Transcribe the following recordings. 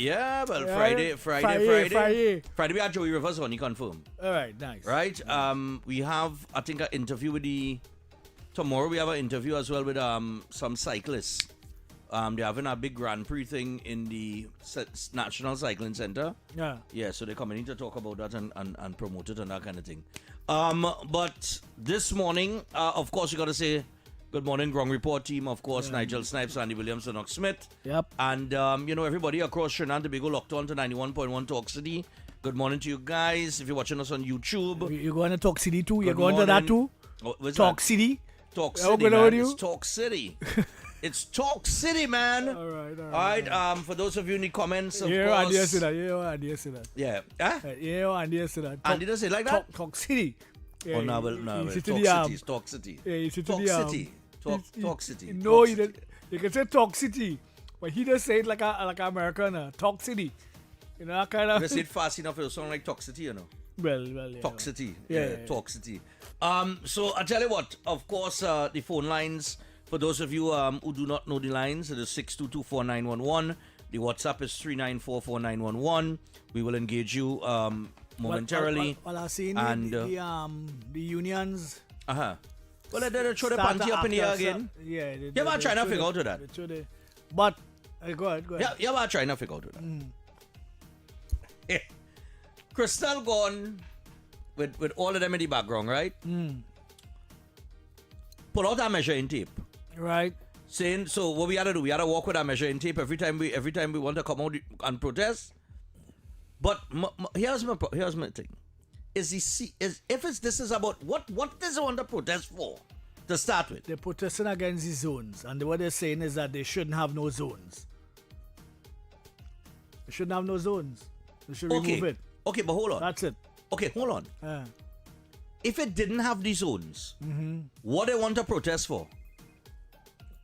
Yeah, well, Yeah, Friday. Friday. Friday we had Joey Rivers on, he confirmed. All right, nice. Right? We have, I think, an interview with tomorrow we have an interview as well with some cyclists. They're having a big Grand Prix thing in the National Cycling Center. Yeah. Yeah, so they're coming in to talk about that and promote it and that kind of thing. But this morning, of course, you got to say good morning, Grong Report team. Of course, Nigel Snipes, Andy Williams, and Knox Smith. Yep. And, everybody across Trinidad and Tobago locked on to 91.1 Talk City. Good morning to you guys. If you're watching us on YouTube. You're going to Talk City too? You're Good going to that too? What's Talk that? City? Talk How City, good man. are you? It's Talk City. It's Talk City, man. All right. For those of you in the comments, of Yeah, Andy course. said that. Yeah, Andy said that. Yeah. Huh? Yeah, Andy said that. Andy does it like that? Talk City. Yeah, Oh, no, he said to Talk the, City. Talk City. Yeah, he said to Talk the, City. Talk City. No, Talk he City. didn't. You can say Talk City, but he just say it like a American. Talk City. You know, that kind of. You say it fast enough, it'll sound like Talk City, you know. Well, yeah. Talk City. Yeah. Talk City. So I tell you what, of course, the phone lines, for those of you who do not know the lines, it is 6224911. The WhatsApp is 3944911. We will engage you momentarily. Well, I've seen And, the unions. Well, they'll throw the start panty up in the air again. Yeah. Yeah, but I'm trying to figure out to that. But, go ahead. Yeah, but I'm trying to figure out to that. Crystal gone with all of them in the background, right? Pull out our measuring tape. Right. Saying, so what we had to do, we had to walk with our measuring tape every time we want to come out and protest. But here's my thing: this is about what does they want to protest for to start with? They're protesting against the zones, and what they're saying is that they shouldn't have no zones. They shouldn't have no zones. They should remove it. Okay, but hold on. That's it. Okay, hold on. If it didn't have the zones, what they want to protest for?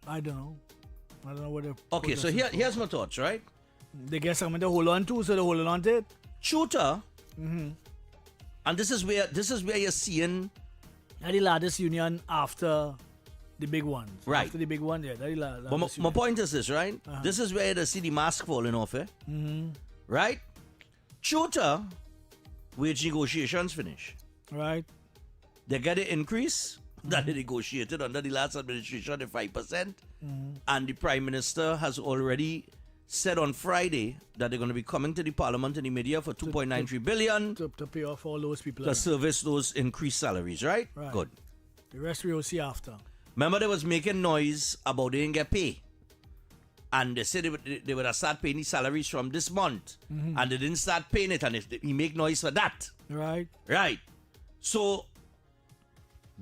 I don't know. I don't know what they're Okay, so here's my thoughts, right? They get something to hold on to, so they're holding on to it. Shooter, and this is where you're seeing The largest union after the big ones. Right. After the big one, yeah. But my point is this, right? This is where you see the mask falling off, right? Shooter, wage negotiations finish. Right. They get an increase that they negotiated under the last administration, the 5%. And the Prime Minister has already said on Friday that they're going to be coming to the Parliament and the media for 2.93 billion To pay off all those people. to service those increased salaries, right? Right. Good. The rest we will see after. Remember, they was making noise about they didn't get pay. And they said they would have started paying the salaries from this month. And they didn't start paying it, and he make noise for that. Right. Right. So,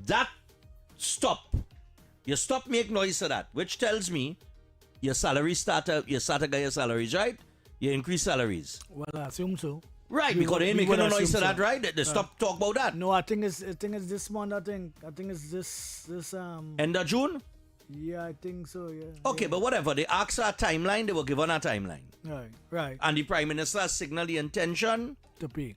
that stop. You stop make noise for that, which tells me your salary you start to get your salaries, right? You increase salaries. Well, I assume so. Right, because they ain't making no noise for that, right? They stop talk about that. No, I think it's this month. I think it's this End of June? Yeah, I think so. Yeah. Okay, but whatever. They asked for a timeline, they were given a timeline. Right. And the Prime Minister signaled the intention To pay.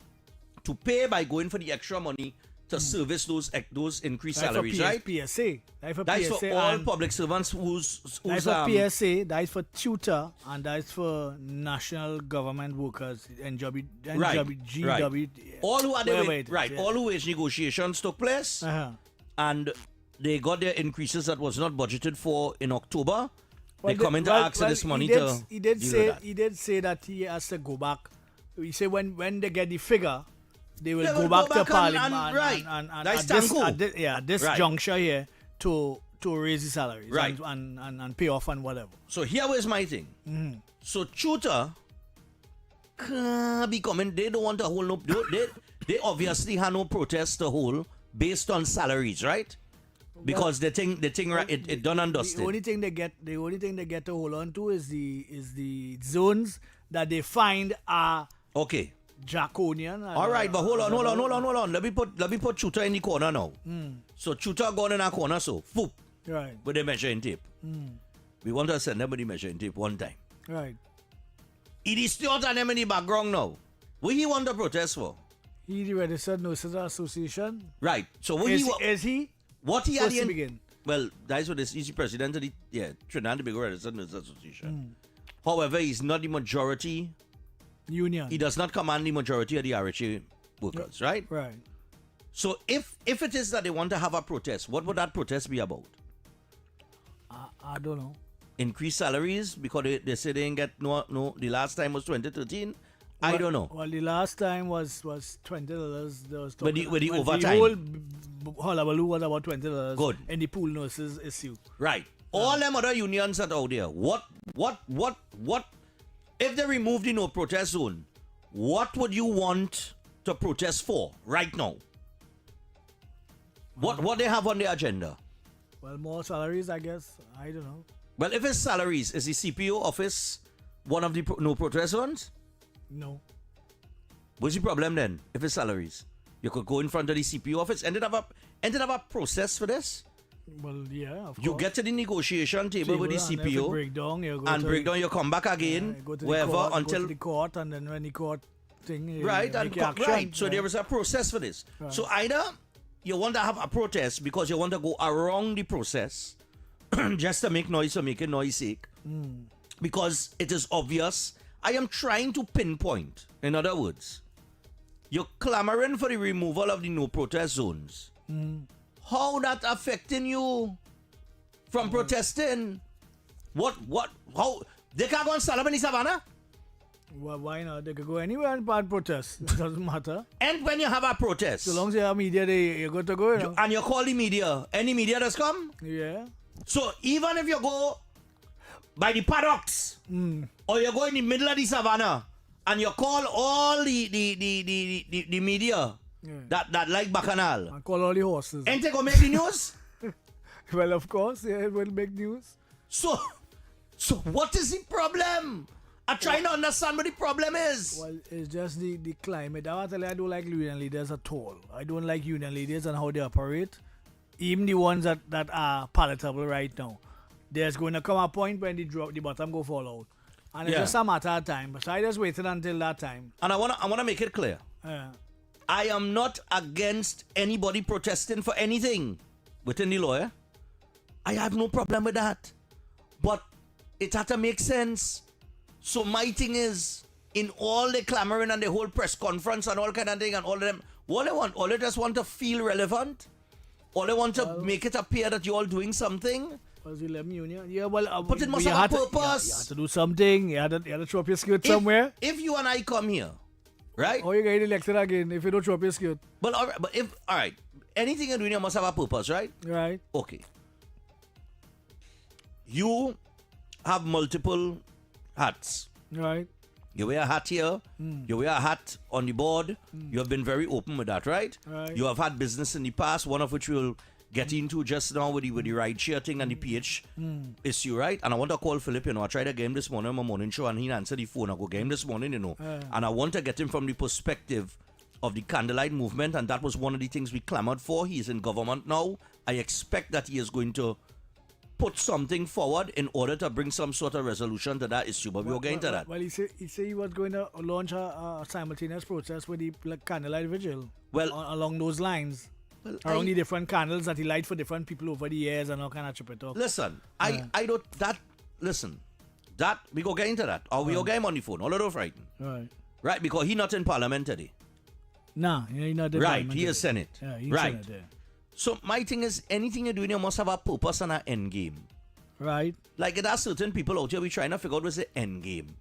to pay by going for the extra money to service those increased salaries, right? PSA. That's for That is PSA for all and public servants who's that's for PSA. That is for tutor, and that is for national government workers. GW. All who had Whatever it is, right. yeah. All who wage negotiations took place, and they got their increases that was not budgeted for in October. They come in to ask for this money to He did deal say with that. he did say that he has to go back. He said when they get the figure, they will They go will back go to back Parliament and that's at Tanku. this Right. juncture here to raise the salaries Right. and pay off and whatever. So here was my thing. So tutor can't be coming. They don't want to hold no. They obviously have no protest to hold based on salaries, right? Because the thing right, it done and dusted. The only thing they get to hold on to is the zones that they find are Okay. draconian. All right, but hold on. Let me put Chuta in the corner now. So Chuta gone in our corner, so whoop, Right. with the measuring tape. We want to send them with the measuring tape one time. Right. It is still on them in the background now. What he want to protest for? He the registered nurses association. Right. So what Is he what he had supposed to begin? Well, that's what he's the president of the Trinidad and Tobago Registered Nurses Association. However, he's not the majority union. He does not command the majority of the RHA workers, right? Right. So if it is that they want to have a protest, what would that protest be about? I don't know. Increase salaries because they say they didn't get no. The last time was 2013. I don't know. Well, the last time was $20. There was With the well, overtime. The whole hullabaloo was about $20. Good. And the pool nurses issue. Right. All them other unions that out there. What? If they remove the no protest zone, what would you want to protest for right now? What they have on the agenda? Well, more salaries, I guess. I don't know. Well, if it's salaries, is the CPO office one of the no protest zones? No. What's the problem then? If it's salaries, you could go in front of the CPO office and then have a process for this. Well, yeah, of You course. get to the negotiation table with the and if it CPO break down, you come back again, go to wherever the court, until go to the court, and then when the court thing, you right make and action, right. So there is a process for this. Right. So either you want to have a protest because you want to go around the process just to make noise for making noise sake, because it is obvious. I am trying to pinpoint. In other words, you're clamoring for the removal of the no protest zones. How that affecting you from protesting? How they can't go and stand up in the savannah? Well, why not? They could go anywhere and bad protest. It doesn't matter. And when you have a protest, So long as you have media, you're good to go. You know? and you call the media, any media that's come. Yeah. So even if you go by the paddocks or you go in the middle of the savannah and you call all the media that like Bacchanal, And call all the horses. ain't they gonna make the news? Well, of course, yeah, it will make news. So what is the problem? I'm trying to understand what the problem is. Well, it's just the climate. I don't like union leaders at all. I don't like union leaders and how they operate. Even the ones that are palatable right now. There's going to come a point when the bottom go fall out. And it's just a matter of time. So I just waited until that time. And I wanna make it clear. Yeah. I am not against anybody protesting for anything within the law. I have no problem with that. But it had to make sense. So my thing is, in all the clamoring and the whole press conference and all kind of thing and all of them, all they just want to feel relevant. All they want to make it appear that you're all doing something. Was the 11 union? Yeah, well, But it must have a purpose. You had to do something. You had to throw up your skirt somewhere. If you and I come here, right? Or you get elected again if you don't throw up your skirt. But all right, anything you're doing here must have a purpose, right? Right. Okay. You have multiple hats. Right. You wear a hat here. You wear a hat on the board. You have been very open with that, right? Right. You have had business in the past, one of which we'll get into just now with the ride share thing and the PH issue, right? And I want to call Philip, I tried to get him this morning on my morning show and he answered the phone. I go get him this morning, And I want to get him from the perspective of the candlelight movement, and that was one of the things we clamored for. He is in government now. I expect that he is going to put something forward in order to bring some sort of resolution to that issue, but we'll get into that. Well, he said he was going to launch a simultaneous protest with the candlelight vigil. Well, along those lines. Well, around the different candles that he light for different people over the years and all kind of chip talk. Listen, I don't that we go get into that. Or we go get him on the phone. All of those frightened. Right, because he not in parliament today. Nah, he not in right, parliament he is Senate. Yeah, he's right. Senate, yeah. So my thing is, anything you're doing, you must have a purpose and an end game. Right. Like there are certain people out here we trying to figure out what's the end game.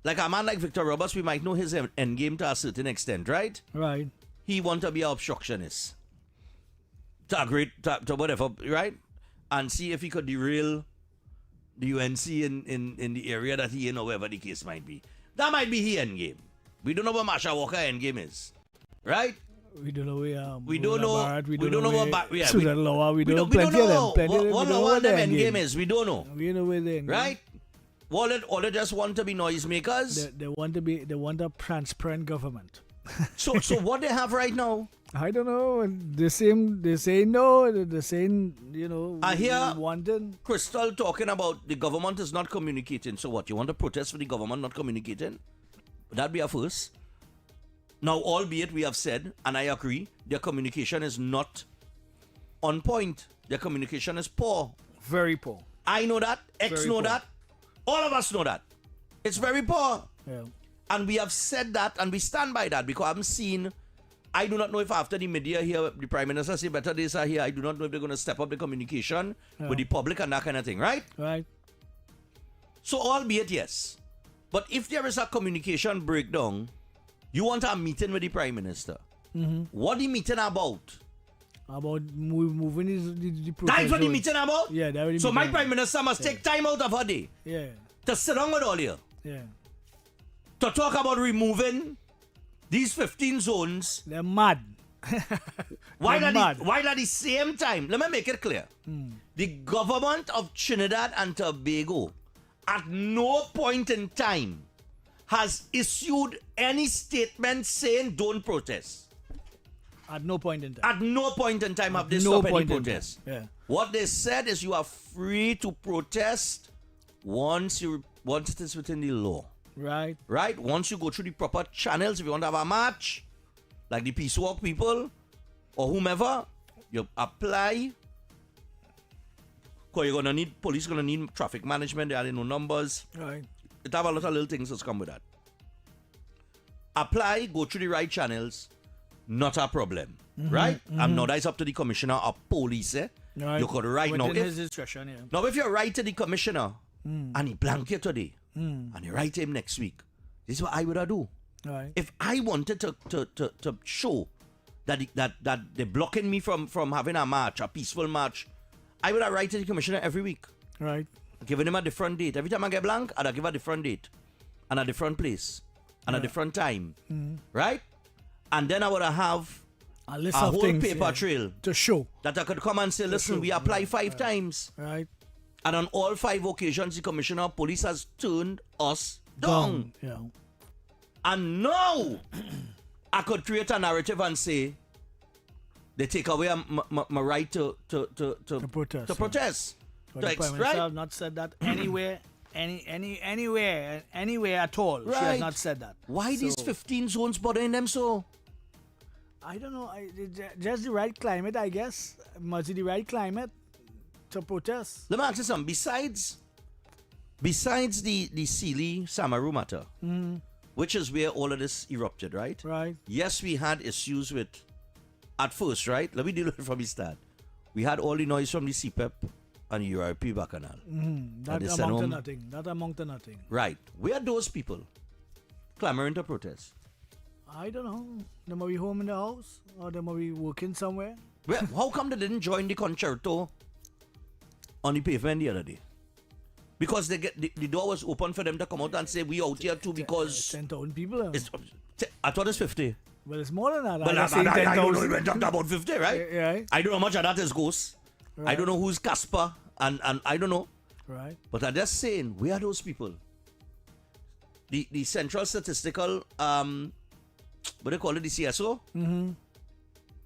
Like a man like Victor Roberts, we might know his end game to a certain extent, right? Right. He want to be an obstructionist. To whatever, right? And see if he could derail the UNC in the area that he in or wherever the case might be. That might be his end game. We don't know what Marsha Walker end game is. Right? We don't know where we don't know Barrett, we don't know what we don't know we don't know what them end game is. We don't know. We know where they right? All they just want to be noisemakers. They want a transparent government. So what they have right now? I don't know. They say no. They're saying, I hear wanting. Crystal talking about the government is not communicating. So what? You want to protest for the government not communicating? Would that be a first? Now, albeit we have said, and I agree, their communication is not on point. Their communication is poor. Very poor. I know that. X know that. All of us know that. It's very poor. Yeah. And we have said that, and we stand by that, because I do not know if after the media here, the Prime Minister say better days are here. I do not know if they're going to step up the communication with the public and that kind of thing, right? Right. So albeit yes. But if there is a communication breakdown, you want a meeting with the Prime Minister. What the meeting about? About moving the That's what the meeting about? Yeah, that really so my Prime Minister must take time out of her day to sit down with all you. Yeah. To talk about removing these 15 zones. They're mad. While at the same time, let me make it clear. The government of Trinidad and Tobago at no point in time has issued any statement saying don't protest. At no point in time. At no point in time have they stopped any protest. Yeah. What they said is you are free to protest once it is within the law. Right. Right? Once you go through the proper channels, if you want to have a march, like the Peace Walk people or whomever, you apply. Because you're gonna need police, gonna need traffic management, there are no numbers. Right. It have a lot of little things that come with that. Apply, go through the right channels, not a problem. Right? And now that's up to the commissioner of police. Right. You could write within now. his discretion, yeah. Now if you write to the commissioner and he blank you today, and you write him next week, this is what I would have do. Right. If I wanted to show that they're blocking me from having a march, a peaceful march, I would have write to the commissioner every week. Right. Giving him a different date. Every time I get blank, I'd give a different date. And a different place. And a different time. Right? And then I would have a list a of whole things, paper trail to show that I could come and say, listen, we apply 5 times. Right. And on all 5 occasions, the commissioner of police has turned us down. Yeah. And now, I could create a narrative and say, they take away my right to protest. To protest. But the Prime Minister have not said that anywhere, anywhere at all. Right. She has not said that. Why these 15 zones bothering them so? I don't know. Just the right climate, I guess. Must be the right climate to protest. Let me ask you something. Besides the Sealy Samaru matter, which is where all of this erupted, right? Right. Yes, we had issues with, at first, right? Let me deal with it from the start. We had all the noise from the CPEP and the URP Bacchanal. That amount to nothing. That amount to nothing. Right. Where are those people clamoring to protest? I don't know. They might be home in the house, or they might be working somewhere. Well, how come they didn't join the concerto on the pavement the other day? Because the door was open for them to come out and say, we out here too because... 10,000 people. I thought it's 50. Well, it's more than that. Well, I don't know, we went up to about 50, right? Yeah. I don't know how much of that is ghosts. Right. I don't know who's Casper, and I don't know. Right. But I'm just saying, where are those people? The Central Statistical, what do they call it, the CSO?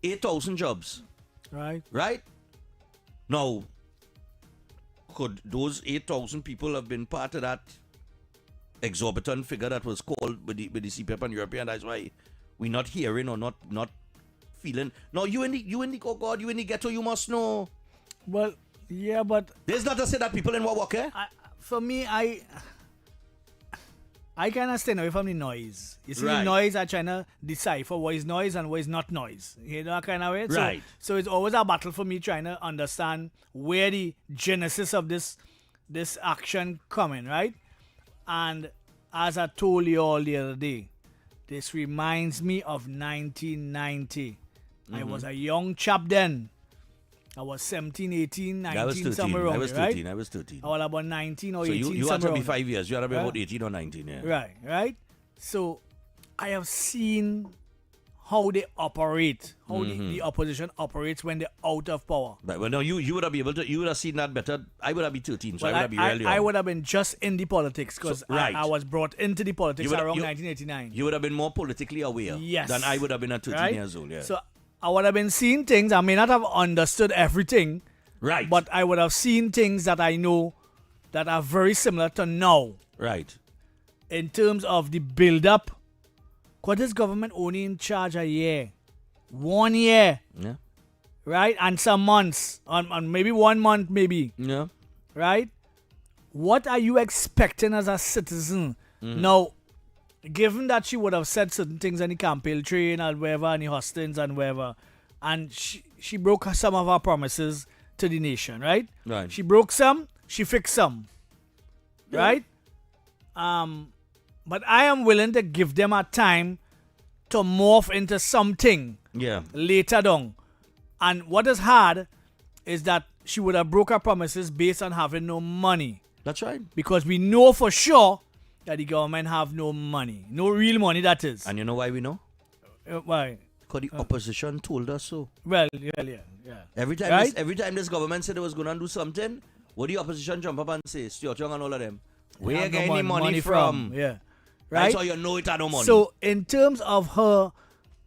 8,000 jobs. Right. Right? Now, could those 8,000 people have been part of that exorbitant figure that was called with the CPEP and European? That's why we're not hearing or not feeling. Now, you in the oh God, you in the ghetto, you must know. Well, yeah, but... There's not to say that people in Wawak, eh? For me, I kind of stay away from the noise. You see, Right. the noise, I trying to decipher what is noise and what is not noise. You know that kind of way? Right. So it's always a battle for me trying to understand where the genesis of this action coming, right? And as I told you all the other day, this reminds me of 1990. I was a young chap then. I was 17, 18, 19, I was 13. somewhere around I was there, 13. right? I was 13. I was about 19 or So 18, you had to somewhere be around 5 years. You had to be about Right. 18 or 19, yeah. Right. So I have seen how they operate, how the opposition operates when they're out of power. But well, no, you would have been able to. You would have seen that better. I would have been 13, so Well, I would have been really I young. would have been just in the politics because So, right. I was brought into the politics You would- around you- 1989. You would have been more politically aware Yes. than I would have been at 13 right? years old. Yeah. So I would have been seeing things. I may not have understood everything, right. but I would have seen things that I know that are very similar to now right. in terms of the build-up. Because this government only in charge a year. 1 year. Yeah. Right? And some months. On maybe 1 month, maybe. Yeah. Right? What are you expecting as a citizen? Now, given that she would have said certain things on the campaign train and wherever, and the hustings and wherever, and she broke some of her promises to the nation, right? Right. She broke some, she fixed some, Yeah. right? But I am willing to give them a time to morph into something Yeah. later down. And what is hard is that she would have broke her promises based on having no money. That's right. Because we know for sure that the government have no money. No real money, that is. And you know why we know? Why? Because the opposition told us so. Well, yeah. Every time, Right? every time this government said it was going to do something, what the opposition jump up and say, Stuart Young and all of them, where you Have no getting the money from? Yeah. Right? Right? So you know it had no money. So in terms of her,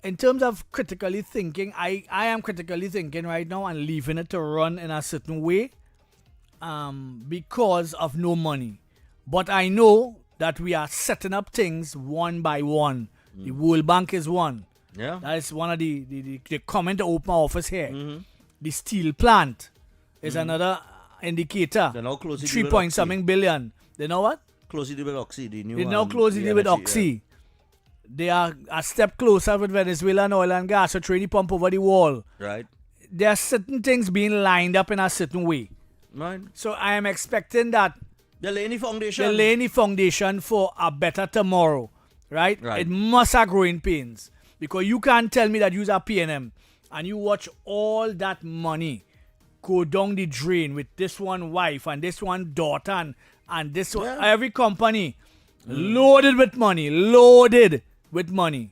in terms of critically thinking, I am critically thinking right now and leaving it to run in a certain way because of no money. But I know that we are setting up things one by one. The World Bank is one. yeah. That is one of the comment to open my office here. Mm-hmm. The steel plant is another indicator. They're now closing 3 with point Oxy. something billion. They know what? Closely with Oxy, the new They now close the deal with energy, Oxy. They are a step closer with Venezuelan oil and gas, so trading pump over the wall. Yeah. Right. There are certain things being lined up in a certain way. Right. So I am expecting that They're laying the foundation. they're laying the foundation for a better tomorrow. Right? Right. It must have growing pains. Because you can't tell me that you are PNM and you watch all that money go down the drain with this one wife and this one daughter and this one, Yeah. every company loaded with money,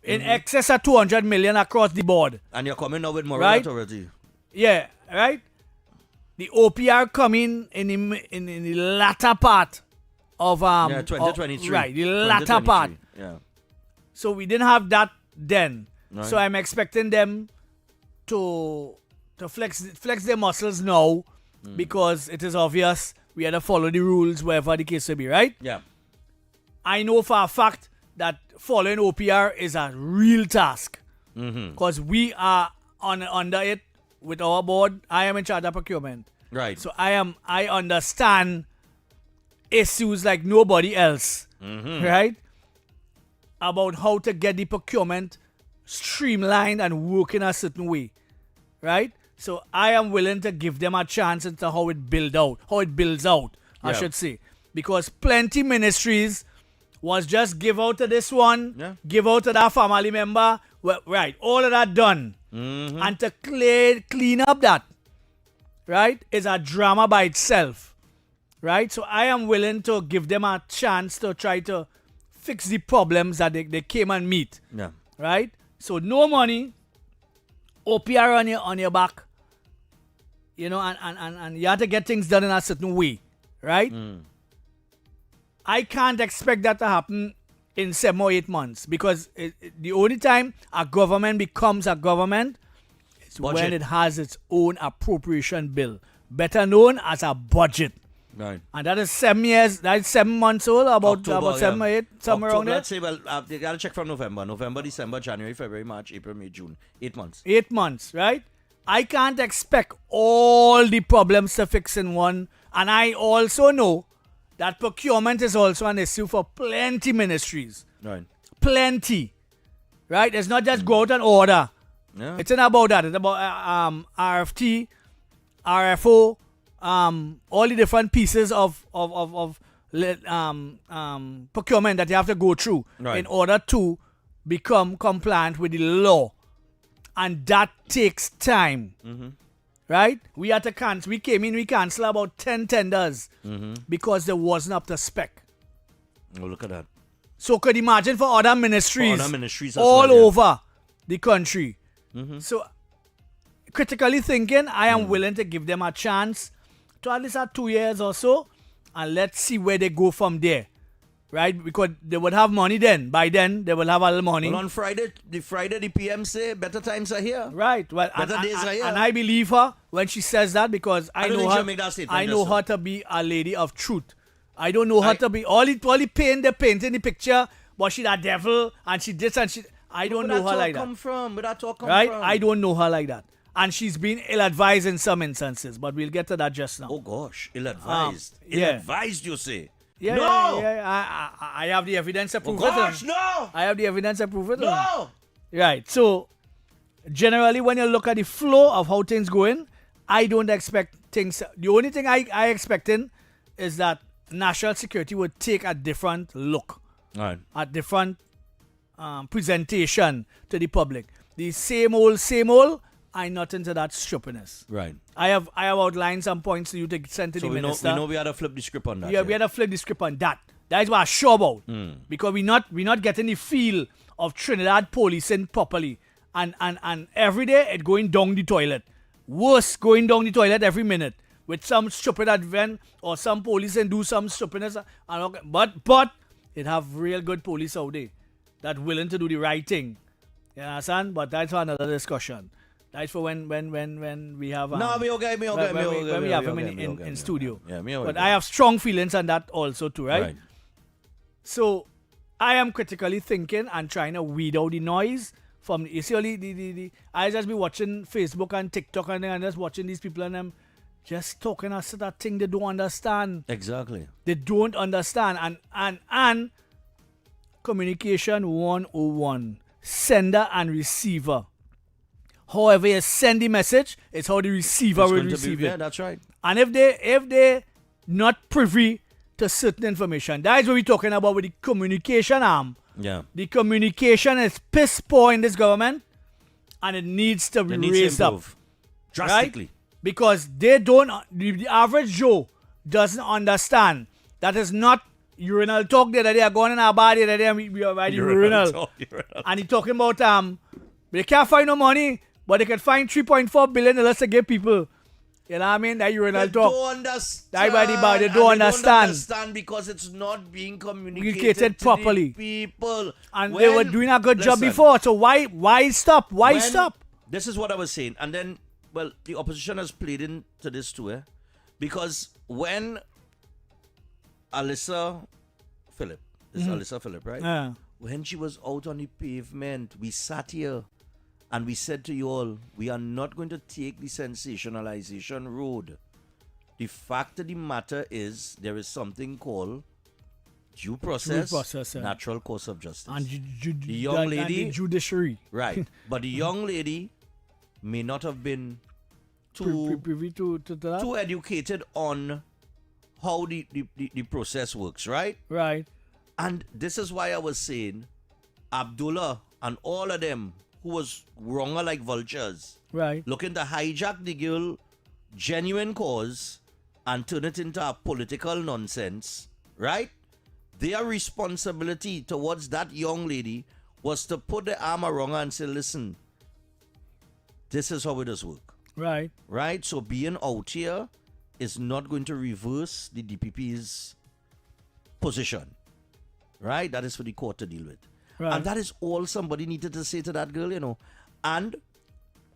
in excess of 200 million across the board. And you're coming now with moral Right. authority. Yeah, right? The OPR coming in the latter part of 2023. right, the latter part. 2023, Yeah. So we didn't have that then. Right. So I'm expecting them to flex their muscles now because it is obvious we had to follow the rules wherever the case may be, right? Yeah. I know for a fact that following OPR is a real task because we are under it with our board. I am in charge of procurement. Right. So I understand issues like nobody else, right? About how to get the procurement streamlined and work in a certain way, right? So I am willing to give them a chance into how it builds out, I Yeah. should say. Because plenty ministries was just give out to this one, Yeah. give out to that family member, well, right, all of that done. And to clean up that, right, is a drama by itself, right? So I am willing to give them a chance to try to fix the problems that they came and meet, Yeah. right? So no money, OPR on your back, you know, and you have to get things done in a certain way, right? I can't expect that to happen in 7 or 8 months because the only time a government becomes a government is when Budget. it has its own appropriation bill, better known as a budget. Right. And that is 7 years, that's 7 months old, about October, 7 or 8, somewhere around October, there. let's say, well, you got to check from November, December, January, February, March, April, May, June. 8 months. 8 months, right? I can't expect all the problems to fix in one. And I also know that procurement is also an issue for plenty ministries. Right. Plenty. Right? It's not just go out and order. Yeah. It's not about that. It's about RFT, RFO, all the different pieces of procurement that you have to go through Right. in order to become compliant with the law. And that takes time. Right? We had to cancel. We came in, we canceled about 10 tenders because there wasn't up to spec. Oh, look at that. So could imagine for other ministries, For other ministries as all well, yeah. over the country. So critically thinking, I am willing to give them a chance to at least 2 years or so, and let's see where they go from there. Right? Because they would have money then. By then, they will have a little money. Well, on Friday, the PM say better times are here. Right. Well, Better days are here. and I believe her when she says that because I don't know think her. she'll make that statement I know just her to be a lady of truth. I don't know her to be all the paint they paint in the picture, but she that devil and she this and she. I don't know her like that. Where that talk come Right? from? I don't know her like that, and she's been ill-advised in some instances. But we'll get to that just now. Oh gosh, ill-advised. yeah. Ill-advised, you say? Yeah, No! I have the evidence to prove Oh it. gosh, no! I have the evidence to prove it. No! Right. So generally, when you look at the flow of how things going, I don't expect things. The only thing I expecting is that national security would take a different look, Right. a different presentation to the public. The same old. I'm not into that stupidness. Right. I have outlined some points to you to send to So the we minister. know we had to flip the script on that. Yeah, we had to flip the script on that. That is what I'm sure about. Because we're not getting the feel of Trinidad policing properly. And every day it going down the toilet. Worse, going down the toilet every minute. With some stupid advent or some police and do some stupidness. But it have real good police out there that willing to do the right thing. You understand? But that's for another discussion. That's for when we have No, me okay. when we have him in studio. Yeah, me okay. But I have strong feelings on that also too, right? So I am critically thinking and trying to weed out the noise from you see only the I just be watching Facebook and TikTok and just watching these people and them just talking us that thing they don't understand. Exactly. They don't understand and communication 101. Sender and receiver. However you send the message, it's how the receiver will receive it. Yeah, that's right. And if they not privy to certain information, that is what we're talking about with the communication arm. Yeah. The communication is piss poor in this government, and it needs to be raised up drastically. Right? Because they don't. The average Joe doesn't understand that is not urinal talk there that they are going in our body that they are by the urinal. And he's talking about they can't find no money. But they can find $3.4 billion to give people. You know what I mean? That urinal talk. They don't understand. They don't understand. They don't understand because it's not being communicated properly. To the people. And they were doing a good job before. So why stop? Why stop? This is what I was saying. And then, well, the opposition has played into this too. Because when Alyssa Phillip, Alyssa Phillip, right? Yeah. When she was out on the pavement, we sat here. And we said to you all, we are not going to take the sensationalization road. The fact of the matter is, there is something called due process, natural course of justice. And the young lady, and the judiciary. Right. But the young lady may not have been too educated on how the process works, right? Right. And this is why I was saying, Abdullah and all of them, who was wronger like vultures. Right. Looking to hijack the girl genuine cause and turn it into a political nonsense, right? Their responsibility towards that young lady was to put the arm around her and say, listen, this is how it does work. Right. Right? So being out here is not going to reverse the DPP's position. Right? That is for the court to deal with. Right. And that is all somebody needed to say to that girl, you know. And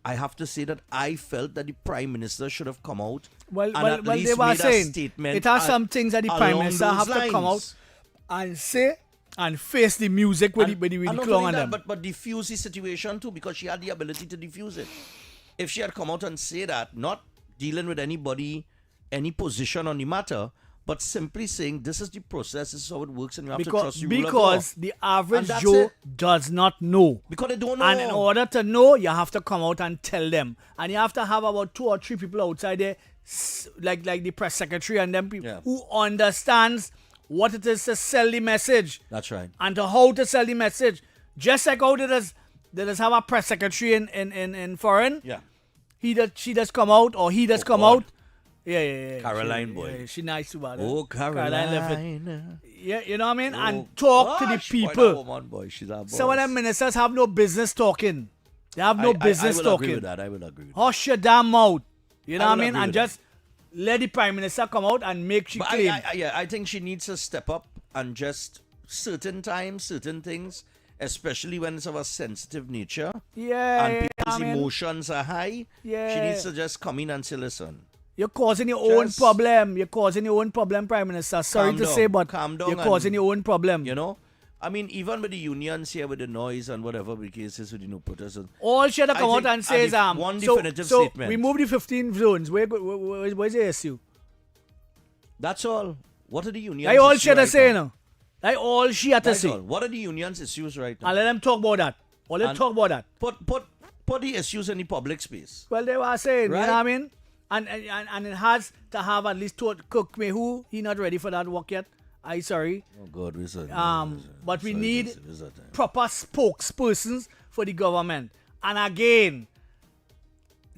I have to say that I felt that the Prime Minister should have come out and at least they were made saying, a statement. It has some things that the Prime Minister have to come out and say and face the music with the clown on them. But diffuse the situation too, because she had the ability to diffuse it. If she had come out and say that, not dealing with anybody, any position on the matter, but simply saying this is the process, this is how it works, and you have to trust the rule of law. Because the average Joe does not know. Because they don't know. And in order to know, you have to come out and tell them. And you have to have about 2 or 3 people outside there, like the press secretary and them people who understands what it is to sell the message. That's right. And to how to sell the message. Just like how they just have a press secretary in foreign. Yeah. She does come out or he does come out. Yeah. Caroline boy. Yeah, she nice about it. Oh, Caroline. Yeah, you know what I mean? And talk to the people. Woman, boy. She's our boss. Some of them ministers have no business talking. They have no business I will talking. Agree with that. I will agree with that. Hush your damn mouth. You know what I mean? And just let the Prime Minister come out and make she claim. I think she needs to step up and just certain times, certain things, especially when it's of a sensitive nature. Yeah. And people's emotions are high. Yeah. She needs to just come in and say, listen. You're causing your own problem. You're causing your own problem, Prime Minister. Sorry to say, but you're causing your own problem. You know? I mean, even with the unions here, with the noise and whatever the cases with the protesters. All she had to come out and say is, one definitive statement. We move the 15 zones. Where's the issue? That's all. What are the unions? That's all she had to right say, now? no. That's all she had to That's say. all. What are the unions' issues right now? And let them talk about that. Or let them talk about that. Put the issues in the public space. Well, they were saying, Right? you know what I mean? And it has to have at least Cook me who he not ready for that work yet. I sorry. Oh God, we said. But we need proper spokespersons for the government. And again,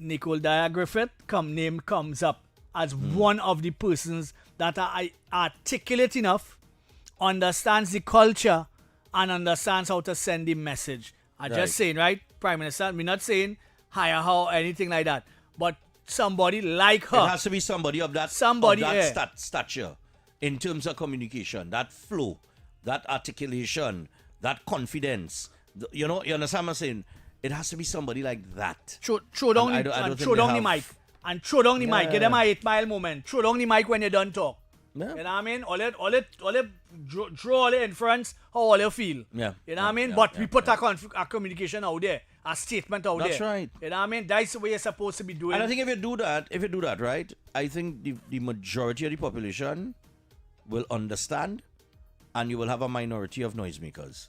Nicole Dyer Griffith name comes up as one of the persons that are articulate enough, understands the culture, and understands how to send the message. I'm just saying, right, Prime Minister, we're not saying hire her or anything like that, but somebody like her. It has to be somebody of that stature in terms of communication, that flow, that articulation, that confidence. You understand what I'm saying? It has to be somebody like that. Throw down the mic. And throw down the mic. Get them a 8 Mile moment. Throw down the mic when you're done talk. Yeah. You know what I mean? All it draw all the inference how all you feel. Yeah. You know what I mean? But we put a communication out there, a statement out there. That's right. You know what I mean? That's the way you're supposed to be doing. And I think if you do that, right, I think the majority of the population will understand, and you will have a minority of noisemakers.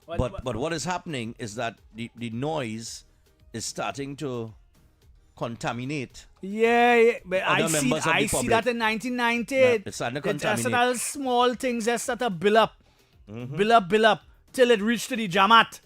But what is happening is that the noise is starting to contaminate. Yeah, but I see that in 1990. Yeah, it's starting to contaminate. It's all small things that start to build up, build up, till it reach to the Jamat,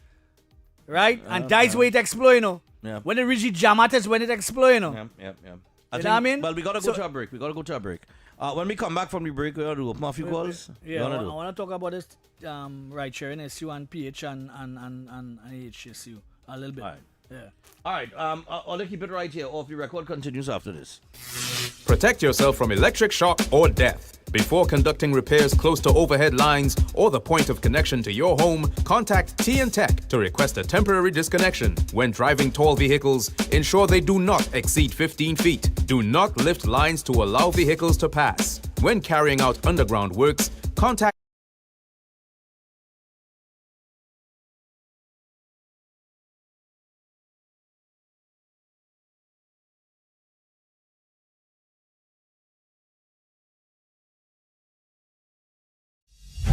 right? And that's where it explodes, you know. Yeah. When it reach the Jamat is when it explodes, you know. Yeah. You know what I mean? Well, we gotta go to a break. When we come back from the break, we gotta do open a few calls. Yeah, I want to talk about this ride sharing SU and PH and HSU a little bit. All right. Yeah. All right. I'll keep it right here. Off the record continues after this. Protect yourself from electric shock or death. Before conducting repairs close to overhead lines or the point of connection to your home, contact TN Tech to request a temporary disconnection. When driving tall vehicles, ensure they do not exceed 15 feet. Do not lift lines to allow vehicles to pass. When carrying out underground works, contact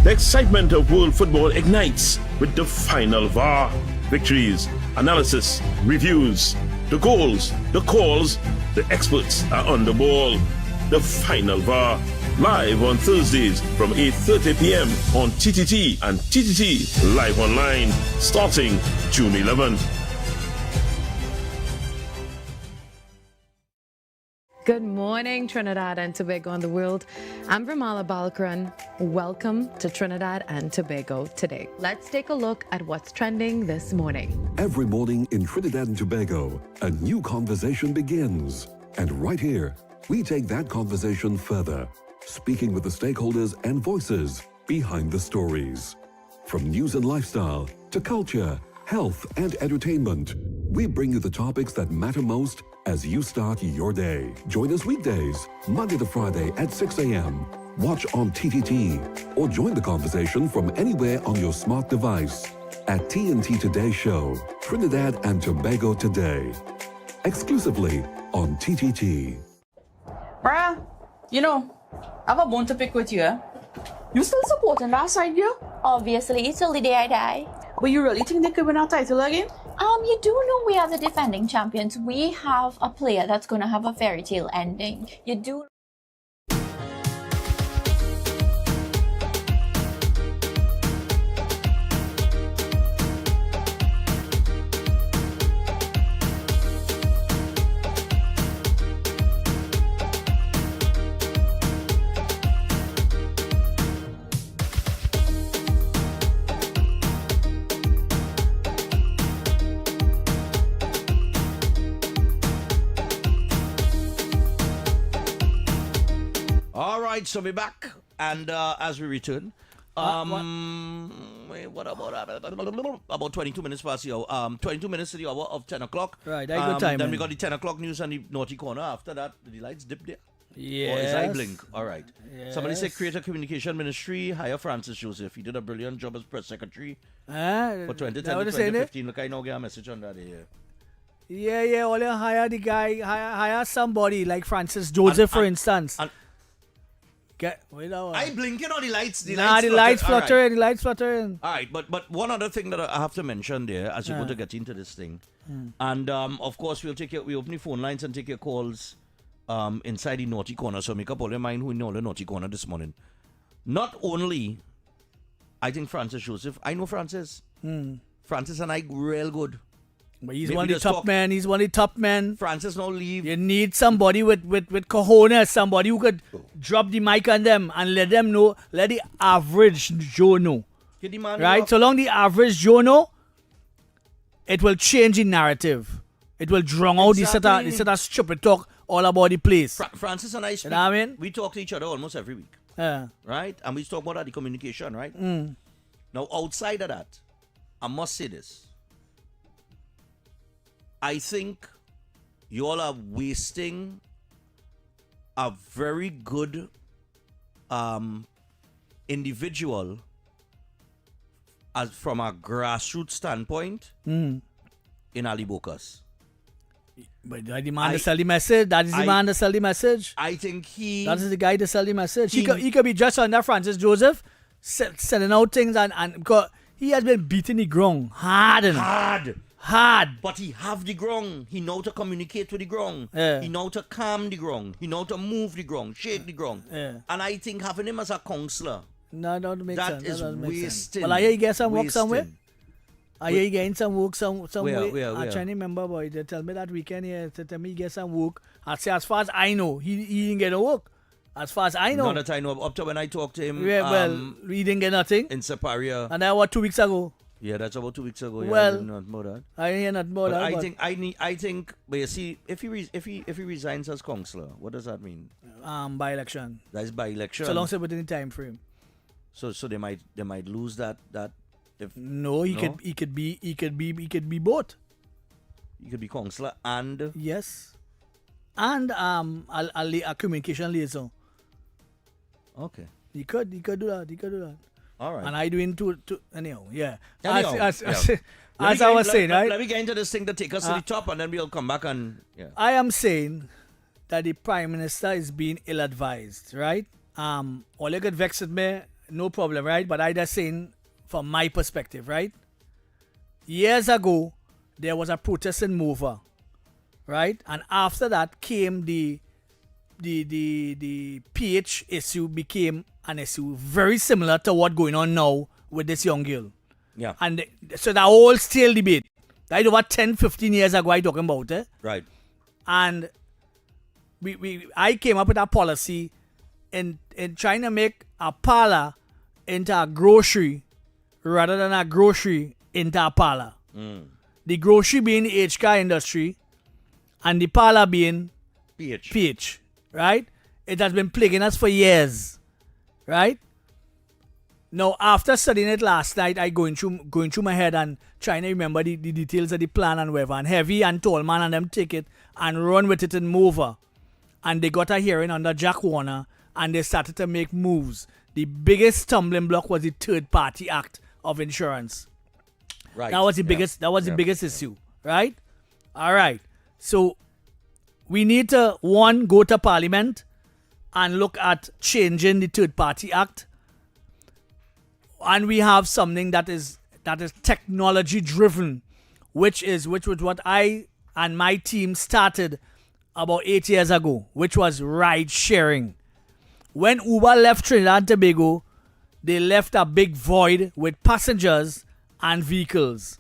The excitement of world football ignites with the final VAR. Victories, analysis, reviews, the goals, the calls, the experts are on the ball. The final VAR, live on Thursdays from 8:30 p.m. on TTT and TTT Live Online, starting June 11th. Good morning, Trinidad and Tobago and the world. I'm Vermala Balkaran. Welcome to Trinidad and Tobago today. Let's take a look at what's trending this morning. Every morning in Trinidad and Tobago, a new conversation begins. And right here, we take that conversation further, speaking with the stakeholders and voices behind the stories. From news and lifestyle to culture, health and entertainment, we bring you the topics that matter most as you start your day. Join us weekdays, Monday to Friday at 6 a.m. Watch on TTT or join the conversation from anywhere on your smart device at TNT Today Show, Trinidad and Tobago Today. Exclusively on TTT. Bruh, I have a bone to pick with you. You still supporting that side, girl? Obviously, till the day I die. But you really think they could win our title again? You do know we are the defending champions. We have a player that's going to have a fairy tale ending. You do. All right, so we're back, and as we return, what about 22 minutes past the hour? 22 minutes to the hour of 10 o'clock. Right, that's good time. Then we got the 10 o'clock news and the naughty corner. After that, the lights dip there. Yes. Or his eye blink. All right. Yes. Somebody said Creator Communication Ministry, hire Francis Joseph. He did a brilliant job as press secretary for 2010 to 2015. Look, I now get a message on that here. Yeah, all you hire the guy, hire somebody like Francis Joseph, for instance. Wait a while. I blinking or the lights? The lights fluttering. The lights fluttering. All right, but one other thing that I have to mention there as you're going to get into this thing, and of course we open the phone lines and take your calls inside the naughty corner. So make up all your mind who in all the naughty corner this morning. Not only, I think Francis Joseph. I know Francis. Francis and I real good. But he's Maybe one of the just top talk- men. He's one of the top men. Francis now leave. You need somebody with cojones, somebody who could drop the mic on them and let them know, let the average Joe know. Get the man Right? up. So long the average Joe know, it will change the narrative. It will drown out this sort of stupid talk all about the place. Francis and I speak. know what I mean? We talk to each other almost every week. Yeah. Right? And we talk about the communication, right? Now, outside of that, I must say this. I think you all are wasting a very good individual as from a grassroots standpoint in Ali Bokas. But the man to sell the message. That is the man to sell the message. I think That is the guy to sell the message. He could be just under Francis Joseph, selling out things and because he has been beating the ground hard. But he have the ground. He know to communicate with the ground. Yeah. He know to calm the ground. He know to move the ground, shake the ground. Yeah. And I think having him as a counselor, No, that doesn't make sense. that is That doesn't make sense. wasting. Well, I hear you get some work somewhere. wasting. I hear you getting some work somewhere. Where? I'm trying to remember, boy. They tell me that weekend here. They tell me he get some work. I say, as far as I know, he didn't get no work. As far as I know. Not that I know. Up to when I talked to him Yeah, well, he didn't get nothing. in Saparia. And that was 2 weeks ago. Yeah, that's about 2 weeks ago. Yeah, Well, I didn't know about that. I didn't hear nothing about But that. I think. But you see, if he resigns as counselor, what does that mean? By election. That is by election. So long as within the time frame. So they might lose that. If No, he could be both. he could be counselor and Yes. And a communication liaison. okay. He could do that. All right. And I doing two anyhow, yeah. Anyhow, As yeah. I was saying, right? Let me get into this thing to take us to the top, and then we'll come back and yeah. I am saying that the Prime Minister is being ill-advised, right? All you get vexed with me, no problem, right? But I just saying from my perspective, right? Years ago, there was a protesting mover, right? And after that came the PH issue became an issue very similar to what going on now with this young girl. Yeah. And so the whole still debate, right? Over 10, 15 years ago, I talking about it. Right. And I came up with a policy in trying to make a parlor into a grocery rather than a grocery into a parlor. The grocery being the HK industry and the parlor being PH, right? It has been plaguing us for years, right? Now, after studying it last night, I going through my head and trying to remember the details of the plan and whatever. And Heavy and Tallman and them take it and run with it and move over. And they got a hearing under Jack Warner and they started to make moves. The biggest stumbling block was the Third Party Act of Insurance. Right. That was the biggest. That was the biggest issue, right? All right. So we need to go to Parliament and look at changing the Third Party Act, and we have something that is technology driven, which was what I and my team started about 8 years ago, which was ride sharing. When Uber left Trinidad and Tobago, they left a big void with passengers and vehicles,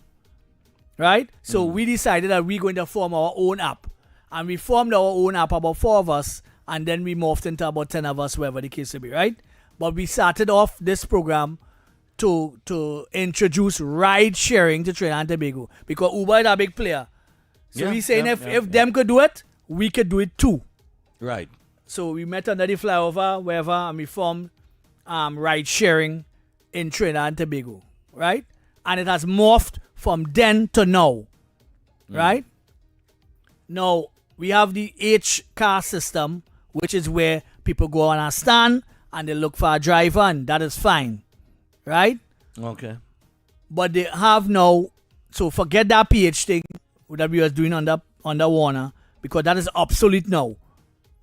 right? So we decided that we're going to form our own app, and we formed our own app, about 4 of us, and then we morphed into about 10 of us, wherever the case may be, right? But we started off this program to introduce ride sharing to Trinidad and Tobago because Uber is a big player. So we're saying if them could do it, we could do it too. Right. So we met under the flyover, wherever, and we formed ride sharing in Trinidad and Tobago, right? And it has morphed from then to now, right? Now, we have the H-car system, which is where people go on a stand and they look for a driver, and that is fine, right? Okay. But they have now, so forget that PH thing that we was doing under Warner, because that is obsolete now.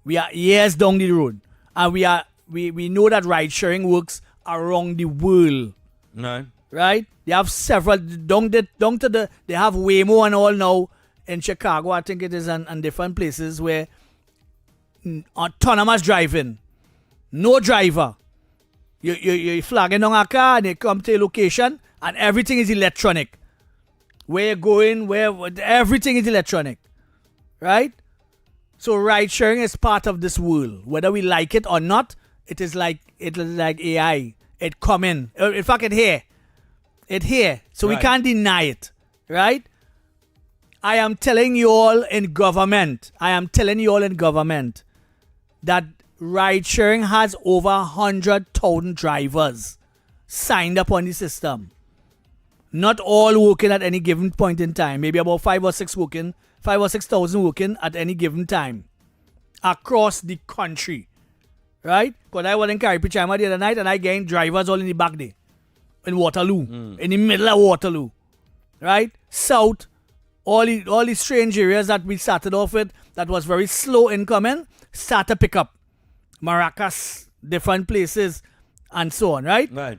We are years down the road, and we we know that ride sharing works around the world. No. Right? They have several they have Waymo and all now in Chicago, I think it is, and different places where autonomous driving. No driver. You're flagging on a car and you come to a location and everything is electronic. Where you're going, everything is electronic. Right? So ride sharing is part of this world. Whether we like it or not, it is like AI. It come in. In fact, it here. It here. So we can't deny it. Right? I am telling you all in government that ride sharing has over 100,000 drivers signed up on the system. Not all working at any given point in time. Maybe about 5 or 6,000 working at any given time across the country. Right? Because I was in Caripichama the other night and I gained drivers all in the back there. In Waterloo. In the middle of Waterloo. Right? South. All the strange areas that we started off with that was very slow incoming, start to pick up. Maracas, different places, and so on, right? Right.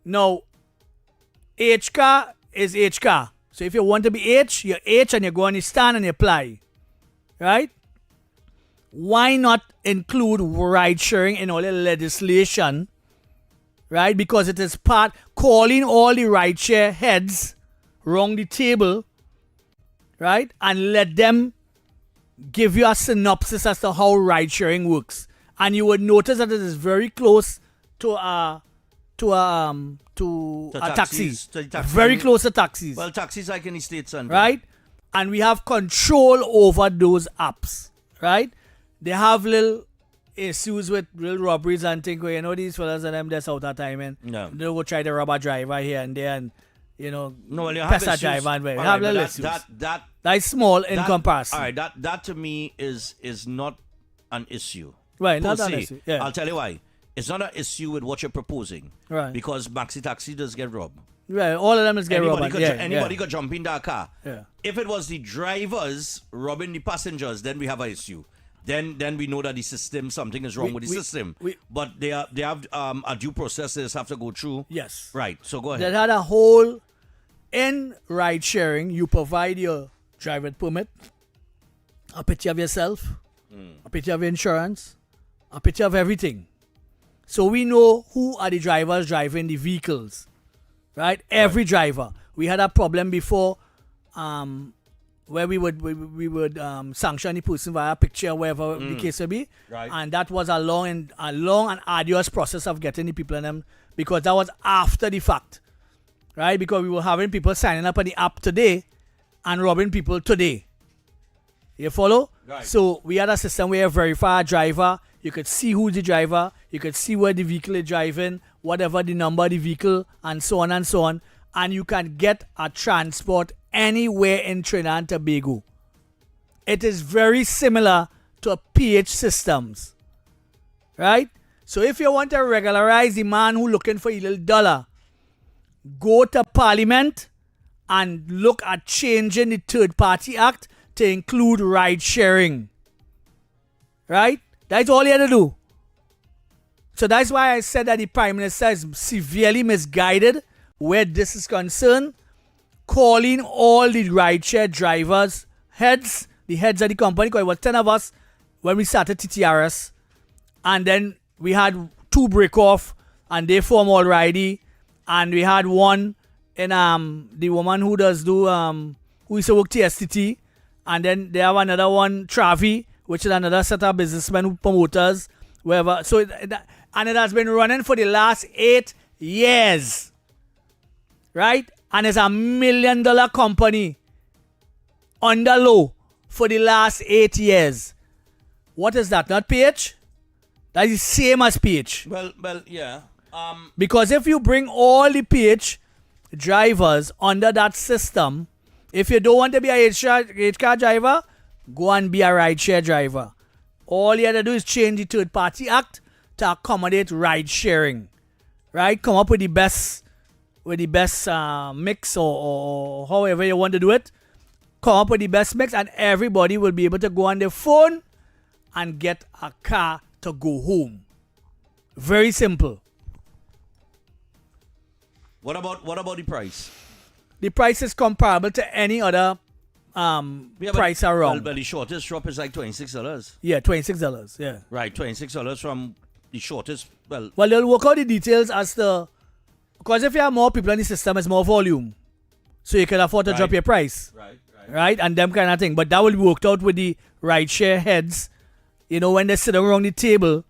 Now, H car is H car. So if you want to be H, you're H and you go on the stand and you apply. Right? Why not include ride sharing in all the legislation? Right? Because it is part calling all the ride share heads around the table. Right? And let them give you a synopsis as to how ride sharing works. And you would notice that it is very close to taxis. Very close to taxis. Well, taxis like in the States. And right? And we have control over those apps. Right? They have little issues with little robberies and things where, these fellas and them, that's out of time. And no. They go try to rob a driver here and there and, no, well, you pest a driver and right, have little issues. That's small in comparison. All right, that to me is not an issue. Right, not an issue. Yeah. I'll tell you why. It's not an issue with what you're proposing. Right. Because maxi taxi does get robbed. Right, all of them is get robbed. Anybody could jump in that car. Yeah. If it was the drivers robbing the passengers, then we have an issue. Then we know that the system, something is wrong with the system. But they have a due process they have to go through. Yes. Right. So go ahead. That had a whole in ride sharing. You provide your driver permit, a picture of yourself, a picture of your insurance, a picture of everything. So we know who are the drivers driving the vehicles. Right? Every driver. We had a problem before. Where we would sanction the person via a picture, wherever the case may be, right. And that was a long and arduous process of getting the people in them, because that was after the fact, right? Because we were having people signing up on the app today and robbing people today. You follow? Right. So we had a system where you verify a driver, you could see who's the driver, you could see where the vehicle is driving, whatever the number of the vehicle, and so on, and you can get a transport anywhere in Trinidad and Tobago. It is very similar to a PH systems. Right? So if you want to regularize the man who looking for a little dollar, go to Parliament and look at changing the Third Party Act to include ride sharing. Right? That's all you have to do. So that's why I said that the Prime Minister is severely misguided where this is concerned, calling all the rideshare drivers the heads of the company, because it was 10 of us when we started TTRS, and then we had 2 break off and they form already, and we had one in the woman who used to work TSTT, and then they have another one, Travi, which is another set of businessmen, promoters, wherever. So and it has been running for the last 8 years. Right? And it's $1 million company under low for the last 8 years. What is that? Not PH? That is the same as PH. Well, yeah. Because if you bring all the PH drivers under that system, if you don't want to be a H-car driver, go and be a rideshare driver. All you have to do is change the Third Party Act to accommodate ride sharing. Right? Come up with the best mix or however you want to do it. Come up with the best mix and everybody will be able to go on their phone and get a car to go home. Very simple. What about the price? The price is comparable to any other price around. Well, the shortest drop is like $26. Yeah, $26. Yeah. Right, $26 from the shortest. Well, They'll work out the details as to, because if you have more people in the system, it's more volume, so you can afford to drop your price. Right, and them kind of thing. But that will be worked out with the rideshare heads. You know, when they sit around the table,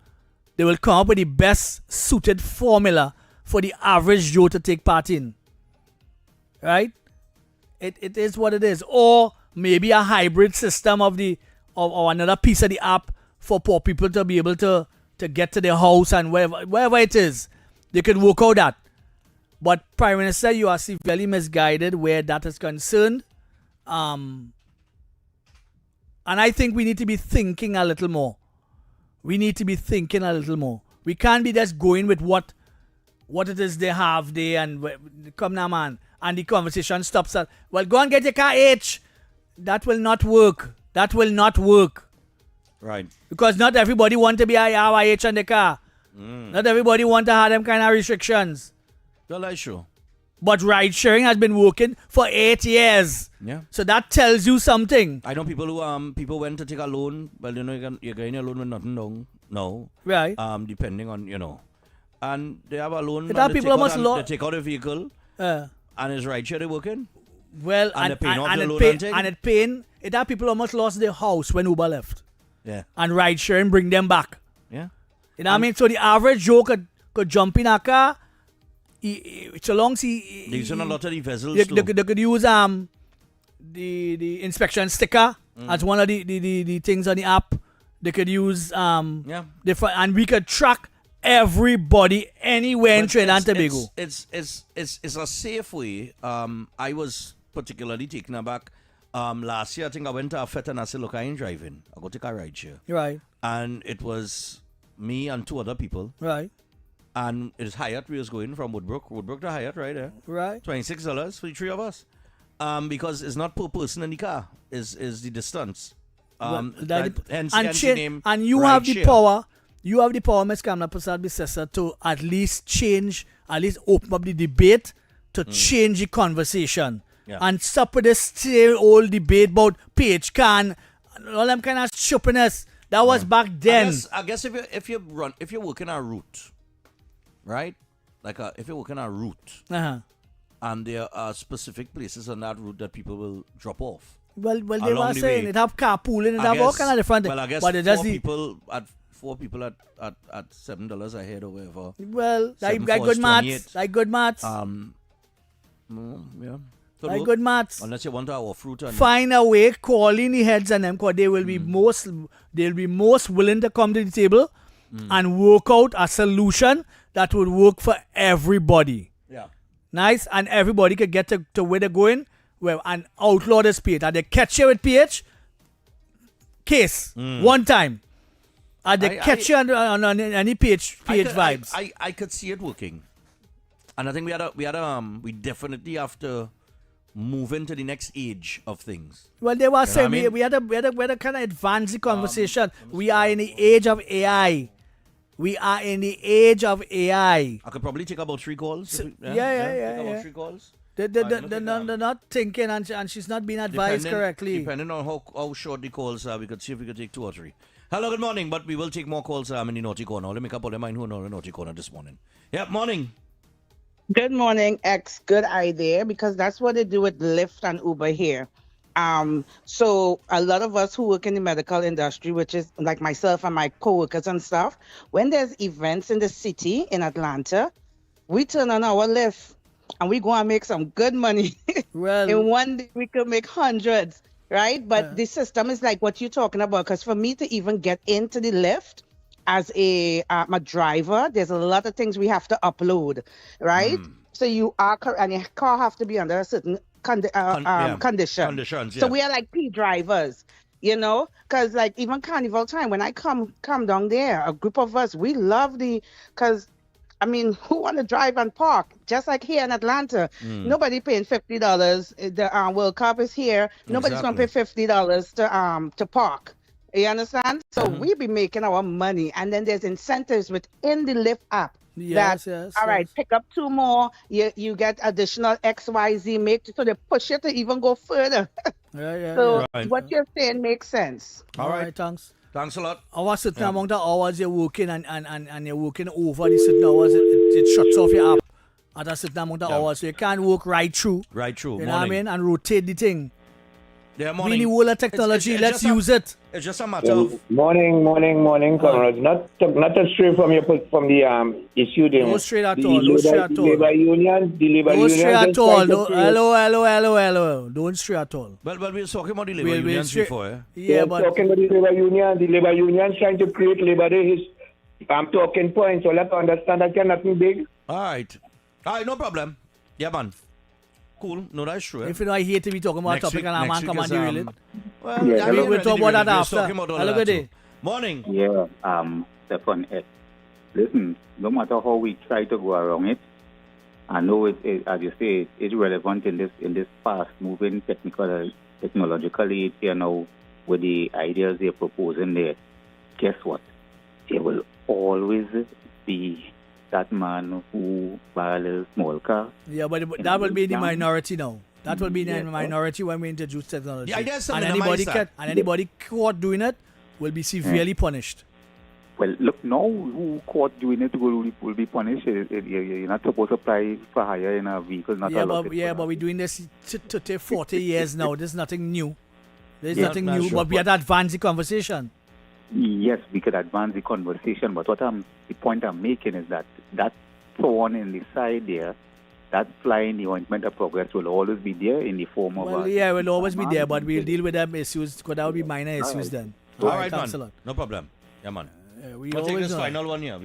they will come up with the best suited formula for the average Joe to take part in. Right? It is what it is. Or maybe a hybrid system of another piece of the app for poor people to be able to get to their house and wherever it is. They can work out that. But Prime Minister, you are severely misguided where that is concerned. And I think we need to be thinking a little more. We can't be just going with what it is they have there and come now, man. And the conversation stops at, well, go and get your car H. That will not work. right. Because not everybody want to be IH on the car. Not everybody want to have them kind of restrictions. Well, that's true. But ride sharing has been working for 8 years. Yeah. So that tells you something. I know people who people went to take a loan. Well, you know, you're getting a loan with nothing wrong. No. Right. Depending on, you know. And they have a loan. It have people almost they take out a vehicle. And is ride share working? Well, and it have people almost lost their house when Uber left. Yeah. And ride sharing bring them back. Yeah. You know what I mean? So the average Joe could jump in a car. So long as they're using a lot of the vessels they could use the inspection sticker as one of the things on the app. They could use different, and we could track everybody anywhere in Trinidad and Tobago. It's a safe way. I was particularly taken aback. Last year, I think I went to a fete and I said, look, I ain't driving. I go take a ride share. Right. And it was me and 2 other people. Right. And it is Hyatt. We was going from Woodbrook to Hyatt, right there. Right. $26 for the 3 of us. Because it's not per person in the car. Is the distance. Hence the name. And you have the power. You have the power, Ms. Kamla Prasad Bissessa, to at least open up the debate, to change the conversation. Yeah. And stop with this still old debate about PH Khan, all them kind of stupidness. That was back then. I guess if you're working a route, right? Like if you're working a route, and there are specific places on that route that people will drop off. Well, they were saying it have carpooling, it have all kind of different things. Well, I guess but four people at $7 a head or whatever. Well, like good maths. Yeah. Like good maths. Unless you want to have a fruit and find a way, call in the heads and them, because they will be most willing to come to the table and work out a solution that would work for everybody. Yeah. Nice, and everybody could get to where they're going. Well, and outlaw this PH. And they catch you with PH, case one time. And they catch you on any PH vibes. I could see it working, and I think we definitely have to move into the next age of things. Well, they were saying we had to kind of advance the conversation. We are in the age of AI. I could probably take about 3 calls. Take about 3 calls. They're not thinking, and she's not being advised correctly. Depending on how short the calls are, we could see if we could take 2 or 3. Hello, good morning, but we will take more calls in the naughty corner. Let me couple of mind who know the naughty corner this morning. Yeah, morning. Good morning, X. Good idea, because that's what they do with Lyft and Uber here. So a lot of us who work in the medical industry, which is like myself and my coworkers and stuff, when there's events in the city in Atlanta, we turn on our Lyft and we go and make some good money. Well, in one day we could make hundreds, right? But the system is like what you're talking about, because for me to even get into the Lyft as a driver, there's a lot of things we have to upload, right? So you are, and your car have to be under a certain condition. Conditions, yeah. So we are like P drivers, because like even carnival time, when I come down there, a group of us, we love because I mean, who want to drive and park? Just like here in Atlanta, nobody paying $50. The World Cup is here. Nobody's going to pay $50 to park. You understand? So we be making our money, and then there's incentives within the Lyft app. Yes, All right, pick up 2 more, you get additional XYZ, so they push you to even go further. So what you're saying makes sense. All right, thanks. Thanks a lot. Our certain amount of hours you're working and you're working over the certain hours, it shuts off your app at a certain amount of hours. So you can't work right through. Right through. You know what I mean? And rotate the thing. Yeah, We need all the technology. Let's use it. It's just a matter of... Morning, comrades. Not to stray from the issue there. No straight at all. No straight at all. The Labour Union. Don't stray at all. Hello. Don't stray at all. Well, we were talking about the Labour Unions before, eh? Yeah, but... talking about the Labour Union. The Labour Union trying to create Labour Day. I'm talking points, so let's understand that you're nothing big. All right, no problem. Yeah, man. Cool. No, that's true. Eh? If you know, I hate to be talking about a topic and I'm man come and derail it. Well, we'll talk about that after. Hello, good day. Morning. Yeah, Stephan X. Listen, no matter how we try to go around it, I know it as you say, it's relevant in this fast-moving technological age here now with the ideas they're proposing there. Guess what? There will always be that man who buys a small car. Yeah, but that will be the minority now. That will be the minority when we introduce technology. Yeah, and anybody caught doing it will be severely punished. Well, look, now who caught doing it will be punished. You're not supposed to apply for hire in a vehicle. Not but we're doing this 40 years now. There's nothing new. There's nothing new, but we had to advance the conversation. Yes, we could advance the conversation, but the point I'm making is that thorn in the side there, that fly in the ointment of progress will always be there in the form of... Well, yeah, it will always be there, but we'll deal with them issues, because that will be minor issues then. All right, man. No problem. Yeah, man. We can take this final one here.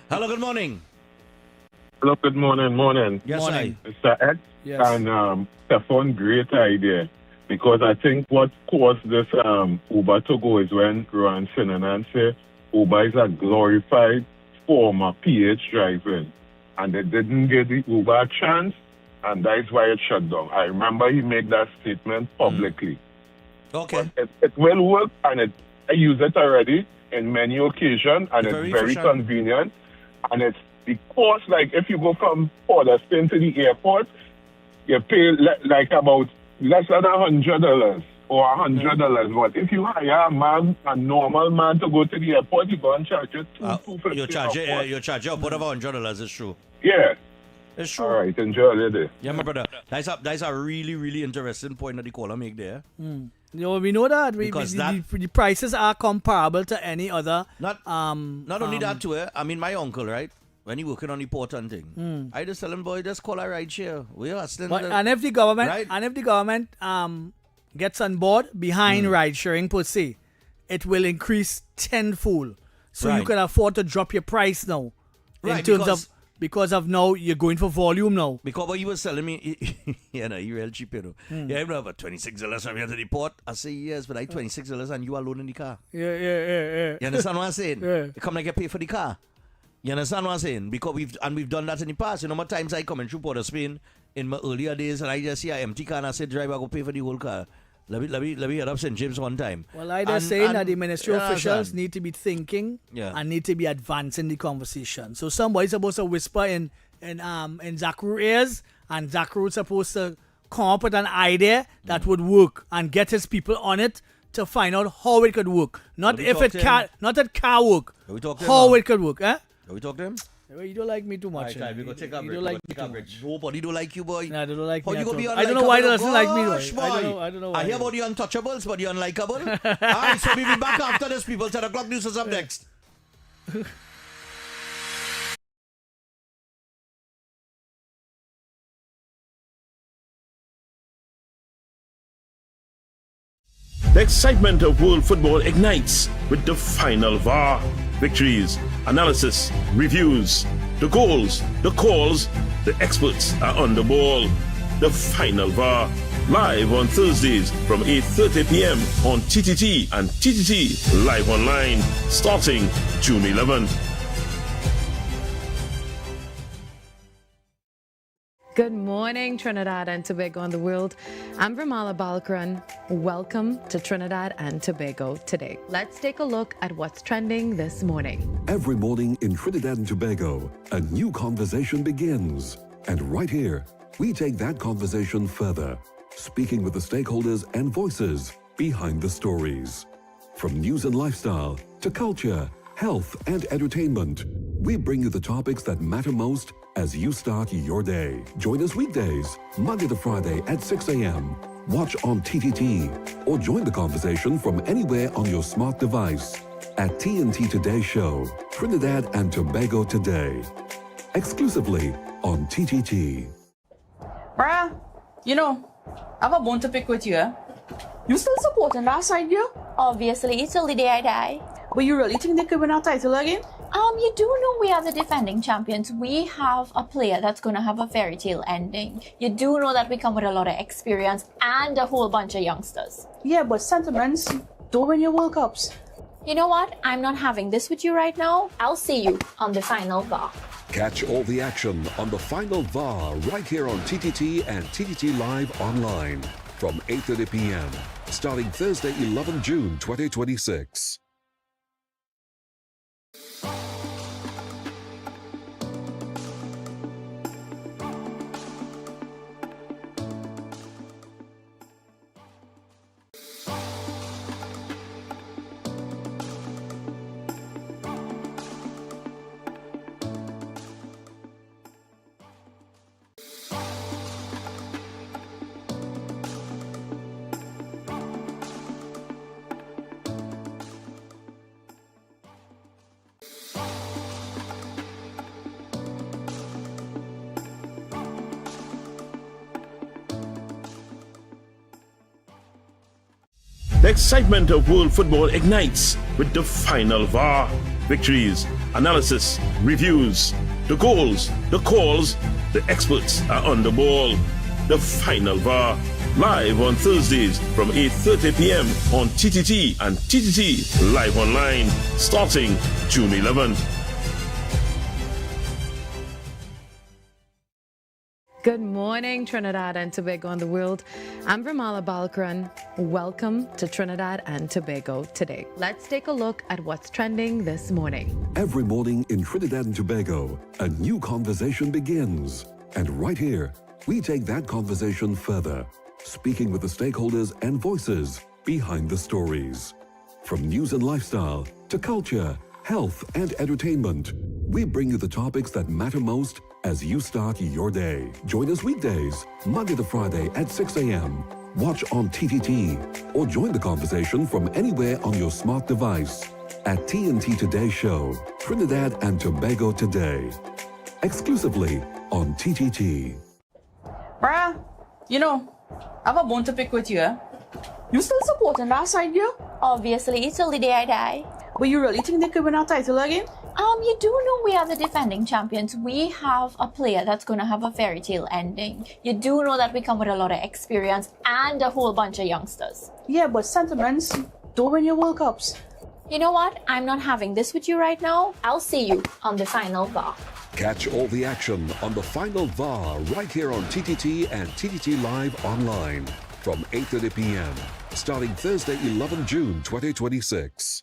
Hello, good morning. Hello, good morning. Yes, morning. Mr. X and Stephan, great idea. Because I think what caused this Uber to go is when Ron Sinanan said Uber is a glorified form of PH driving. And they didn't give the Uber a chance, and that's why it shut down. I remember he made that statement publicly. Okay. But it will work, and I use it already in many occasions, and it's very convenient. And it's because, like, if you go from Porterspin to the airport, you pay like about less than $100 or $100. But if you hire a normal man to go to the airport, you're going to charge you $250. You charge about $100, it's true. Yeah. It's true. All right, enjoy your day. Yeah, my brother. That's a really, really interesting point that the caller make there. You know, we know that the prices are comparable to any other. Not only that too. I mean, my uncle, right? When he working on the port and thing, I just tell him, boy, just call a ride share. We are hustling. And if the government, gets on board behind ride sharing per se, it will increase tenfold. So you can afford to drop your price now. In terms because of now you're going for volume now. Because what he was telling me, he real cheap, you know. Yeah, you know, about $26 from here to the port. I say yes, but $26 and you alone in the car. Yeah. You understand what I'm saying? Yeah. You come like you pay for the car. You understand what I'm saying? Because we've done that in the past. You know, more times I come in through Port of Spain in my earlier days and I just see an empty car and I say, driver, go pay for the whole car. Let me head up St. James one time. Well, I just saying that the ministry officials need to be thinking and need to be advancing the conversation. So somebody's supposed to whisper in Zachary ears, and Zachary supposed to come up with an idea that would work and get his people on it to find out how it could work. Not that car work. How it could work, eh? Can we talk to him? You don't like me too much. Right, we go take a break. You don't like me too much. Nobody don't like you, boy. Nah, they don't like me. I don't know why they doesn't like me, though. I don't know why. I hear about the untouchables, but the unlikable. Alright, so we'll be back after this, people. 10 o'clock news is up next. The excitement of world football ignites with the final VAR. Victories, analysis, reviews, the goals, the calls, the experts are on the ball. The final VAR, live on Thursdays from 8:30 p.m. on TTT and TTT Live Online, starting June 11th. Good morning, Trinidad and Tobago and the world. I'm Ramala Balkaran. Welcome to Trinidad and Tobago today. Let's take a look at what's trending this morning. Every morning in Trinidad and Tobago, a new conversation begins. And right here, we take that conversation further, speaking with the stakeholders and voices behind the stories. From news and lifestyle to culture, health and entertainment, we bring you the topics that matter most as you start your day. Join us weekdays, Monday to Friday at 6 a.m. Watch on TTT or join the conversation from anywhere on your smart device at TNT Today Show, Trinidad and Tobago Today. Exclusively on TTT. Bruh, I have a bone to pick with you. You still supporting that side, you? Obviously, till the day I die. But you really think they could win our title again? You do know we are the defending champions. We have a player that's going to have a fairy tale ending. You do know that we come with a lot of experience and a whole bunch of youngsters. Yeah, but sentiments don't win your World Cups. You know what? I'm not having this with you right now. I'll see you on the final VAR. Catch all the action on the final VAR right here on TTT and TTT Live online from 8:30 p.m. starting Thursday, 11 June 2026. The excitement of world football ignites with the final VAR. Victories, analysis, reviews, the goals, the calls, the experts are on the ball. The final VAR, live on Thursdays from 8:30 p.m. on TTT and TTT Live Online, starting June 11th. Good morning, Trinidad and Tobago and the world. I'm Ramala Balkaran. Welcome to Trinidad and Tobago today. Let's take a look at what's trending this morning. Every morning in Trinidad and Tobago, a new conversation begins. And right here, we take that conversation further, speaking with the stakeholders and voices behind the stories. From news and lifestyle to culture, health and entertainment, we bring you the topics that matter most as you start your day. Join us weekdays, Monday to Friday at 6 a.m. Watch on TTT or join the conversation from anywhere on your smart device at TNT Today Show, Trinidad and Tobago Today. Exclusively on TTT. Bruh, I have a bone to pick with you. You still supporting that side, you? Obviously, till the day I die. But you really think they could win our title again? You do know we are the defending champions. We have a player that's going to have a fairy tale ending. You do know that we come with a lot of experience and a whole bunch of youngsters. Yeah, but sentiments don't win your World Cups. You know what? I'm not having this with you right now. I'll see you on the final VAR. Catch all the action on the final VAR right here on TTT and TTT Live online from 8:30 p.m. starting Thursday, 11 June 2026.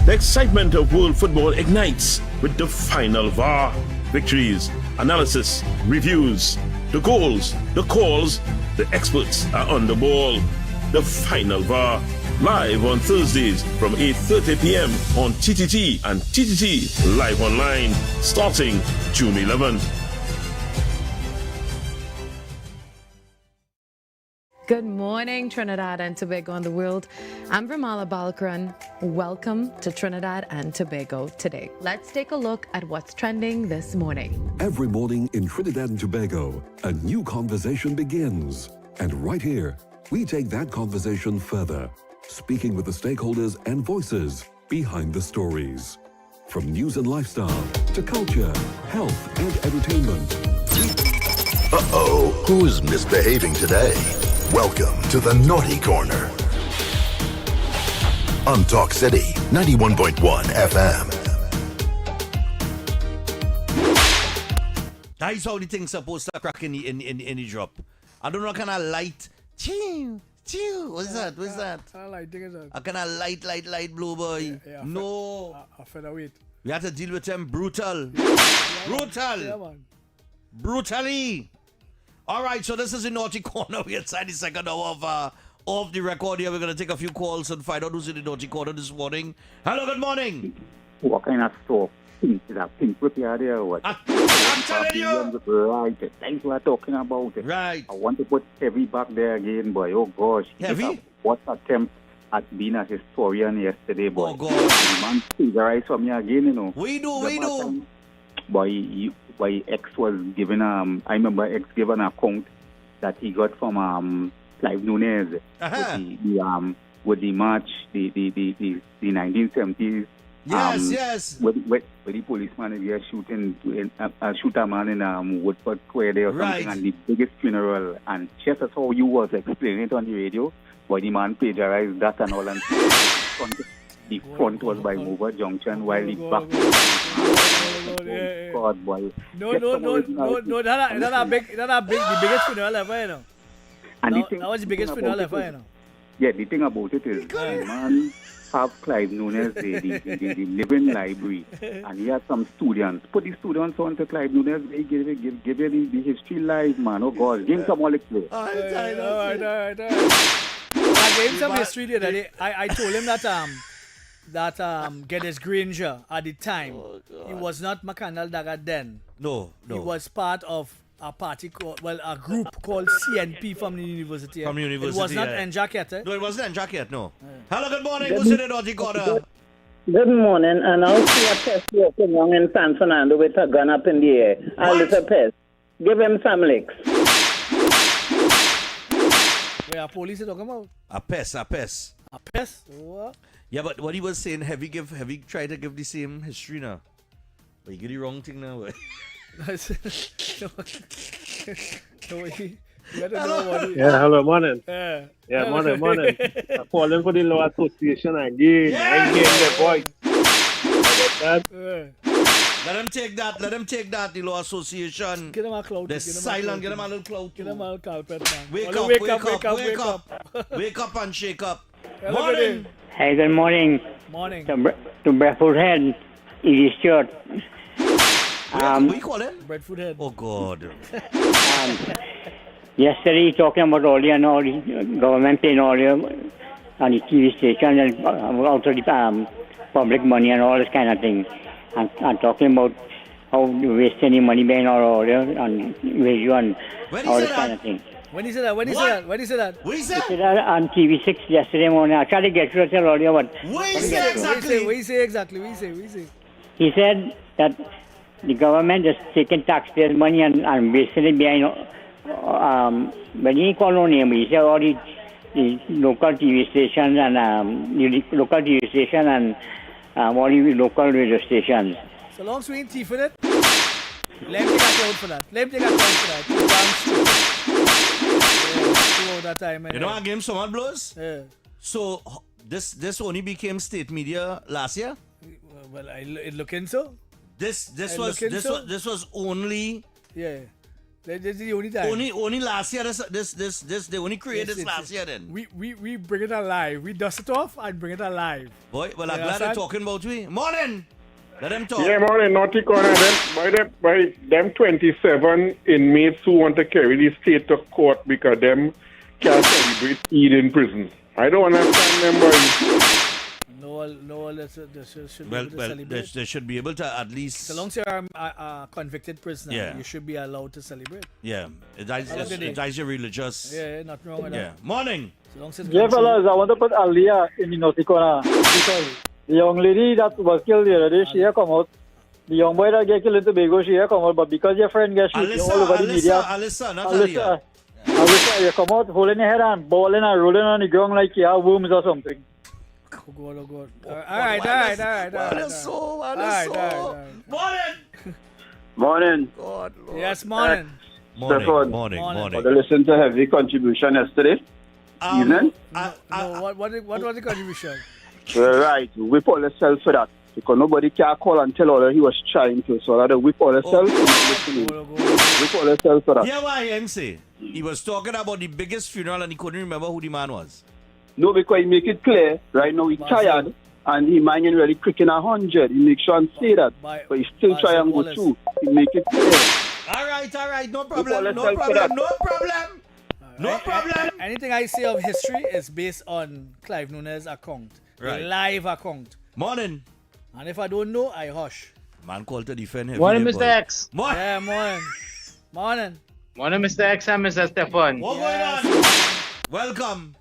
The excitement of world football ignites with the final VAR. Victories, analysis, reviews, the goals, the calls, the experts are on the ball. The final VAR, live on Thursdays from 8:30 p.m. on TTT and TTT Live Online, starting June 11th. Good morning, Trinidad and Tobago and the world. I'm Ramala Balkaran. Welcome to Trinidad and Tobago today. Let's take a look at what's trending this morning. Every morning in Trinidad and Tobago, a new conversation begins. And right here, we take that conversation further, speaking with the stakeholders and voices behind the stories. From news and lifestyle to culture, health and entertainment. Uh-oh, who's misbehaving today? Welcome to the Naughty Corner. On Talk City 91.1 FM. That's how the thing's supposed to crack in the drop. I don't know what kind of light. What's that? A kind of light blue boy. Yeah, no. A featherweight. We have to deal with them brutal. Brutally. All right, so this is the Naughty Corner. We're inside the second hour of the record here. We're going to take a few calls and find out who's in the Naughty Corner this morning. Hello, good morning. What kind of stuff? Pink, is that pink prepared there or what? I'm telling you. Right, that's what I'm talking about. Right. I want to put Heavy back there again, boy. Oh, gosh. Heavy? What attempt at being a historian yesterday, boy. Oh, God. The man figure from me again, you know. We do. Boy, X was given, I remember X gave an account that he got from Clive Nunez with the march, the 1970s. Yes. With the policeman here shoot a man in Woodford Square there or something, and the biggest funeral, and just as how you was explaining it on the radio, but the man plagiarized that and all, and the front was by Mover Junction, while the back God, boy. No, that big, the biggest funeral ever, you know. And that was the biggest funeral ever, you know. Yeah, the thing about it is, the man have Clive Nunez, the living library, and he had some students. Put the students on to Clive Nunez, they give you the history live, man. Oh, God, give him some more play. All right. I gave him some history the other day. I told him that Geddes Granger at the time, he was not McCandle Dagger then. No. He was part of a party a group called CNP from the university. From the university. It was not Enjaket. No, it wasn't Enjaket, no. Hello, good morning. Who's in the Naughty Corner? Good morning, and I'll see a pest walking along in San Fernando with a gun up in the air. I'll little pest. Give him some licks. Where are police talking about? A pest. A pest? What? Yeah, but what he was saying, Heavy tried to give the same history now. But you get the wrong thing now. Hello, morning. Morning. I'm calling for the Law Association again. The boy. Let them take that, the Law Association. Get them a clout. They're silent, get them a little clout. Get them a carpet, man. Wake up and shake up. Morning. Hey, good morning. Morning. To Bradford Head, it is short. What you call it? Bradford Head. Oh, God. Yesterday, talking about all the government paying all the on the TV station and out of the public money and all this kind of thing. And talking about how you waste any money paying all on radio and all this kind of thing. When he said that? When he said that? He said that on TV6 yesterday morning. I tried to get you to tell all you what. What he say exactly? He said that the government is taking taxpayers' money and wasting it behind. But he didn't call no name. He said all the local TV stations and all the local radio stations. So long as we ain't thieving it, let him take a cloud for that. That time, you know I gave him some blows? Yeah. So this only became state media last year? Well, it looking so. This was only. Yeah. This is the only time. Only last year. They only created this last year. Then we bring it alive. We dust it off and bring it alive. Boy, well, I'm glad they're talking about me. Morning. Let them talk. Yeah, morning. Naughty Corner. By them 27 inmates who want to carry the state to court because them can't celebrate Eid in prison. I don't understand them, boys. No, they should be Well, able to well, celebrate. they should be able to at least. So long as you're a convicted prisoner, Yeah. you should be allowed to celebrate. Yeah, that's your religious. Yeah, nothing wrong with Yeah. that. Morning. So long as it's Yeah, fellas, I want to put Alia in the naughty corner because the young lady that was killed the other day, she had come out. The young boy that get killed in Tobago, she had come out, but because your friend gets shot all over the media. Alyssa, not Alia. Alyssa, you come out holding your head and balling and rolling on the ground like you have worms or something. Oh God. All right. Morning. God, Lord. Yes, morning. Stephan. Morning. I listened to heavy contribution yesterday evening. No, what was the contribution? Right, whip all yourself for that. Because nobody can call and tell all he was trying to. So I had to whip all yourself. Whip all yourself for that. Yeah, why MC? He was talking about the biggest funeral and he couldn't remember who the man was. No, because he make it clear, right now he's tired and he mind really quick in 100. He make sure and say that. But he still try and go through. He make it clear. All right. No problem. Anything I say of history is based on Clive Nunes' account. Right. The live account. Morning. And if I don't know, I hush. Man called to defend him. Morning, Mr. X. Morning. Yeah, morning. Morning, Mr. X and Mr. Stephan. What going on? Welcome.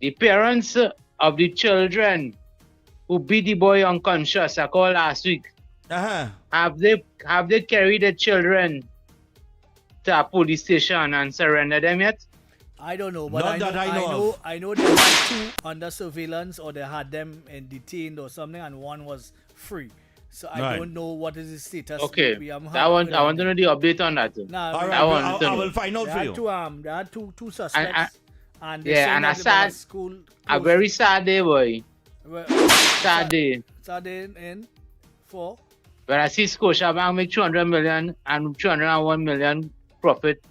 The parents of the children who beat the boy unconscious, I called last week. Have they carried the children to a police station and surrendered them yet? I don't know, but Not that I know I know they had two under surveillance or they had them detained or something, and one was free. So I don't know what is the status. Okay, I want to know the update on that. Nah, I will find out for you. They had two suspects. And they and a very sad day, boy. Sad day. Sad day in for? When I see Scotiabank make 200 million and 201 million profit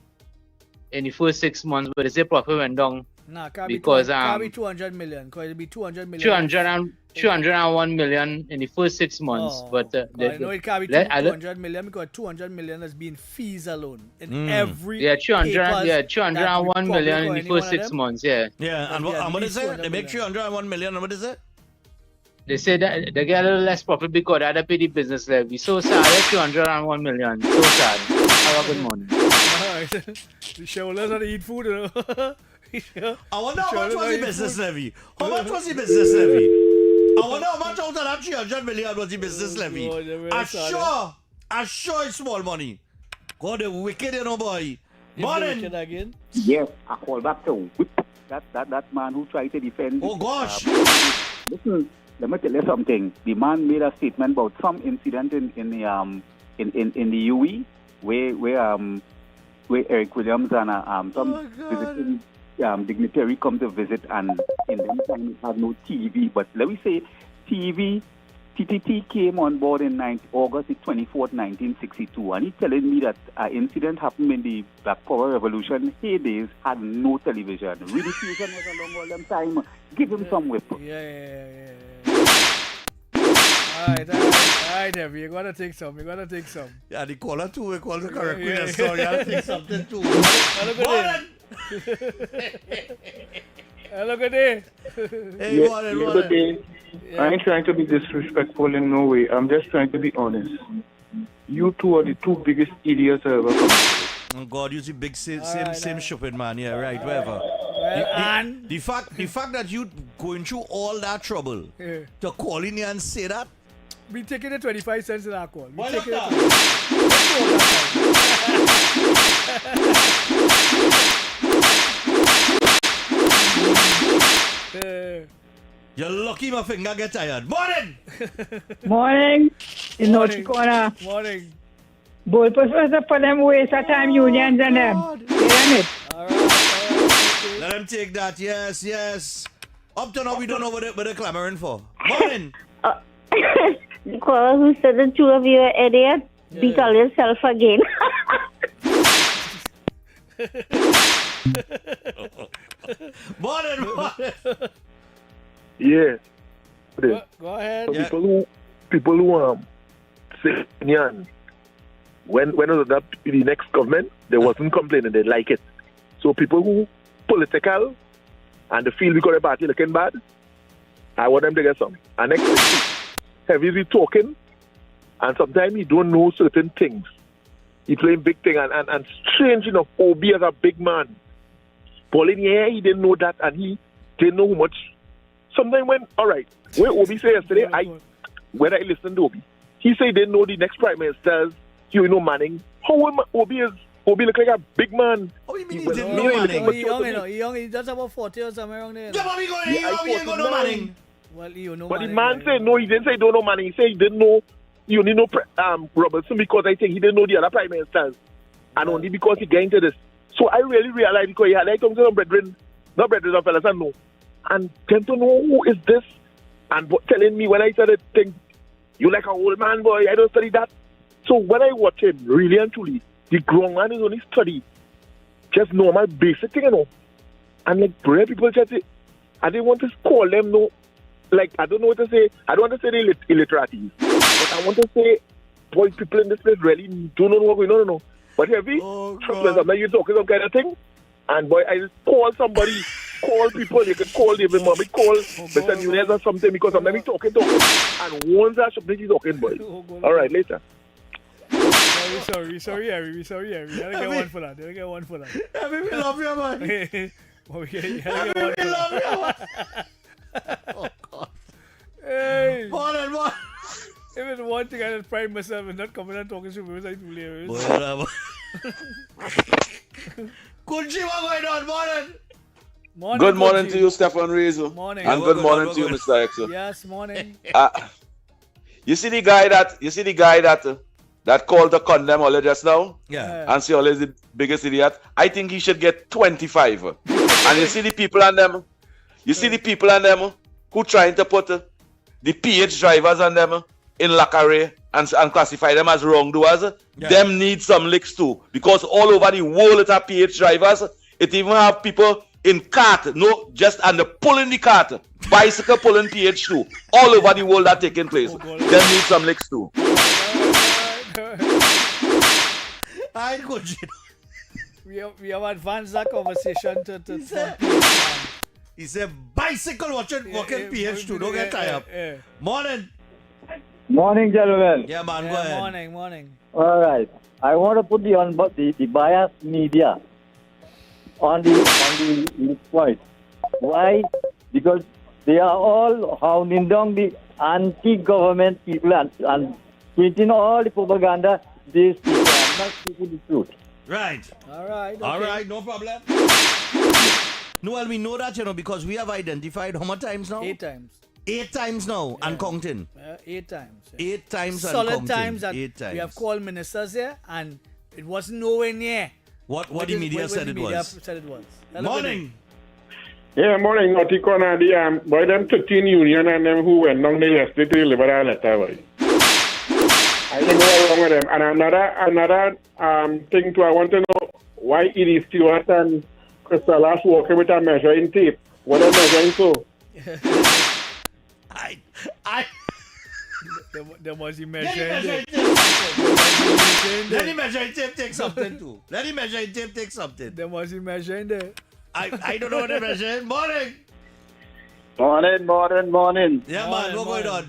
in the first 6 months, but they say profit went down. Nah, can't be 200 million. Because it'll be 200 million. 201 million in the first 6 months. But I know it can't be 200 million because 200 million has been fees alone in every 201 million in the first 6 months. Yeah. Yeah, and what is it? They make 301 million. And what is it? They say that they get a little less profit because they had to pay the business levy. So sad, 201 million. So sad. Have a good morning. The shareholders are to eat food. I wonder how much was the business levy? How much was the business levy? I wonder how much out of that 300 million was the business levy. I'm sure it's small money. God, they're wicked, you know, boy. Morning. Again? Yes, I call back to whip that man who tried to defend. Oh, gosh. Listen, let me tell you something. The man made a statement about some incident in the UE where Eric Williams and some visiting dignitary come to visit, and in them time it had no TV. But let me say, TTT came on board in August 24th, 1962, and he's telling me that an incident happened in the Black Power Revolution heydays, had no television. Radio station was along all them time. Give him some whip. Yeah. Alright, Debbie, you gotta take some. Yeah, the caller too, we call the correct winner, so you gotta take something too. Hello, good day. Hey, morning. Good day. Yeah. I ain't trying to be disrespectful in no way. I'm just trying to be honest. You two are the two biggest idiots I ever come across. Oh God, you see big same shopping man, yeah, right, whatever. The fact that you going through all that trouble to call in here and say that. We taking the 25 cents in our call. Why not that? You're lucky my finger get tired. Morning! Morning. In North Corner. Morning. Both persons for them waste of time unions and them. Hear it? Alright. Let them take that, yes. Up to now we don't know what they're clamoring for. Morning! The caller who said the two of you are idiots, be call yourself again. Morning. Yeah. Go ahead. So people who say when it was up the next government, they wasn't complaining, they like it. So people who political and they feel we got a party looking bad, I want them to get some. And next thing, heavy is talking, and sometimes he don't know certain things. He playing big thing, and strange enough, Obi as a big man. Pauline, yeah, he didn't know that, and he didn't know how much. Sometimes when Obi said yesterday, when I listened to Obi, he said he didn't know the next Prime Ministers, Manning. How Obi look like a big man. Oh, you mean he didn't know Manning? He young, he just about 40 or something around there. Yeah, but he ain't got no Manning. Well, you know but Manning, the man said no, he didn't say he don't know Manning. He said he didn't know Robertson because I think he didn't know the other Prime Ministers. And only because he got into this. So I really realized because he had like some brethren, not brethren of fellas, I know. And them to know who is this, and telling me when I started think, you like an old man, boy, I don't study that. So when I watch him, really and truly, the grown man is only study just normal basic thing, And like brave people just say, I didn't want to call them like I don't know what to say. I don't want to say they illiteracies, but I want to say, boy, people in this place really don't know what's going on. But heavy, trust me, sometimes you talking some kind of thing, and boy, I just call somebody. Call people, you can call David Mommy, call Mr. Nunez or something, because sometimes he's talking, and once that something he's talking, boy. All right, later. Sorry, Harry. I didn't get one for that. Harry, we love you, man. Harry, we love you, man. Oh, God. Hey. Morning. If it's one thing I just pride myself in not coming and talking to me, it's like too hilarious. Kunji, what's going on? Morning. Good morning to you, Stephan Rizzo. Morning. And good morning to you, Mr. X. Yes, morning. You see the guy that called the condemn Ole just now? Yeah. And say Ole is the biggest idiot. I think he should get 25. And you see the people on them who trying to put the PH drivers on them in Lacare and classify them as wrongdoers. Yeah. Them need some licks too. Because all over the world it have PH drivers. It even have people in cart, just under pulling the cart, bicycle pulling PH too. All over the world that taking place. Them need some licks too. I go. We have advanced that conversation to he said bicycle walking PH too. Don't get tired up. Morning. Morning, gentlemen. Yeah, man. Go ahead. Morning. All right. I want to put the biased media on the point. Why? Because they are all hounding down the anti-government people and printing all the propaganda. These people are not speaking the truth. Right. All right. Okay. All right. No problem. No, well, we know that, because we have identified how many times now? 8 times. 8 times now, and counting. 8 times. 8 times and solid counting. Times that 8 times. We have called ministers here, and it wasn't nowhere near. What the media said it was. Morning. Yeah, morning, Naughty Corner. Boy, them 13 union and them who went down there yesterday to deliver that letter, boy. I think what's wrong with them. And another thing too, I want to know why Edie Stewart and Crystal walking with a measuring tape. What are they measuring so? There was the measuring tape. Let him measuring tape take something too. Let him measuring tape take something. There was the measuring there. I don't know what they're measuring. Morning. Morning. Yeah, man, what's going on?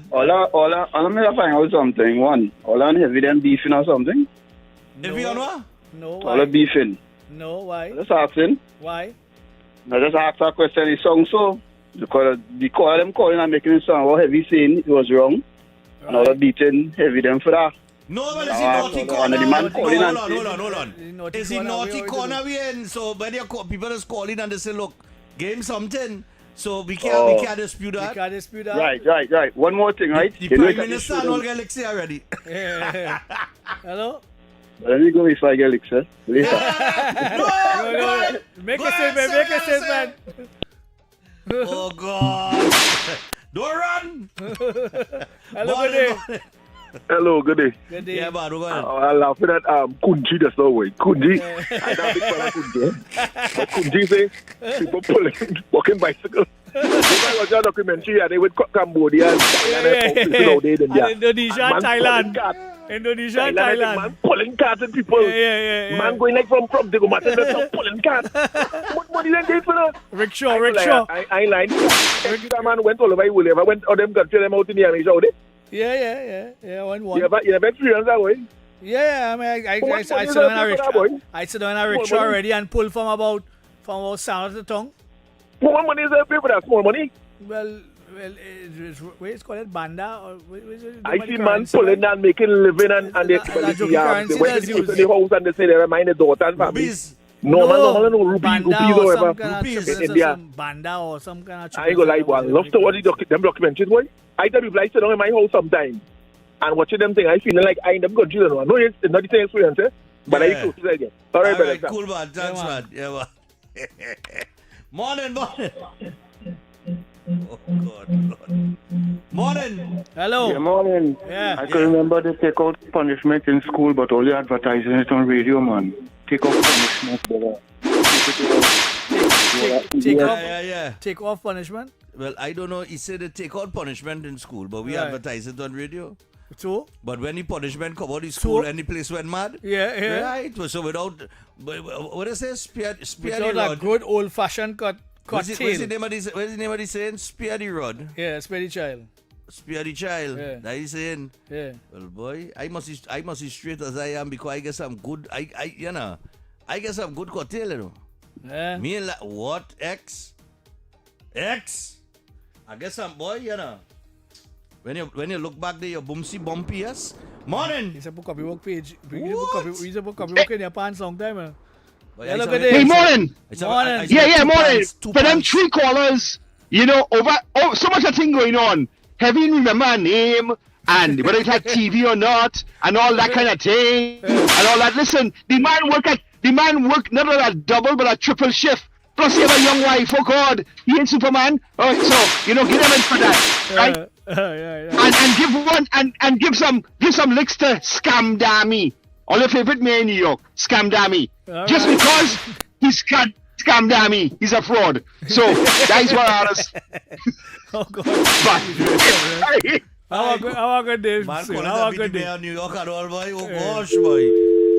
I'm going to find out something. One, all on heavy them beefing or something? Heavy on what? No, why? All beefing. No, why? Just asking. Why? I just asked a question. The song so, because the call them calling and making it sound what heavy saying it was wrong. Right. And all the beating heavy them for that. No, but is it naughty corner? Hold on. Is it naughty corner we in? So when people is calling and they say, look, game something. So we can't dispute that. We can't dispute that. Right. One more thing, right? The Prime Minister and all get Lixie already. Hello? Let me go if I get Lixie. No. Make a statement. Oh, God. Don't run. Hello, good day. Good day. Yeah, man, go ahead. I'm laughing at Kunji just now, way. Kunji. I'm not big fan of Kunji. But Kunji say people walking bicycles. I watch a documentary and they went to Cambodia and Thailand. Indonesia, Thailand. Indonesia and I think Thailand. man pulling cards and people. Yeah. Man going like from they go matter some pulling cards. What money then they for that? Rickshaw. I like that man went all over the world. I went all them country them out in the army, so they. Yeah. One. You have experience that way. Yeah, I mean, I sit down in a rickshaw already and pull from about sound of the tongue. Small money is a pay for that small money. Well, it's called banda. Or, I see man pulling and making living and they went to the house and they say they remind the daughter and family. Normal, rupees or whatever. Banda or some kind of. I ain't gonna lie, boy. I love to watch them documentaries, boy. I tell people I sit down in my house sometimes and watching them thing. I feel like I in them country, you know. No, it's not the same experience, but I used to say again. All right, cool, man. Thanks, man. Yeah, man. Morning. Oh, God. Morning. Hello. Yeah, morning. Yeah. I can remember they take out punishment in school, but only advertising it on radio, man. Take off punishment, brother. Take off punishment? Well, I don't know. He said they take out punishment in school, but we advertise it on radio. So? But when the punishment come out of school, any place went mad. Yeah. Right. So without, what is it? Spear the without rod. a good old-fashioned cut What's tail. the name of the saying? Spear the rod. Yeah, spare the child. Spare the child. Yeah. That is saying. Yeah. Well, boy, I must be straight as I am because I guess I'm good. I guess I'm good cocktail, you know. Yeah. Me and what? X? I guess I'm boy, you know. When you look back there, you're bumpy, yes? Morning! He's a book of your work page. He's a book of your work in your pants long time, man. Hey, morning! Morning! For them 3 callers, you know, so much a thing going on. Have you remember a name and whether it had TV or not and all that kind of thing and all that. Listen, the man work not only a double but a triple shift. Plus he have a young wife, oh God, he ain't Superman. So, give him in for that. Right? And give one and give some licks to Scam Dammy. All your favorite man in New York, Scam Dammy. Just because he's Scam Dammy, he's a fraud. So that's what ours. Oh God. But how good days. Man, how good day. New York and all, boy. Oh gosh, boy.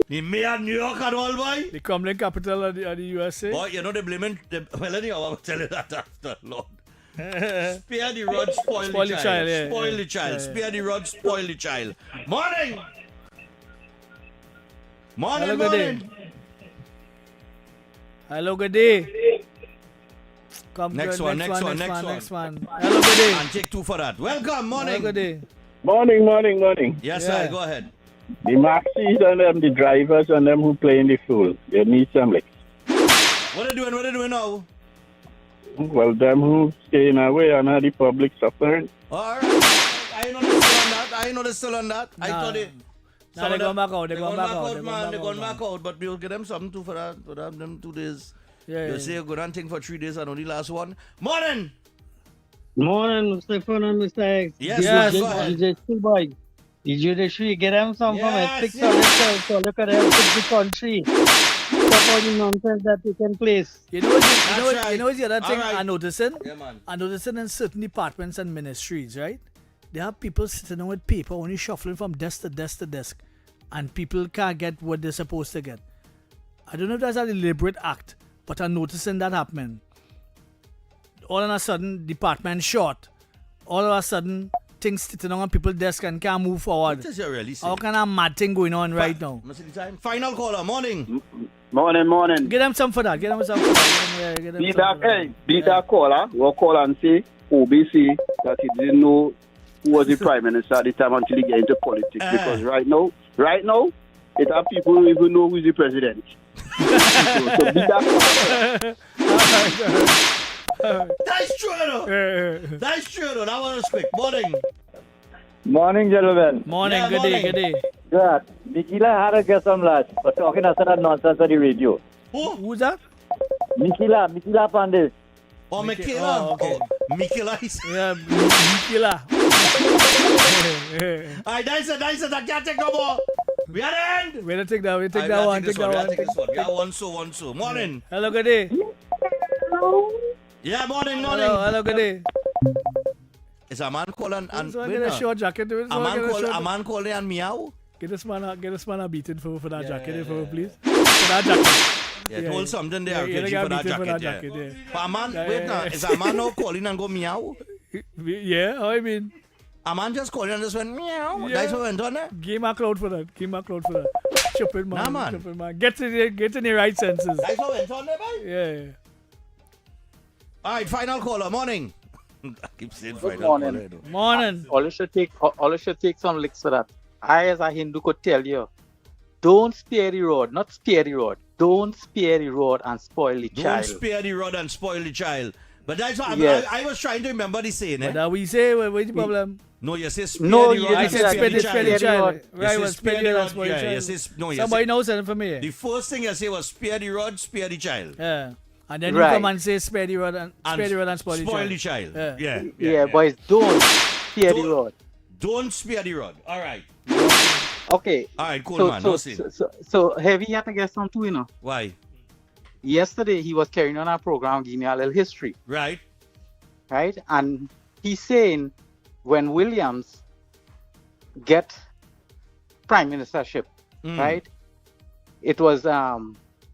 The mayor New York and all, boy. The crumbling capital of the USA. Boy, you know they blaming. Well, anyhow, I'll tell you that after, Lord. Spare the rod, spoil the child. Yeah. Spoil the child. Yeah. Spare the rod, spoil the child. Morning. Hello, good day. Hello, good day. Come next one. Hello, good day. And take 2 for that. Welcome, morning. Hello, good day. Morning. Yes, sir, go ahead. The maxis and them, the drivers and them who play in the field, they need some licks. What are they doing now? Well, them who staying away and have the public suffering. All right. I ain't know they're still on that. I thought they... Nah, they're going back out. They're going back out. But we'll get them something too for them 2 days. They'll say a good hunting for 3 days and only last one. Morning, Stephan and Mr X. Yes. DJ Schoolboy. The judiciary, get them some from it. So look at them, fix the country. Stop all the nonsense that they can place. You know what's the other thing right. I'm noticing? Yeah, man. I'm noticing in certain departments and ministries, right? They have people sitting on with paper only shuffling from desk to desk to desk. And people can't get what they're supposed to get. I don't know if that's a deliberate act, but I'm noticing that happening. All of a sudden, department short. All of a sudden, things sitting on people's desk and can't move forward. What is your really All kind of mad thing going on right now. Final caller, morning. Morning. Get them some for that. Beat that caller. We'll call and say OBC that he didn't know who was the prime minister at the time until he get into politics. Because right now, it have people who even know who's the president. So beat that caller. That's true, though. That one was quick. Morning, gentlemen. Morning, good day. Good. Mikila had to get some lunch for talking us that nonsense on the radio. Who's that? Mikila Pandey. Oh, Mikila. Okay. Mikila. Yeah, Mikila. Alright, that's it. I can't take no more. We are the end. We'll take that one. We got one so. Morning. Hello, good day. Yeah, morning. Hello, good day. Is a man calling and So I get a short jacket. a man calling and meow? Get this man a beating for that jacket, please. For that jacket. Yeah, hold something there, KG, for that jacket. Yeah. But a man, wait now, is a man now calling and go meow? Yeah, how I mean? A man just calling and just went meow. Yeah. That's what went on there. Give him a crowd for that. Stupid man. Nah, man. Stupid man. Get in the right senses. That's what went on there, boy. Yeah. All right, final caller. Morning. I keep saying Good final morning. caller. Morning. All you should take some licks for that. I, as a Hindu, could tell you, don't spare the road. Not spare the road. Don't spare the road and spoil the child. Don't spare the rod and spoil the child. But that's what Yes. I was trying to remember the saying, eh? But that we say, what's the problem? No, you say spare No, the you rod didn't and say that. spare the Spare the child. child. You Right, say well, spare the rod and spoil the yeah, you child. say, no, you Somebody say, knows something from me. the first thing you say was spare the rod, spare the child. Yeah. And then Right. you come and say spare the rod and spoil the child. Yeah. Yeah, boys, don't spare the road. Don't spare the rod. All right. Okay. All right, cool, man. No sin. So Heavy had to get some too, you know. Why? Yesterday, he was carrying on our program, giving me a little history. Right. Right? And he's saying when Williams get prime ministership, right? It was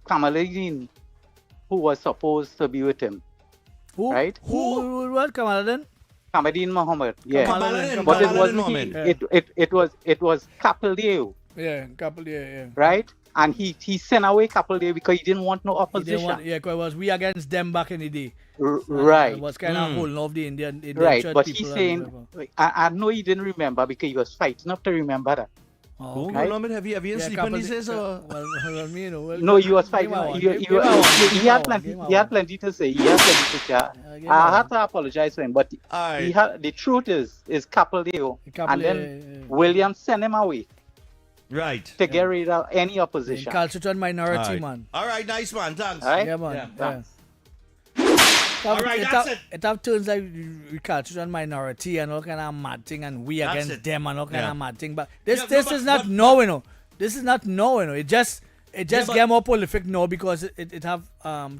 Kamaluddin who was supposed to be with him. Who? Right? Who? What? Kamaluddin? Kamaluddin Muhammad. Yeah. Kamaluddin. But it Kamaluddin wasn't Muhammad. it was Kapil, Yeah, couple yeah. right? And he sent away Kapil because he didn't want no He opposition. didn't want, because it was we against them back in the day. Right. It was kind of holding off the Indian Right, church but people he's and saying, whatever. I know he didn't remember because he was fighting up to remember that. Oh, okay. Right? Hold on, have you been sleeping these days? Or? Well, me, well, No, he was fighting. He had plenty. He had plenty to say. He had plenty to say. I had to apologize to him, but he had, the truth is Capildeo, and then Williams sent him away. Right. To get rid of any opposition. Calcitrian minority, man. All right, nice man. Thanks. All right? Yeah, man. Thanks. All right, that's it. It have turns like recalcitrant minority and all kind of mad thing, and we That's against it. them and all kind Yeah. of mad thing. But this Yeah, this no, is but- not but- no, you know. This is not no, you know. It just but- get more prolific now because it have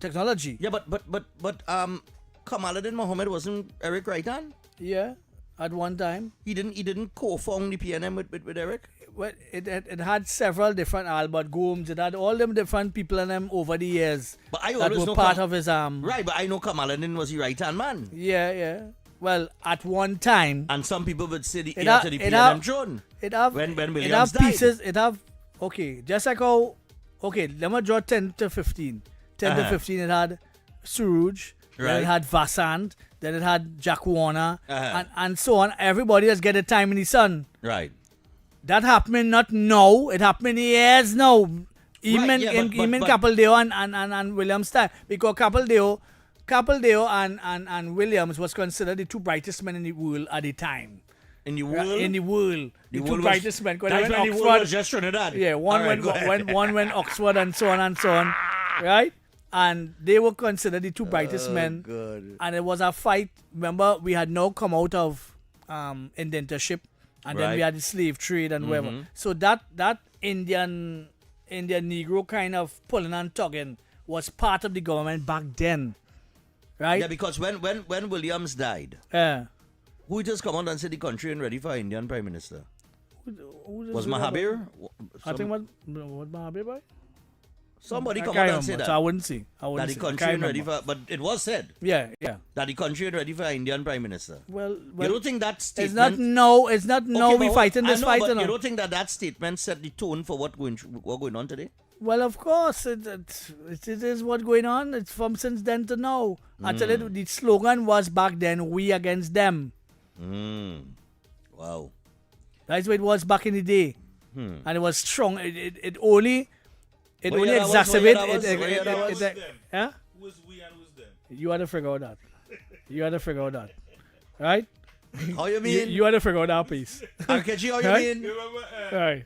technology. Yeah, but Kamaluddin Mohammed wasn't Eric right hand? Yeah, at one time. He didn't co-found the PNM with Eric? Well, it had several different Albert Gomes. It had all them different people in them over the years. But I that always were know part of his Right, but I know Kamaluddin was the right hand man. Yeah. Well, at one time. And some people would say the It heir have- to the it PNM have- throne. It have when it Williams have died. pieces. It have just like how let me draw 10 to 15. 10 to 15 it had Suruj, then Right. it had Vasant, then it had Jack Warner, Uh-huh. and so on. Everybody has get a time in the sun. Right. That happened not now, it happened years now. Even Right, yeah, in but- Capildeo and Williams time. Because Capildeo and Williams was considered the two brightest men in the world at the time. In the world? In the world. The two world was- brightest men. that's when the world was just Trinidad. Yeah, one All right, go ahead. one went Oxford and so on. Right? And they were considered the two brightest men. God. And it was a fight. Remember, we had now come out of indentureship, and then we Right. had the slave trade and whatever. Mhm. So that Indian Negro kind of pulling and tugging was part of the government back then. Right? Yeah, because when Williams died, Yeah. who just come out and said the country ain't ready for Indian Prime Minister? Who Was Mahabir? I think what Mahabir boy? Somebody I come can't out and say remember, that. so I wouldn't see. That the country ain't ready for, but it was said. Yeah. That the country ain't ready for Indian Prime Minister. Well, you don't think that statement? It's not no. We but fighting I this know, fight. but You know? you don't think that statement set the tone for what going on today? Well, of course, it is what's going on. It's from since then to now. Actually, the slogan was back then: "We against them." Wow. That's what it was back in the day, and it was strong. It only What year that was? exacerbated. What year that was? Huh? Who's we and who's them? You had to figure out that. You had to figure out that, right? How you mean? You had to figure out that piece. Arkeji, how you Right? mean? Right.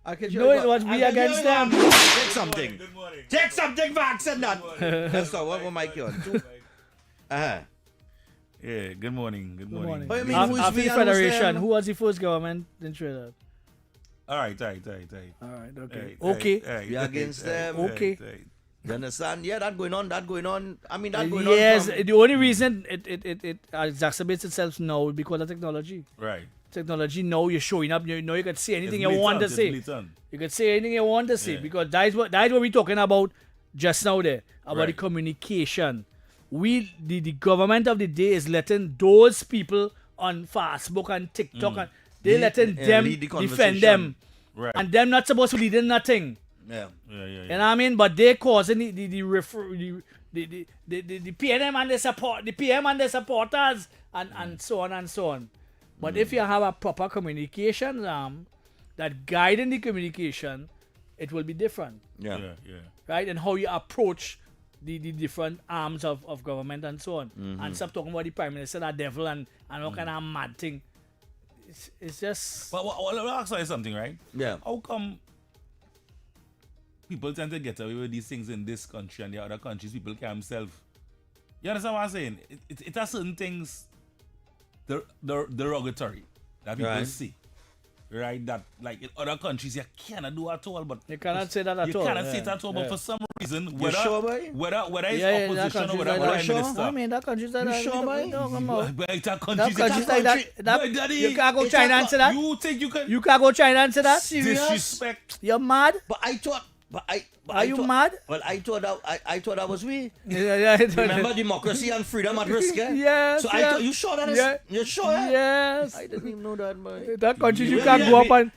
Arkeji, No, it was we against them. Take something. Take something for accent that. That's all. What mic you on? Yeah, good morning. Good morning. What you mean, After who's we the and who's Federation, them? who was the first government in Trinidad? All right. All right, okay. All right, Okay. all right, We against them. Okay. You understand? Yeah, that going on. I mean, that going on. Yes, from- the only reason it exacerbates itself now is because of technology. Right. technology now you're showing up. You know you can say anything you want to say. You can say anything you want to say because that is what we're talking about just now there about the communication. The government of the day is letting those people on Facebook and TikTok and they letting them defend them, and them not supposed to lead in nothing. Yeah. You know what I mean? But they causing the PNM and the support, the PM and the supporters, and so on and so on. But if you have a proper communication that guiding the communication, it will be different. Yeah. Right? And how you approach the different arms of government and so on. And stop talking about the Prime Minister, that devil, and all kind of mad thing. It's just... But I'll ask you something, right? Yeah. How come people tend to get away with these things in this country and the other countries people can themselves? You understand what I'm saying? It has certain things derogatory that people see. Right? That like in other countries you cannot do at all. But you cannot say that at all. You cannot say it at all, but for some reason, whether it's opposition or whether prime minister. I mean, that country's like that. You sure, boy? That country's like that. You can't go China and say that? You think you can? You can't go China and say that? Serious? Disrespect. You're mad? But I thought... Are you mad? Well, I thought that was we. Yeah. Remember democracy and freedom at risk, eh? Yes. So I thought, you sure that is? You sure? Eh? Yes. I didn't even know that, boy. That country you can't go up and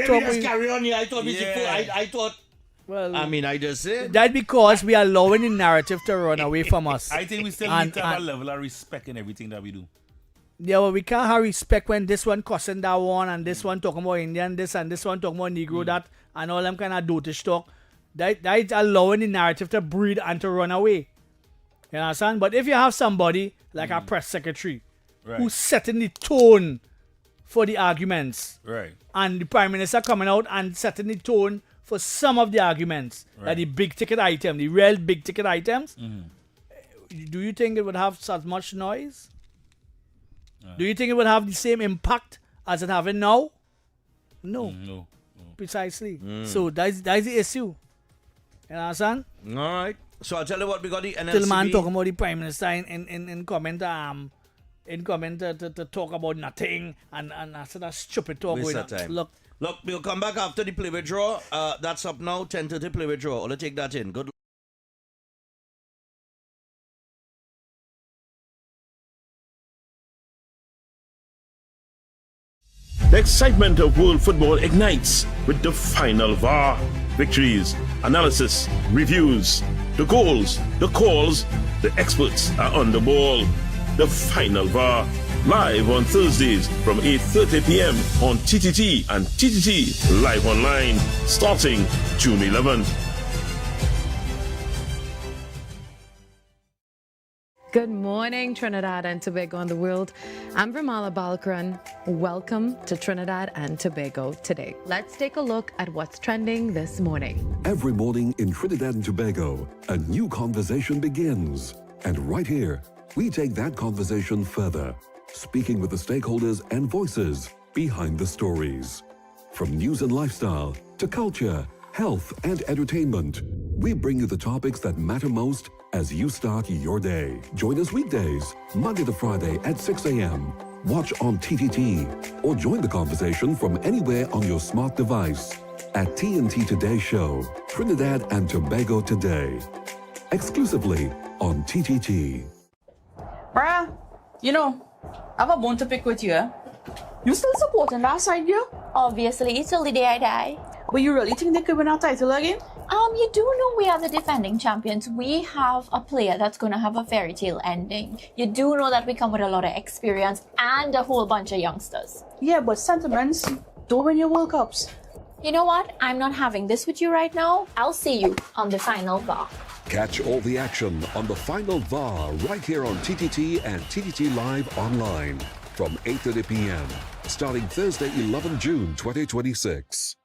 talk. Just carry on here. I thought I thought. Well, I mean, I just said that because we are allowing the narrative to run away from us. I think we still need to have a level of respect in everything that we do. Yeah, well, we can't have respect when this one cussing that one and this one talking about Indian this and this one talking about Negro that and all them kind of dotish talk. That is allowing the narrative to breed and to run away. You understand? But if you have somebody like a press secretary who's setting the tone for the arguments, and the Prime Minister coming out and setting the tone for some of the arguments, like the big ticket item, the real big ticket items, do you think it would have such much noise? Do you think it would have the same impact as it having now? No. Precisely. So that's the issue. You understand? All right. So I'll tell you what, we got the NLCB. Till man talking about the Prime Minister in comment to talk about nothing and after that stupid talk. Waste of time. Look, we'll come back after the play withdraw. That's up now. 10:30 play withdraw. Let's take that in. Good luck. The excitement of world football ignites with the final VAR. Victories, analysis, reviews, the goals, the calls, the experts are on the ball. The final VAR, live on Thursdays from 8:30 p.m. on TTT and TTT Live Online, starting June 11th. Good morning, Trinidad and Tobago and the world. I'm Vermala Balkaran. Welcome to Trinidad and Tobago today. Let's take a look at what's trending this morning. Every morning in Trinidad and Tobago, a new conversation begins. And right here, we take that conversation further, speaking with the stakeholders and voices behind the stories. From news and lifestyle to culture, health and entertainment, we bring you the topics that matter most as you start your day. Join us weekdays, Monday to Friday at 6 a.m. Watch on TTT or join the conversation from anywhere on your smart device at TNT Today Show, Trinidad and Tobago Today. Exclusively on TTT. Bruh, I have a bone to pick with you. You still supporting that side, girl? Obviously, till the day I die. But you really think they could win our title again? You do know we are the defending champions. We have a player that's going to have a fairy tale ending. You do know that we come with a lot of experience and a whole bunch of youngsters. Yeah, but sentiments don't win your World Cups. You know what? I'm not having this with you right now. I'll see you on the final VAR. Catch all the action on the final VAR right here on TTT and TTT Live Online from 8:30 p.m. starting Thursday, 11 June 2026.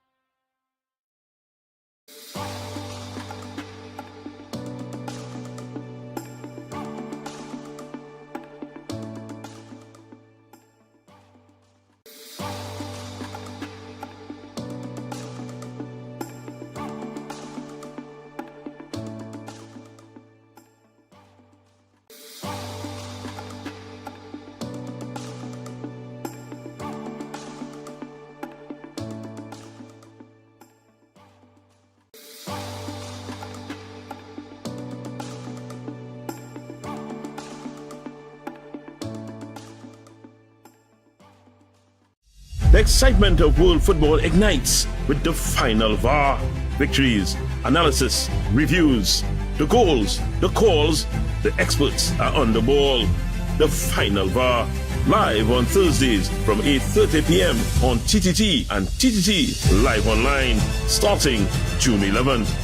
The excitement of world football ignites with the final VAR. Victories, analysis, reviews, the goals, the calls, the experts are on the ball. The final VAR, live on Thursdays from 8:30 p.m. on TTT and TTT Live Online, starting June 11th.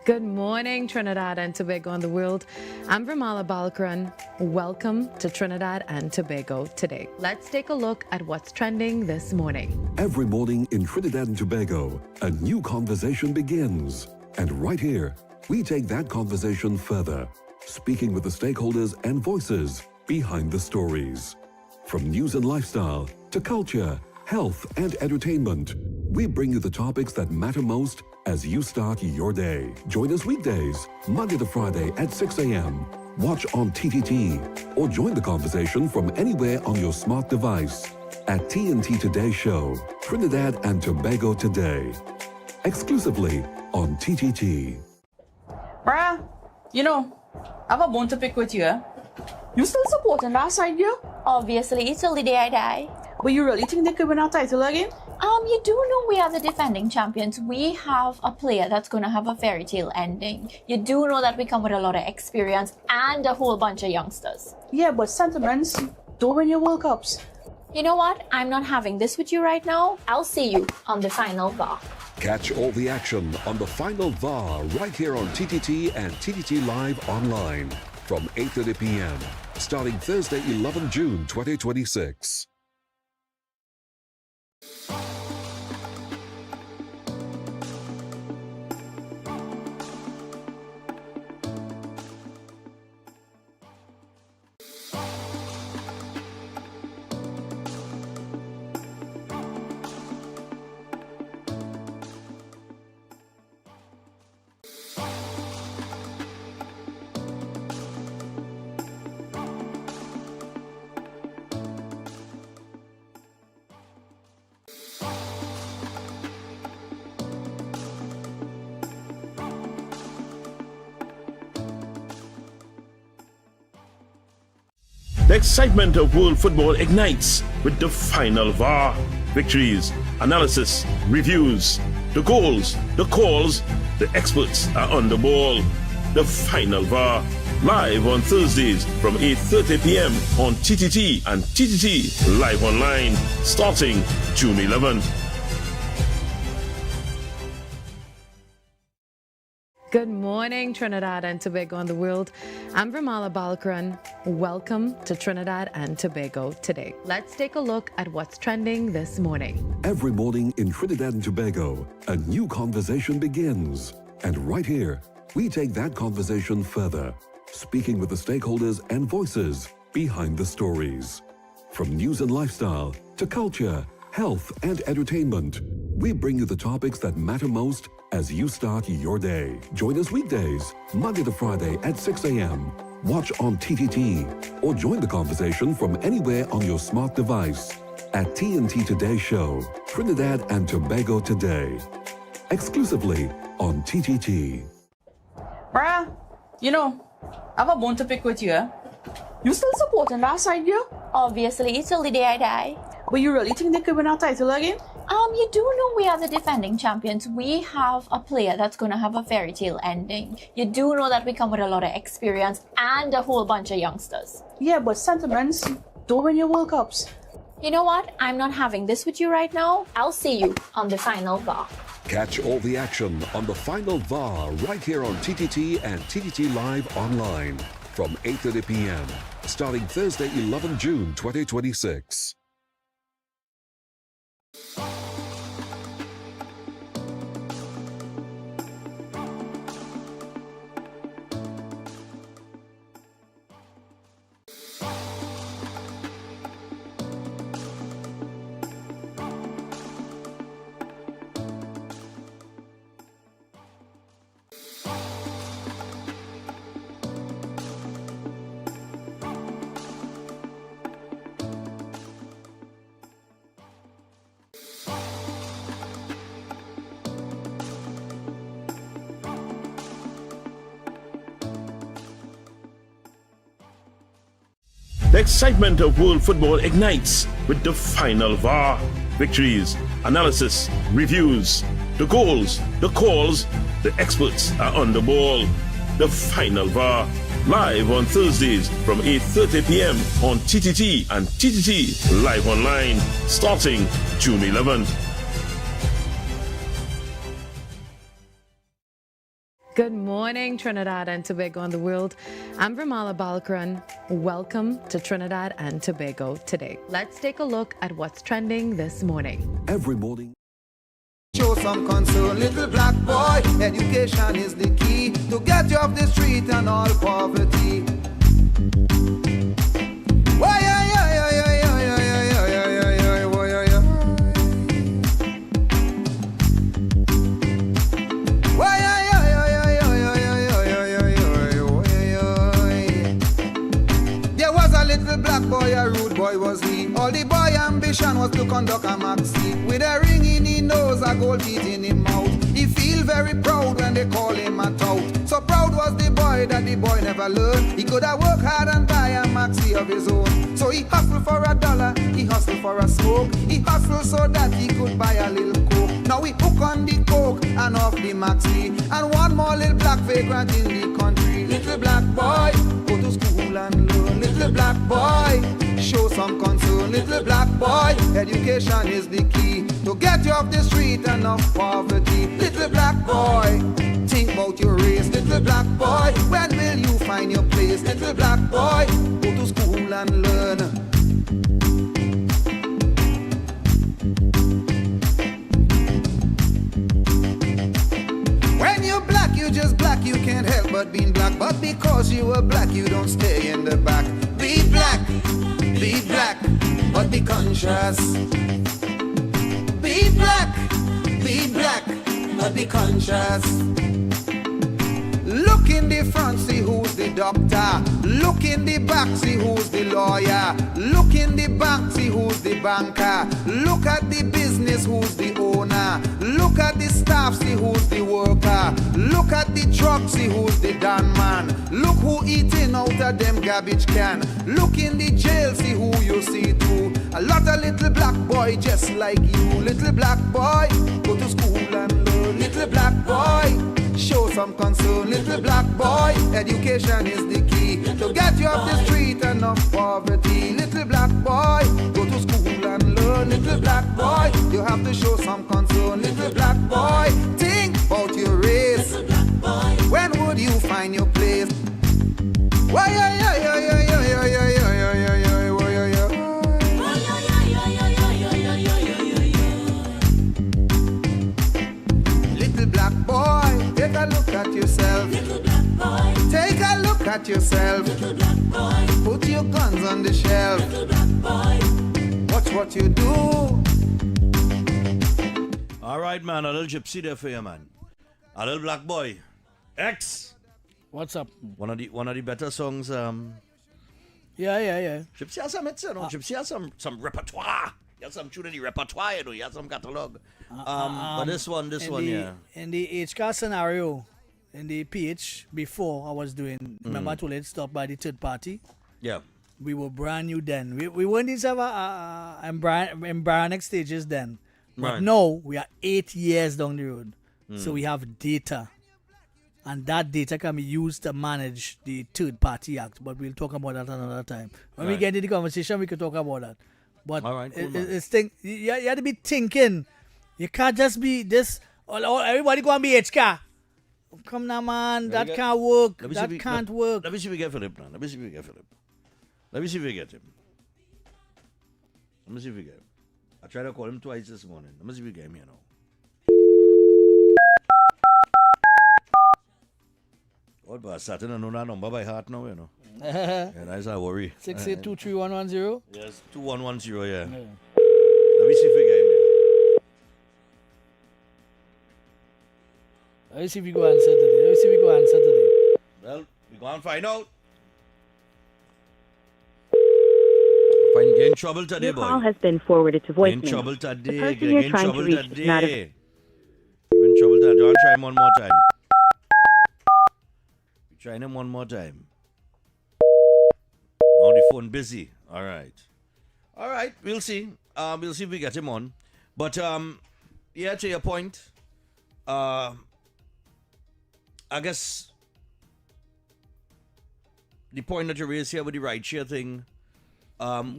Good morning, Trinidad and Tobago and the world. I'm Ramala Balkaran. Welcome to Trinidad and Tobago today. Let's take a look at what's trending this morning. Every morning in Trinidad and Tobago, a new conversation begins. And right here, we take that conversation further, speaking with the stakeholders and voices behind the stories. From news and lifestyle to culture, health and entertainment, we bring you the topics that matter most as you start your day. Join us weekdays, Monday to Friday at 6 a.m. Watch on TTT or join the conversation from anywhere on your smart device at TNT Today Show, Trinidad and Tobago Today. Exclusively on TTT. Bruh, I have a bone to pick with you. You still supporting that side, girl? Obviously, till the day I die. But you really think they could win our title again? You do know we are the defending champions. We have a player that's going to have a fairy tale ending. You do know that we come with a lot of experience and a whole bunch of youngsters. Yeah, but sentiments don't win your World Cups. You know what? I'm not having this with you right now. I'll see you on the final VAR. Catch all the action on the final VAR right here on TTT and TTT Live Online from 8:30 p.m. starting Thursday, 11 June 2026. The excitement of world football ignites with the final VAR. Victories, analysis, reviews, the goals, the calls, the experts are on the ball. The final VAR, live on Thursdays from 8:30 p.m. on TTT and TTT Live Online, starting June 11th. Good morning, Trinidad and Tobago and the world. I'm Ramala Balkaran. Welcome to Trinidad and Tobago today. Let's take a look at what's trending this morning. Every morning in Trinidad and Tobago, a new conversation begins. And right here, we take that conversation further, speaking with the stakeholders and voices behind the stories. From news and lifestyle to culture, health and entertainment, we bring you the topics that matter most as you start your day. Join us weekdays, Monday to Friday at 6 a.m. Watch on TTT or join the conversation from anywhere on your smart device at TNT Today Show, Trinidad and Tobago Today. Exclusively on TTT. Bruh, I have a bone to pick with you. You still supporting that side, girl? Obviously, till the day I die. But you really think they could win our title again? You do know we are the defending champions. We have a player that's going to have a fairy tale ending. You do know that we come with a lot of experience and a whole bunch of youngsters. Yeah, but sentiments don't win your World Cups. You know what? I'm not having this with you right now. I'll see you on the final VAR. Catch all the action on the final VAR right here on TTT and TTT Live Online from 8:30 p.m. starting Thursday, 11 June 2026. The excitement of world football ignites with the final VAR. Victories, analysis, reviews, the goals, the calls, the experts are on the ball. The final VAR, live on Thursdays from 8:30 p.m. on TTT and TTT Live Online, starting June 11th. Good morning, Trinidad and Tobago and the world. I'm Ramala Balkaran. Welcome to Trinidad and Tobago today. Let's take a look at what's trending this morning. Every morning. Show some concern, little black boy. Education is the key to get you off the street and all poverty. Why, black boy, a rude boy was he. All the boy ambition was to conduct a maxi. With a ring in his nose, a gold teeth in his mouth. He feel very proud when they call him a tout. So proud was the boy that the boy never learned. He could have worked hard and buy a maxi of his own. So he hustled for $1, he hustled for a smoke. He hustled so that he could buy a little coke. Now we hook on the coke and off the maxi. And one more little black vagrant in the country. Little black boy, go to school and learn. Little black boy, show some concern. Little black boy, education is the key to get you off the street and off poverty. Little black boy, think about your race. Little black boy, when will you find your place? Little black boy, go to school and learn. When you're black, you just black. You can't help but being black. But because you are black, you don't stay in the back. Be black, but be conscious. Be black, but be conscious. Look in the front, see who's the doctor. Look in the back, see who's the lawyer. Look in the bank, see who's the banker. Look at the business, who's the owner. Look at the staff, see who's the worker. Look at the truck, see who's the dan man. Look who eating out of them garbage can. Look in the jail, see who you see too. A lot of little black boy just like you. Little black boy, go to school and learn. Little black boy, show some concern. Little black boy, education is the key to get you off the street and off poverty. Little black boy, go to school and learn. Little black boy, you have to show some concern. Little black boy, think about your race. Little black boy, when would you find your place? Why, little black boy, take a look at yourself. Little black boy, take a look at yourself. Little black boy, put your guns on the shelf. Little black boy, watch what you do. All right, man, a little gypsy there for you, man. A little black boy. X. What's up? One of the better songs. Yeah. Gypsy has some hits, you know. Gypsy has some repertoire. He has some tune in the repertoire, you know. He has some catalog. But this one, yeah. In the HK scenario, in the PH before I was doing, remember I told you to stop by the third party? Yeah. We were brand new then. We weren't in embryonic stages then. But Right. now we are 8 years down the road. So we have data. And that data can be used to manage the third party act. But we'll talk about that another time. When we Right. get into the conversation, we can talk about that. But All right, cool, man. you have to be thinking. You can't just be this. Everybody go and be HK. Come now, man. That can't work. That can't work. Let me see if we get Philip now. Let me see if we get him. Let me see if we get him. I tried to call him twice this morning. Let me see if we get him here now. What, but I started to know that number by heart now, you know. Yeah, that's a worry. 6823110. Yes, 2110, yeah. Let me see if we get him here. Let me see if we go answer today. Well, we go and find out. Get in trouble today, boy. Your call has been forwarded to voicemail. Get in trouble today. The person Get you're in trying to trouble reach is not today. Get in trouble today. Don't try him one more time. Try him one more time. Now the phone busy. All right. We'll see. We'll see if we get him on. But yeah, to your point, I guess the point that you raised here with the rideshare thing,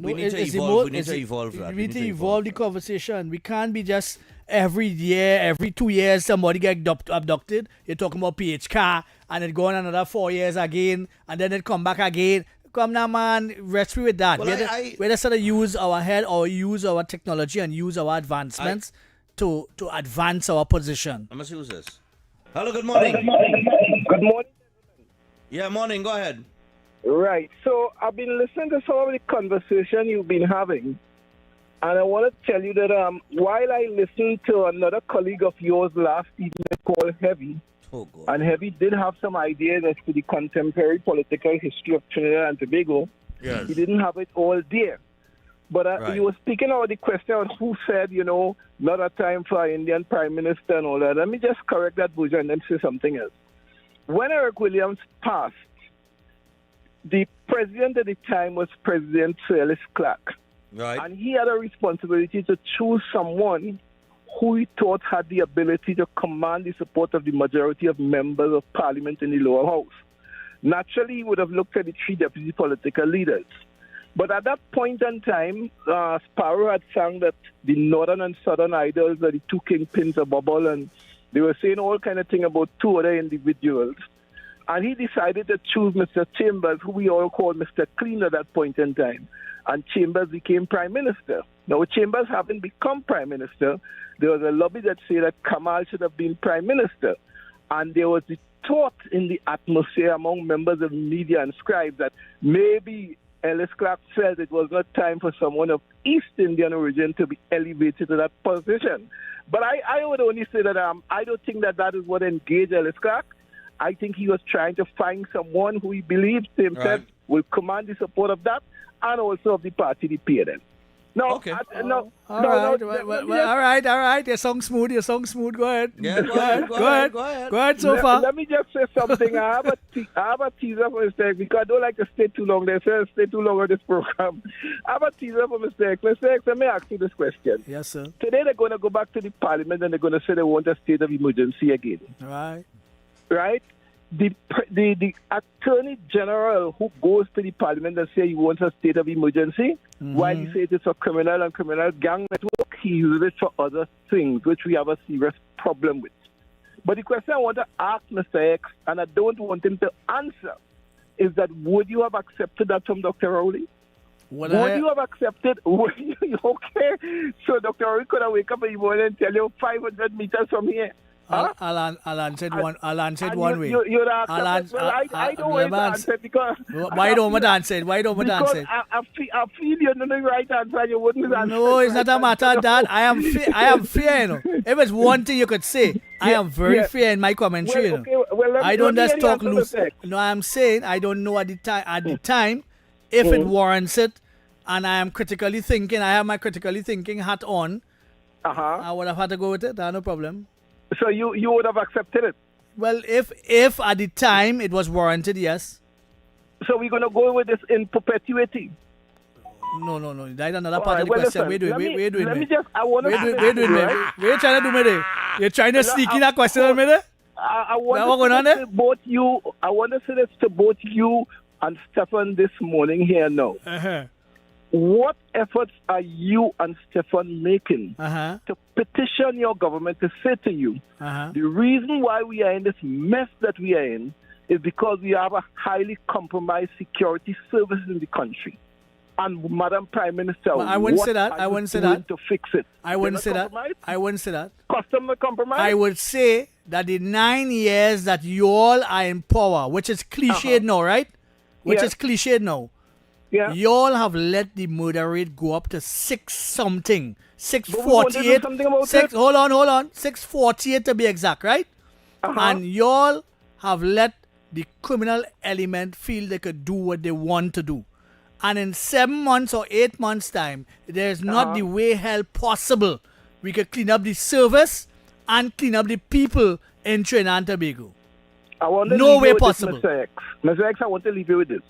we need to evolve. We need to evolve that. We need to evolve the conversation. We can't be just every year, every 2 years, somebody get abducted. You're talking about PH car, and it go on another 4 years again, and then it come back again. Come now, man. Rest with that. Well, we're just sort of use our head or use our technology and use our advancements to advance our position. I'm going to see who's this. Hello, good morning. Good morning. Yeah, morning. Go ahead. Right. So I've been listening to some of the conversation you've been having, and I want to tell you that while I listened to another colleague of yours last evening called Heavy, and Heavy did have some ideas as to the contemporary political history of Trinidad and Tobago. Yes. He didn't have it all there. But he was speaking about the question of who said, not a time for an Indian Prime Minister and all that. Let me just correct that version and then say something else. When Eric Williams passed, the president at the time was President Sir Ellis Clark. Right. And he had a responsibility to choose someone who he thought had the ability to command the support of the majority of members of parliament in the lower house. Naturally, he would have looked at the three deputy political leaders. But at that point in time, Sparrow had sung that the northern and southern idols are the two kingpins of bubble, and they were saying all kind of thing about two other individuals. And he decided to choose Mr. Chambers, who we all called Mr. Clean at that point in time. And Chambers became Prime Minister. Now, Chambers having become Prime Minister, there was a lobby that said that Kamal should have been Prime Minister. And there was the thought in the atmosphere among members of the media and scribes that maybe Ellis Clark felt it was not time for someone of East Indian origin to be elevated to that position. But I would only say that I don't think that is what engaged Ellis Clark. I think he was trying to find someone who he believes himself will command the support of that and also of the party, the PNL. No, okay. All right. Your song smooth. Go ahead. Yeah, Go ahead. So far. Let me just say something. I have a teaser for Mr. X because I don't like to stay too long. They say stay too long on this program. I have a teaser for Mr. X. Mr. X, let me ask you this question. Yes, sir. Today they're going to go back to the parliament and they're going to say they want a state of emergency again. Right? The Attorney General who goes to the Parliament and says he wants a state of emergency, while he says it's a criminal and criminal gang network, he uses it for other things, which we have a serious problem with. But the question I want to ask Mr. X, and I don't want him to answer, is that would you have accepted that from Dr. Rowley? Would you have accepted? Okay. So Dr. Rowley could have wake up in the morning and tell you 500 meters from here. I'll answer one way. I don't want to answer because... Why don't we answer it? Because I feel you know the right answer. You wouldn't answer. No, it's not a matter of that. I am fair, you know. If it's one thing you could say, I am very fair in my commentary. I don't just talk loose. No, I'm saying I don't know at the time if it warrants it, and I am critically thinking. I have my critically thinking hat on. I would have had to go with it. That's no problem. So you would have accepted it? Well, if at the time it was warranted, yes. So we're going to go with this in perpetuity? No. That's another part of the question. We're doing, Let me just, I want to... We're trying to do, me. You're trying to sneak in that question on me, I want to say this to both you and Stephan this morning here now. What efforts are you and Stephan making to petition your government to say to you, the reason why we are in this mess that we are in is because we have a highly compromised security service in the country. And Madam Prime Minister, I wouldn't say that. To fix it? I wouldn't say that. Customer compromise? I would say that the 9 years that you all are in power, which is cliched now, right? Is cliched now. Yeah. You all have let the murder rate go up to 6-something. 648. Hold on. 648 to be exact, right? And you all have let the criminal element feel they could do what they want to do. And in 7 months or 8 months' time, there's not the way hell possible we could clean up the service and clean up the people in Trinidad and Tobago. No way possible. Mr. X, I want to leave you with this.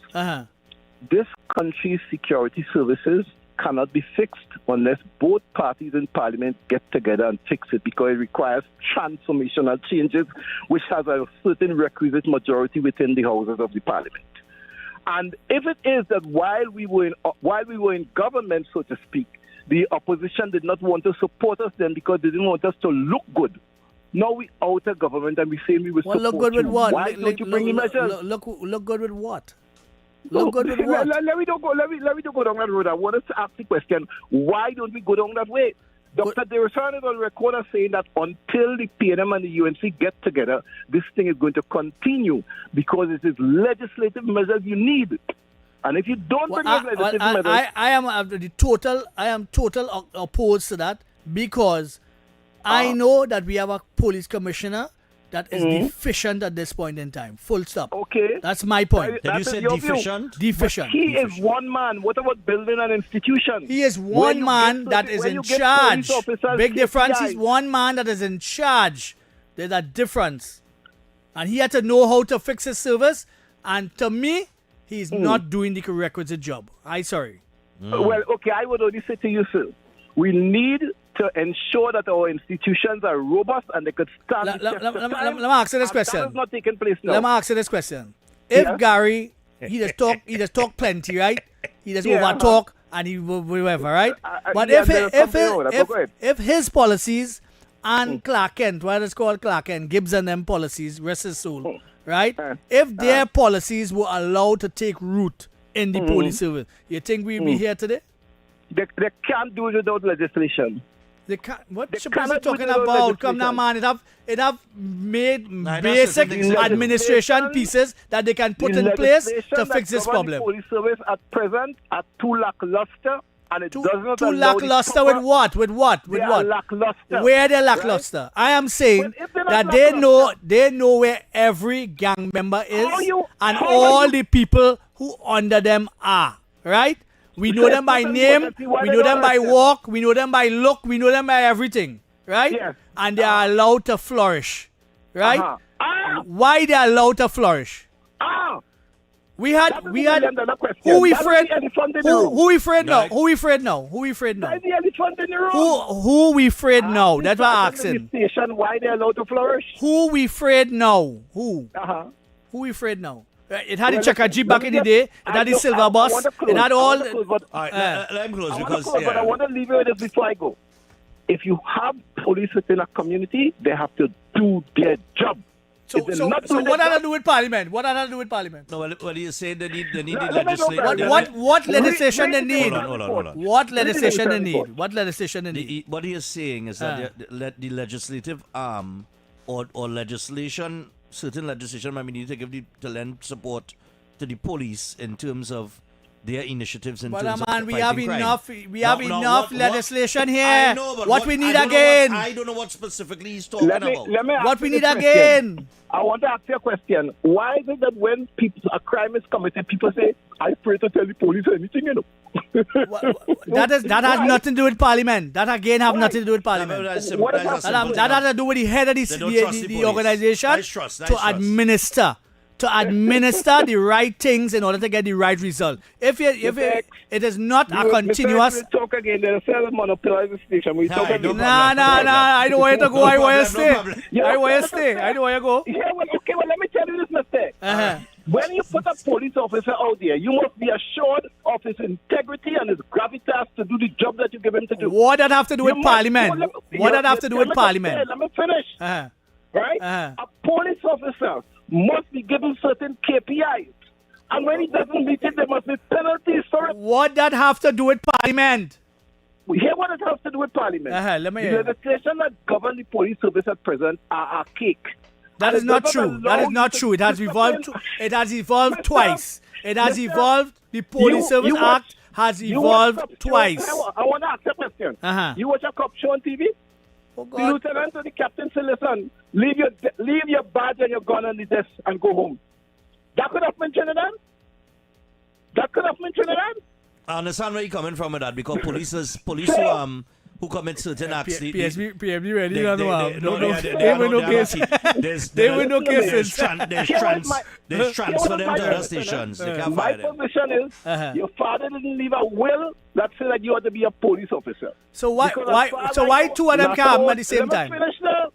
this country's security services cannot be fixed unless both parties in parliament get together and fix it, because it requires transformational changes, which has a certain requisite majority within the houses of the parliament. And if it is that while we were in government, so to speak, the opposition did not want to support us then because they didn't want us to look good. Now we out of government and we say we will support look good with what? Why don't you bring the measures? Look good with what? Look good with what? Let me don't go down that road. I want us to ask the question, why don't we go down that way? Dr. Deresan is on record as saying that until the PNM and the UNC get together, this thing is going to continue because it is legislative measures you need. And if you don't bring legislative measures... I am total opposed to that, because I know that we have a police commissioner that is deficient at this point in time. Full stop. Okay. That's my point. Did you say deficient? Deficient. He is one man. What about building an institution? He is one man that is in charge. Big difference. He's one man that is in charge. There's a difference. And he had to know how to fix his service. And to me, he's not doing the requisite job. Sorry. Well, okay, I would only say to you, sir, we need to ensure that our institutions are robust and they could stand the test of time. Let me ask you this question. That is not taking place now. Let me ask you this question. If Gary, he just talk plenty, right? He just over talk and he whatever, right? But if his policies and Clark Kent, what is called Clark Kent, Gibbs and them policies, rest his soul, right? If their policies were allowed to take root in the police service, you think we'd be here today? They can't do it without legislation. They can't. What is talking about? Come now, man. It have made basic administration pieces that they can put in place to fix this problem. Police service at present are too lackluster, and it does not too lackluster with what? With what? With what? Lackluster. Where they're lackluster? Right? I am saying that they know where every gang member is and all the people who under them are. Right? We know them by name, we know them by walk, we know them by look, we know them by everything, right? Yes. And they are allowed to flourish, right? Why they are allowed to flourish? We had who we afraid who we afraid now? Who we afraid now? Who we afraid now? Who we afraid now? That's what I'm asking. Why they allowed to flourish? Who we afraid now? Who we afraid now? It had the Chaka Jeep back in the day. It had the silver bus. It had all. Let him close because. But I want to leave you with this before I go. If you have police within a community, they have to do their job. So what had to do with Parliament? What had to do with Parliament? No, well, you say they need legislation. What legislation they need? Hold on. What legislation they need? What legislation they need? What he is saying is that the legislative arm or legislation. Certain legislation might be needed to lend support to the police in terms of their initiatives in terms of fighting crime. We have enough legislation here. I know, but what we need again? I don't know what specifically he's talking about. What we need again? I want to ask you a question. Why is it that when a crime is committed, people say, I pray to tell the police anything, you know? That has nothing to do with Parliament. That again have nothing to do with Parliament. That has to do with the head of the organization to administer the right things in order to get the right result. If it is not a continuous. Talk again. They'll sell monopolize the station. We talk again. Nah. I don't want you to go. I want you to stay. I want you to stay. I don't want you to go. Yeah, well, okay. Well, let me tell you this mistake. When you put a police officer out there, you must be assured of his integrity and his gravitas to do the job that you give him to do. What that have to do with Parliament? What that have to do with Parliament? Let me finish. Right? A police officer must be given certain KPIs. And when he doesn't meet it, there must be penalties for it. What that have to do with Parliament? Hear what it has to do with Parliament. Let me hear. The legislation that governs the police service at present are archaic. That is not true. That is not true. It has evolved. It has evolved twice. It has evolved. The Police Service Act has evolved twice. I want to ask you a question. You watch a cop show on TV? The lieutenant or the captain say, listen, leave your badge and your gun on the desk and go home. That could have been Trinidad? I understand where you're coming from with that, because police who commit certain acts. PSB ready to know. They were no case. They were no cases. There's transfer them to other stations. They can't My fire them. position is your father didn't leave a will that said that you ought to be a police officer. So why two of them can't happen at the same time?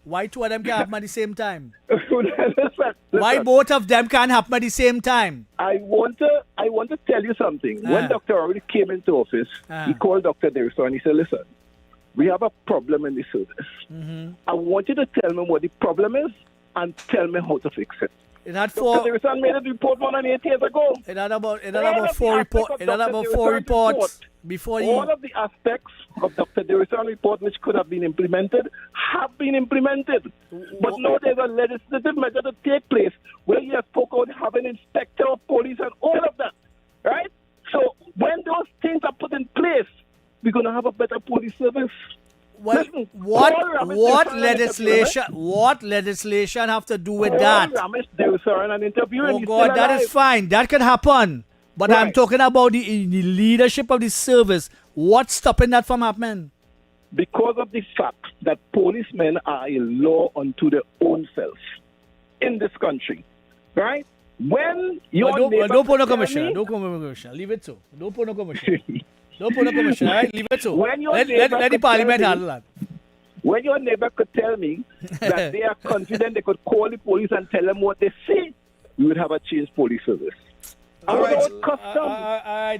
Why two of them can't happen at the same time? Why both of them can't happen at the same time? I want to tell you something. When Dr. Already came into office, he called Dr. Derrison and he said, listen, we have a problem in the service. I want you to tell me what the problem is and tell me how to fix it. It had four. Dr. Derrison made a report more than 8 years ago. It had about four reports before he. All of the aspects of Dr. Derrison report which could have been implemented have been implemented. But now there's a legislative measure to take place where he has spoken about having inspector of police and all of that. Right? So when those things are put in place, we're going to have a better police service. What legislation have to do with that? Oh God, that is fine. That can happen. But right. I'm talking about the leadership of the service. What's stopping that from happening? Because of the fact that policemen are a law unto their own self in this country. Right? When your don't put no commission. Don't put no commission. Leave it so. Don't put no commission. Don't put no commission, all right? Leave it so. Let the parliament handle that. When your neighbor could tell me that they are confident they could call the police and tell them what they see, we would have a changed police service. All right,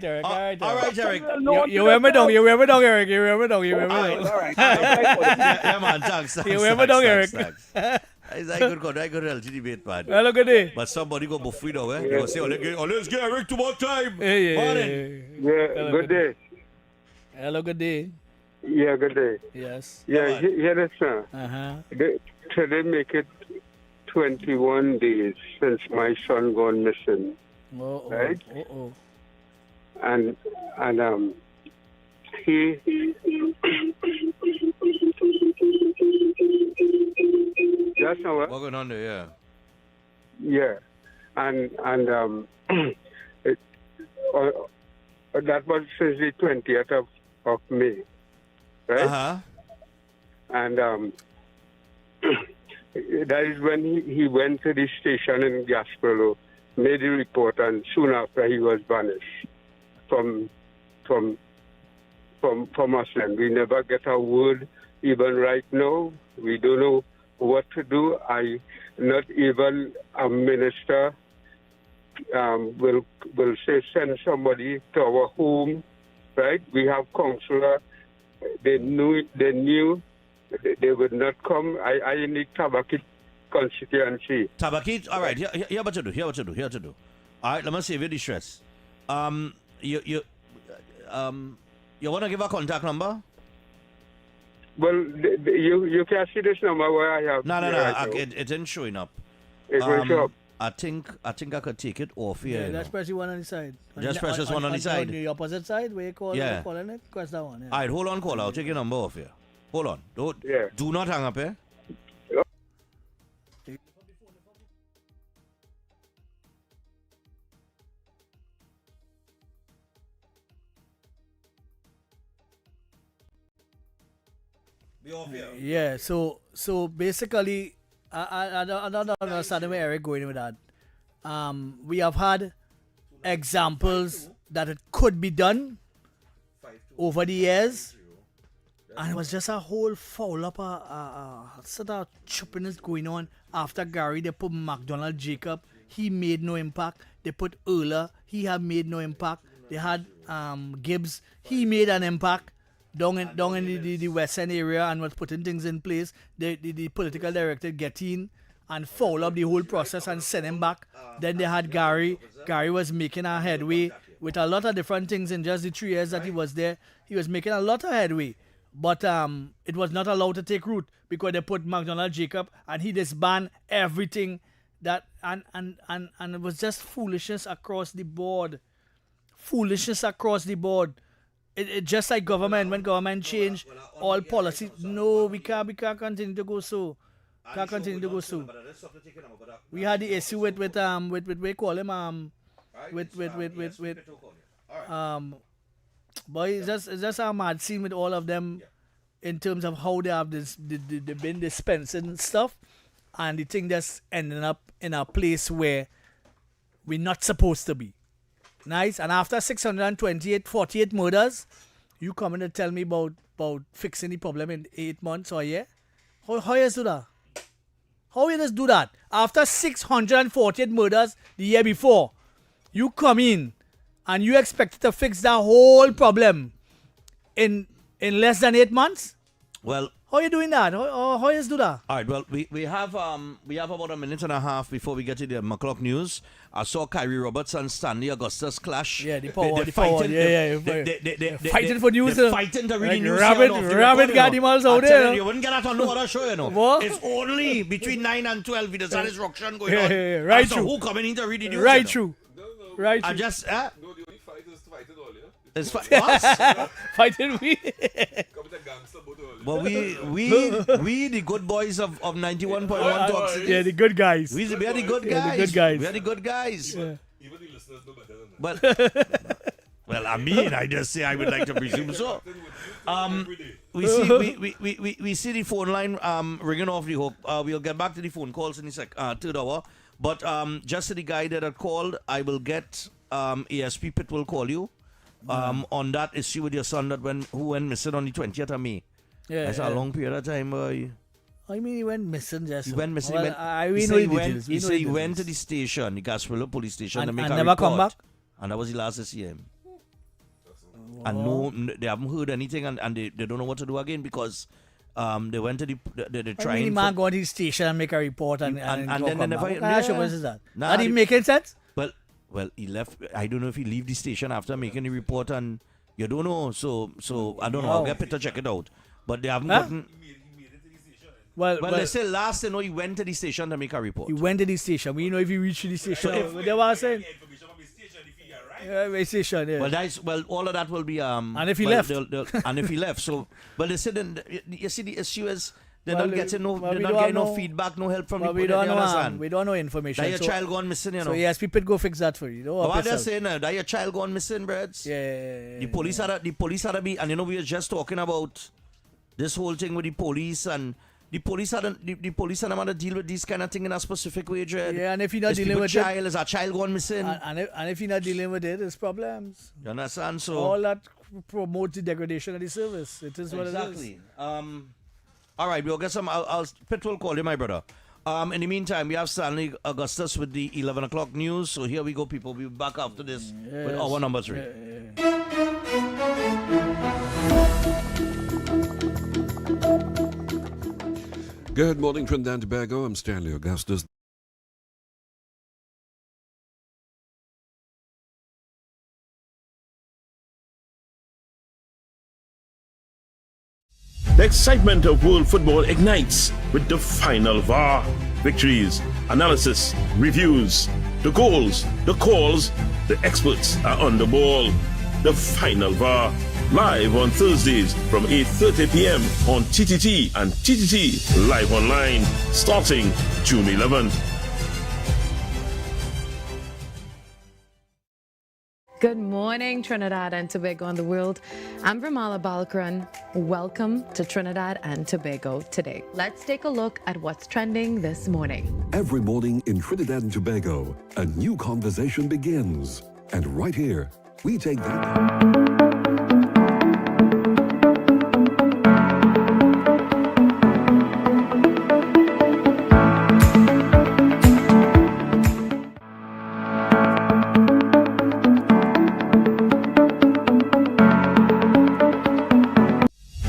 Eric. All right, Eric. You wear me down, Eric. All right. Yeah, man, thanks. You wear me down, Eric. It's a good LG debate, man. Hello, good day. But somebody go buff it away. They go say, let's get Eric to one time. Yeah, good day. Hello, good day. Yeah, good day. Yes. Yeah, here it is. Today make it 21 days since my son gone missing. Right? And he that's how what's going on there, yeah. And that was since the 20th of May, right? And that is when he went to the station in Gasparilla, made a report, and soon after he was banished from us. And we never get a word. Even right now, we don't know what to do. Not even a minister will say send somebody to our home, right? We have counselor. They knew they would not come. I in the Tabakit constituency. Tabakit, all right. Here what to do. All right, let me save you the stress. You want to give a contact number? Well, you can see this number where I have. No. It isn't showing up. It will show up. I think I could take it off here. Yeah, just press the one on the side. Just press this one on the side. On the opposite side, where you calling it, press that one. Yeah. All right, hold on, caller. I'll take your number off here. Hold on. Do not hang up, eh? Be off here. Yeah, so basically, I don't understand where Eric going with that. We have had examples that it could be done over the years, and it was just a whole foul up, sort of choppiness going on. After Gary, they put McDonald Jacob, he made no impact. They put Euler, he had made no impact. They had Gibbs, he made an impact down in the western area and was putting things in place. The political director get in and foul up the whole process and send him back. Then they had Gary. Gary was making a headway with a lot of different things in just the 3 years that he was there. He was making a lot of headway. But it was not allowed to take root because they put McDonald Jacob and he disbanded everything that and it was just foolishness across the board. It just like government, when government change all policy. No, we can't continue to go so. We had the issue with we call him boy, it's just a mad scene with all of them in terms of how they have they've been dispensing stuff, and the thing just ending up in a place where we're not supposed to be. Nice. And after 48 murders, you coming to tell me about fixing the problem in 8 months or a year? How you do that? How you just do that? After 648 murders the year before, you come in and you expect to fix that whole problem in less than 8 months? Well, how you doing that? How you do that? All right. Well, we have about a minute and a half before we get to the McClock news. I saw Kyrie Roberts and Stanley Augustus clash. Yeah, the They're forward. They're fighting for news. They're fighting to read the news. Rabbit got him all out there. You wouldn't get that on no other show, you know. What? It's only between 9 and 12 with the satisfaction going on. Right so true. Who coming in to read the news? Right true. Right true. I just No, the only fighters fighting all, yeah? it's us. Fighting we. Come with a gangster both all. Well, we the good boys of 91.1 Talk City. Yeah, the good guys. We are the good guys. Yeah, the good guys. We are the good guys. Yeah. Even the listeners know better than that. Well, I mean, I just say I would like to presume so. We see the phone line ringing off the hook. We'll get back to the phone calls in the third hour. But just to the guy that had called, I will get ASP Pitt will call you on that issue with your son who went missing on the 20th of May. Yeah, That's a long period of time, boy. I mean, he went missing just. He went missing. Well, he said he went to the station, the Gasparilla police station, to make a never report. come back. And that was the last to see him. And no, they haven't heard anything, and they don't know what to do again because they went to the I mean, the man go to the station and make a report and then come they never. back. What is that? Nah, Not even making sense? Well, he left. I don't know if he leave the station after making the report, and you don't know. So I don't know. I'll get Peter to check it out. But they haven't gotten. Well, they say last they know he went to the station to make a report. He went to the station. We know if he reached the station. So They were saying. Station, yeah. Well, all of that will be and if he left, and if he left, so they said you see the issue is they're not getting no feedback, no help from the we don't know. We don't know information. That your child gone missing, you know. So yes, people go fix that for you. What they're saying now, that your child gone missing, Breds. Yeah. The police had to be, and you know we were just talking about this whole thing with the police and. The police had to deal with these kind of things in a specific way, Dred. Yeah, and if you're not dealing with it, is a child gone missing? And if you're not dealing with it, there's problems. You understand? So all that promotes the degradation of the service. It is what it is. Exactly. All right, we'll get some. Pitt will call you, my brother. In the meantime, we have Stanley Augustus with the 11 o'clock news. So here we go, people. We'll be back after this with our number 3. Good morning, Trinidad and Tobago. I'm Stanley Augustus. The excitement of world football ignites with the final VAR. Victories, analysis, reviews, the goals, the calls, the experts are on the ball. The final VAR. Live on Thursdays from 8:30 p.m. on TTT and TTT Live Online, starting June 11th. Good morning, Trinidad and Tobago and the world. I'm Ramala Balkaran. Welcome to Trinidad and Tobago today. Let's take a look at what's trending this morning. Every morning in Trinidad and Tobago, a new conversation begins. And right here, we take that...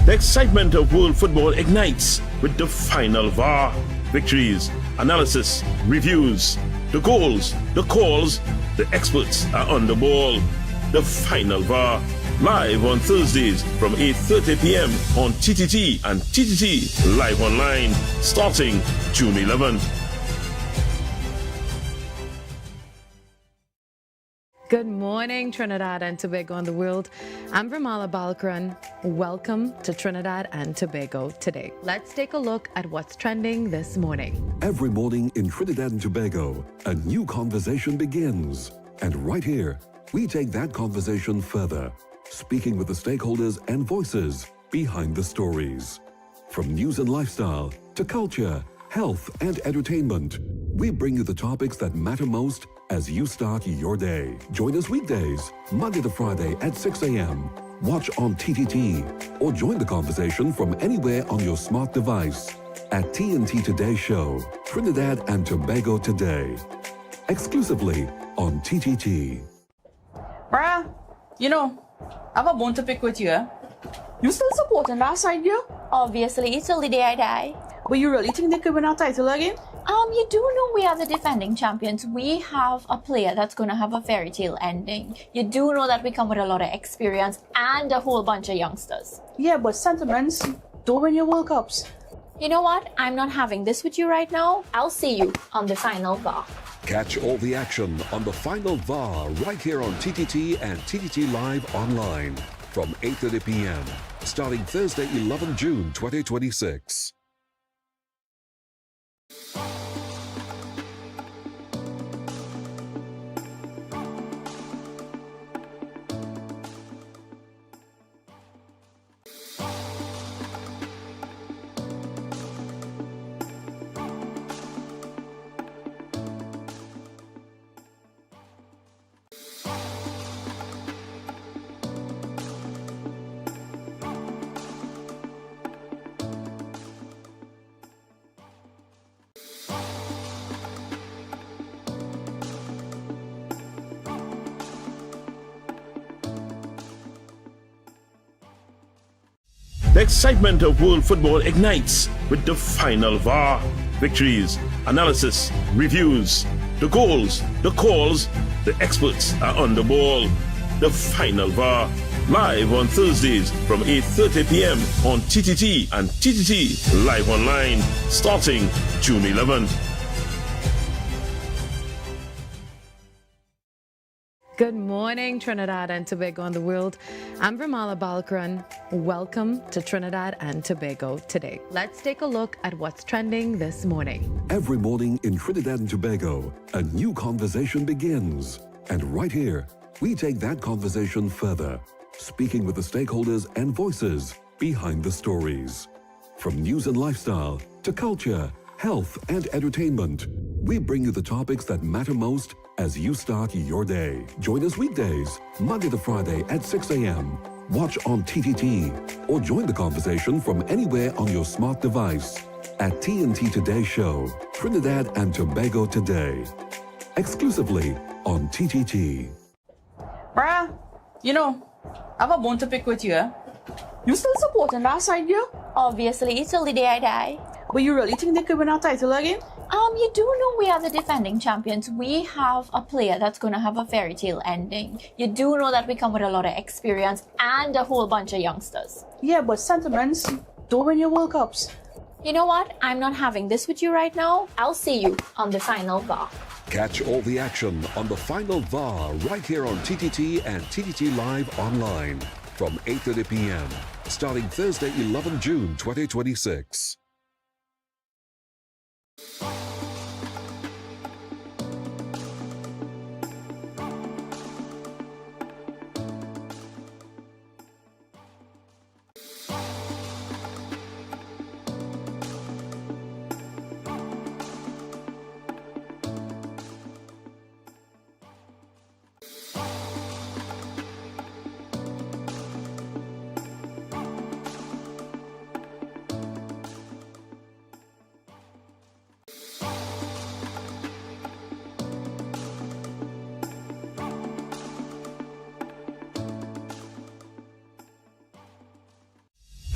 The excitement of world football ignites with the final VAR. Victories, analysis, reviews, the goals, the calls, the experts are on the ball. The final VAR. Live on Thursdays from 8:30 p.m. on TTT and TTT Live Online, starting June 11th. Good morning, Trinidad and Tobago and the world. I'm Ramala Balkaran. Welcome to Trinidad and Tobago today. Let's take a look at what's trending this morning. Every morning in Trinidad and Tobago, a new conversation begins. And right here, we take that conversation further, speaking with the stakeholders and voices behind the stories. From news and lifestyle to culture, health and entertainment, we bring you the topics that matter most as you start your day. Join us weekdays, Monday to Friday at 6 a.m. Watch on TTT or join the conversation from anywhere on your smart device at TNT Today Show, Trinidad and Tobago Today. Exclusively on TTT. Bruh, you know, I have a bone to pick with you. Eh? You still supporting that side, you? Obviously, till the day I die. But you really think they could win our title again? You do know we are the defending champions. We have a player that's going to have a fairy tale ending. You do know that we come with a lot of experience and a whole bunch of youngsters. Yeah, but sentiments don't win your World Cups. You know what? I'm not having this with you right now. I'll see you on the final VAR. Catch all the action on the final VAR right here on TTT and TTT Live online from 8:30 p.m. starting Thursday, 11 June 2026. The excitement of world football ignites with the final VAR. Victories, analysis, reviews, the goals, the calls, the experts are on the ball. The final VAR, live on Thursdays from 8:30 p.m. on TTT and TTT Live Online, starting June 11th. Good morning, Trinidad and Tobago and the world. I'm Vermala Balkaran. Welcome to Trinidad and Tobago today. Let's take a look at what's trending this morning. Every morning in Trinidad and Tobago, a new conversation begins. And right here, we take that conversation further, speaking with the stakeholders and voices behind the stories. From news and lifestyle to culture, health and entertainment, we bring you the topics that matter most as you start your day. Join us weekdays, Monday to Friday at 6 a.m. Watch on TTT or join the conversation from anywhere on your smart device at TNT Today Show, Trinidad and Tobago Today. Exclusively on TTT. Bruh, you know, I have a bone to pick with you. Eh? You still supporting that side, you? Obviously, till the day I die. But you really think they could win our title again? You do know we are the defending champions. We have a player that's going to have a fairy tale ending. You do know that we come with a lot of experience and a whole bunch of youngsters. Yeah, but sentiments don't win your World Cups. You know what? I'm not having this with you right now. I'll see you on the final VAR. Catch all the action on the final VAR right here on TTT and TTT Live online from 8:30 p.m. starting Thursday, 11 June 2026.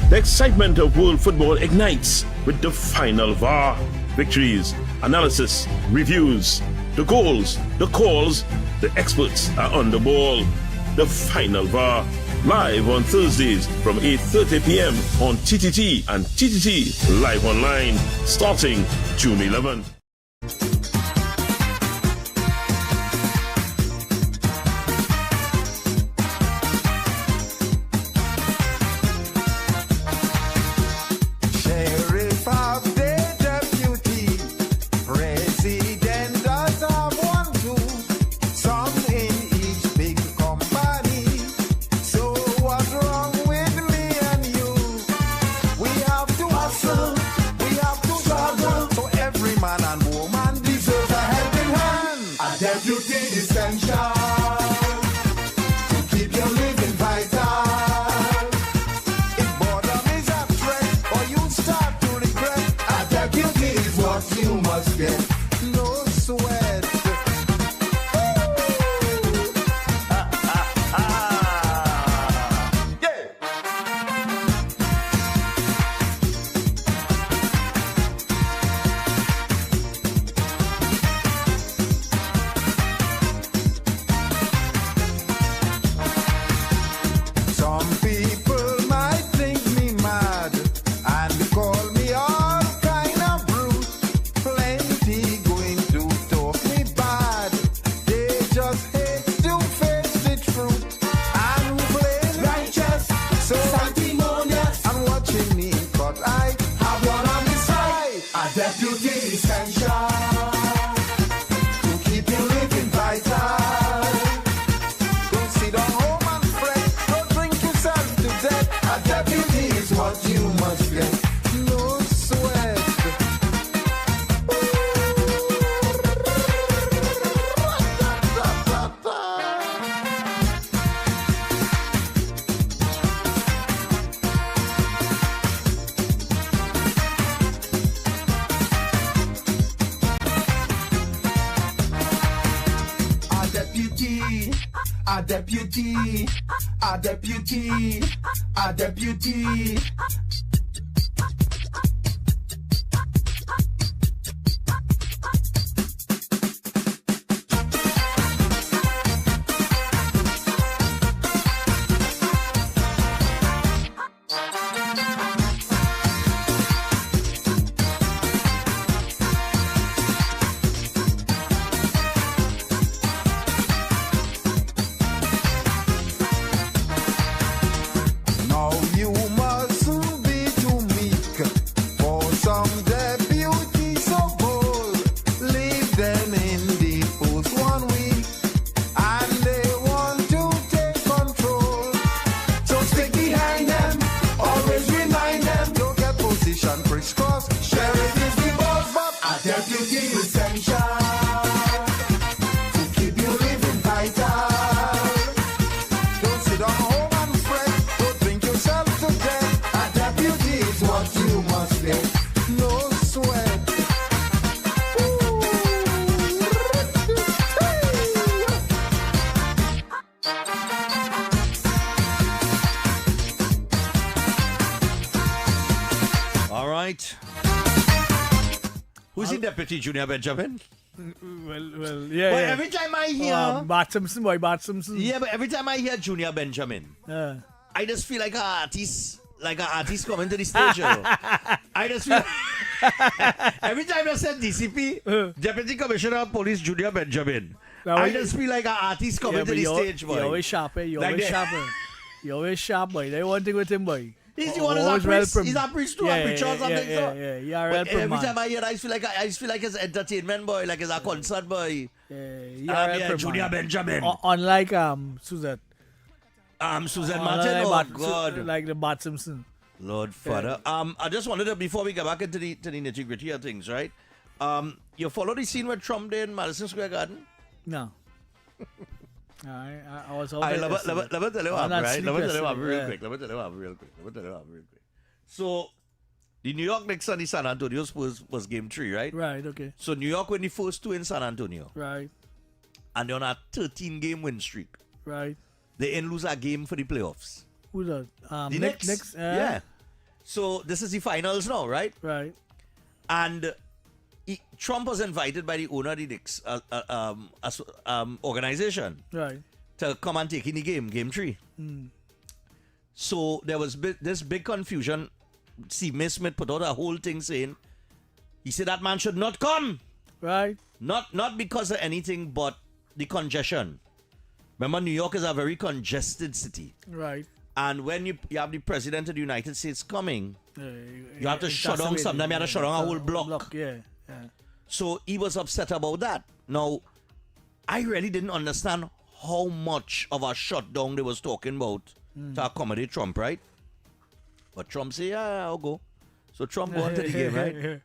The excitement of world football ignites with the final VAR. Victories, analysis, reviews, the goals, the calls, the experts are on the ball. The final VAR, live on Thursdays from 8:30 p.m. on TTT and TTT Live Online, starting June 11th. deputy, a deputy, a deputy. Now you mustn't be too meek for some deputies so bold. Leave them in the post 1 week and they want to take control. So stick behind them, always remind them. Don't get position crisscross. Sheriff is the boss, but a deputy is essential to keep you living vital. Don't sit down home and fret. Don't drink yourself to death. A deputy is what you must get. No sweat. All right. Who's the deputy, Junior Benjamin? Well, yeah. But yeah. every time I hear... Bart Simpson, boy, Bart Simpson. Yeah, but every time I hear Junior Benjamin, I just feel like an artist coming to the stage. You know. I just feel every time I said DCP, Deputy Commissioner of Police Junior Benjamin, I just feel like an artist coming to the stage, boy. You're always sharp, eh? You're Like always that. sharp, eh? You're always sharp, boy. They want to with him, boy. He's the one who's a Always priest. well He's a priest too, a preacher or something. Yeah. You're But every man. time I hear, I just feel like it's entertainment boy, like it's a concert boy. Yeah, Junior Benjamin. Unlike Suzette. Suzette Martin. Oh God. Like the Bart Simpson. Lord Father. I just wanted to, before we get back into the nitty gritty of things, right? You follow the scene where Trump did in Madison Square Garden? No. I was Let me tell you what happened, right? Let me tell you what happened real quick. So, the New York Knicks and the San Antonio Spurs was game 3, right? Right, okay. So, New York win the first 2 in San Antonio. Right. And they're on a 13-game win streak. Right. They ain't lose a game for the playoffs. Who's that? The Knicks. Yeah. So, this is the finals now, right? Right. And Trump was invited by the owner of the Knicks organization Right. to come and take in the game 3. Mm. So there was this big confusion. Steve Smith put out a whole thing saying, he said that man should not come. Right. Not because of anything but the congestion. Remember, New York is a very congested city. Right. And when you have the president of the United States coming, you have to It's shut down sometimes. You have to shut down a whole block. Yeah. So he was upset about that. Now, I really didn't understand how much of a shutdown they was talking about to accommodate Trump, right? But Trump said, yeah, I'll go. So Trump won to the game, right?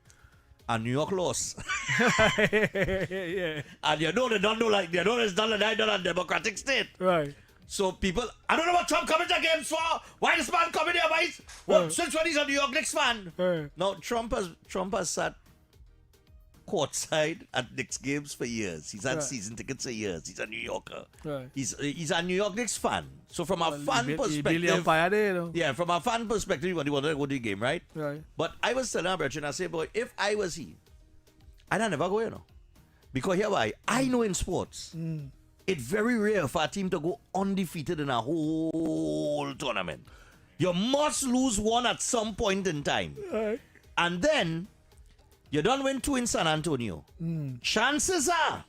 And New York lost. Yeah. And you know it's not a democratic state. Right. So people, I don't know what Trump coming to games for. Why this man coming here, boys? What? Since when he's a New York Knicks fan? Now Trump has sat courtside at Knicks games for years. He's had season tickets for years. He's a New Yorker. Right. He's a New York Knicks fan. So from a fan perspective, yeah, from a fan perspective, he wanted to go to the game, right? Right. But I was telling Bertrand, I say, boy, if I was he, I'd never go, because here why? I know in sports, it's very rare for a team to go undefeated in a whole tournament. You must lose one at some point in time. Right. And then you don't win 2 in San Antonio. Chances are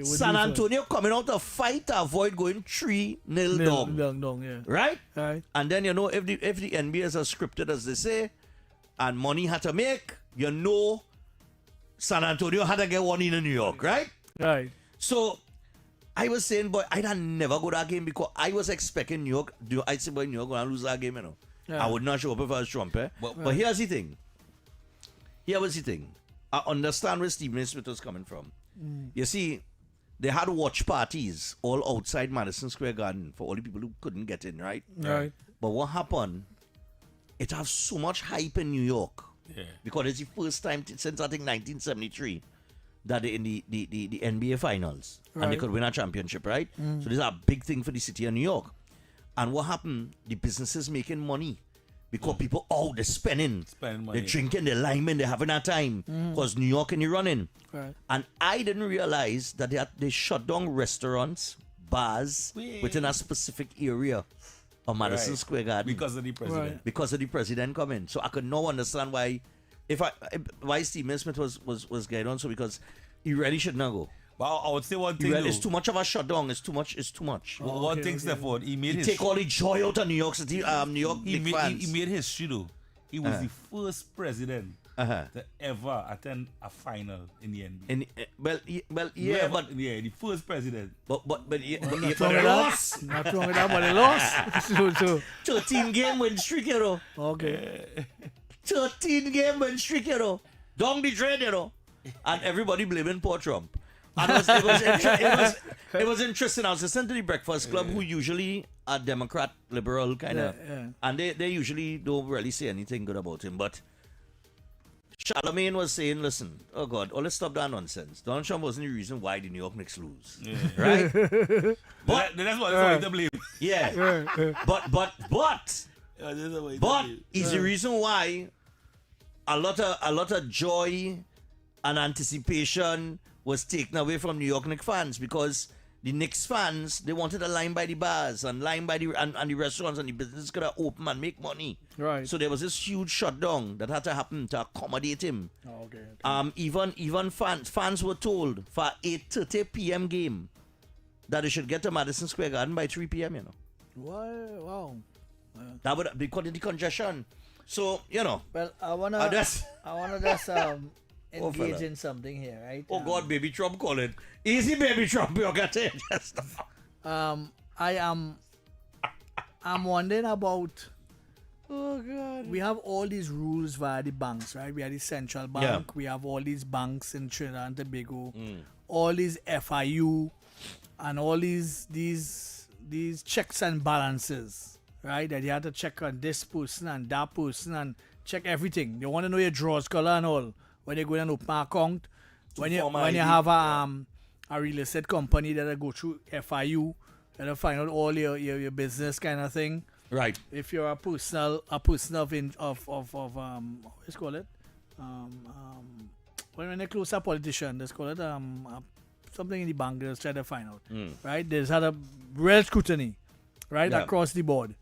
San Antonio coming out to fight to avoid going 3-0 down. Yeah. Right? Right. And then if the NBA is as scripted as they say, and money had to make, San Antonio had to get one in New York, right? Right. So I was saying, boy, I'd never go to that game because I was expecting New York. I said, boy, New York gonna lose that game, Yeah. I would not show up if I was Trump, eh? But here's the thing. I understand where Stephen Smith was coming from. You see, they had watch parties all outside Madison Square Garden for all the people who couldn't get in, right? Right. But what happened, it has so much hype in New York. Yeah. Because it's the first time since, I think, 1973 that they're in the NBA finals and they Right. could win a championship, right? Mm. So this is a big thing for the city of New York. And what happened? The businesses making money because people they're spending, money. they're drinking, they're liming, they're having a time because New York and the running. Right. And I didn't realize that they shut down restaurants, bars within a specific area of Madison Right. Square Garden Because of the president. Right. Because of the president coming. So I could not understand why Stephen Smith was going on. So because he really should not go. But I would say one thing. It's too much of a shutdown. It's too much. One thing, Stephan, he made his take all the joy out of New York City. New York he Knicks made, fans. he made history though. He was the first president to ever attend a final in the NBA. Yeah, but the first president. But Not they wrong with lost. that. Not wrong with that, but they lost. so 13 game win streak, you know. Okay. 13 game win streak, you know. Down the drain, you know. And everybody blaming poor Trump. And it was interesting. I was listening to the Breakfast Club, who usually are Democrat, liberal kind of, and they usually don't really say anything good about him. But Charlemagne was saying, "Listen, oh God, let's stop that nonsense. Donald Trump wasn't the reason why the New York Knicks lose, right? But that's what to blame. Yeah, but he's the reason why a lot of joy and anticipation was taken away from New York Knicks fans because the Knicks fans, they wanted a line by the bars and line by the restaurants and the business could open and make money. Right. So there was this huge shutdown that had to happen to accommodate him. Oh, okay. Even fans were told for 8:30 p.m. game that they should get to Madison Square Garden by 3 p.m. You know. Wow. That would because of the congestion. So you know. Well, I wanna just engage in something here, right? Oh God, baby Trump call it. Easy, baby Trump, you got it. I'm wondering about. Oh God. We have all these rules via the banks, right? We have the central bank. Yeah. We have all these banks in Trinidad and Tobago. All these FIU, and all these checks and balances, right? That you have to check on this person and that person and check everything. They want to know your drawers color and all. When you go and open an account, when you have a real estate company that go through FIU and find out all your business kind of thing. Right. If you're a person of what's call it? When they close a politician, let's call it something in the bank. They'll try to find out. Right? There's had a real scrutiny, right, across the board.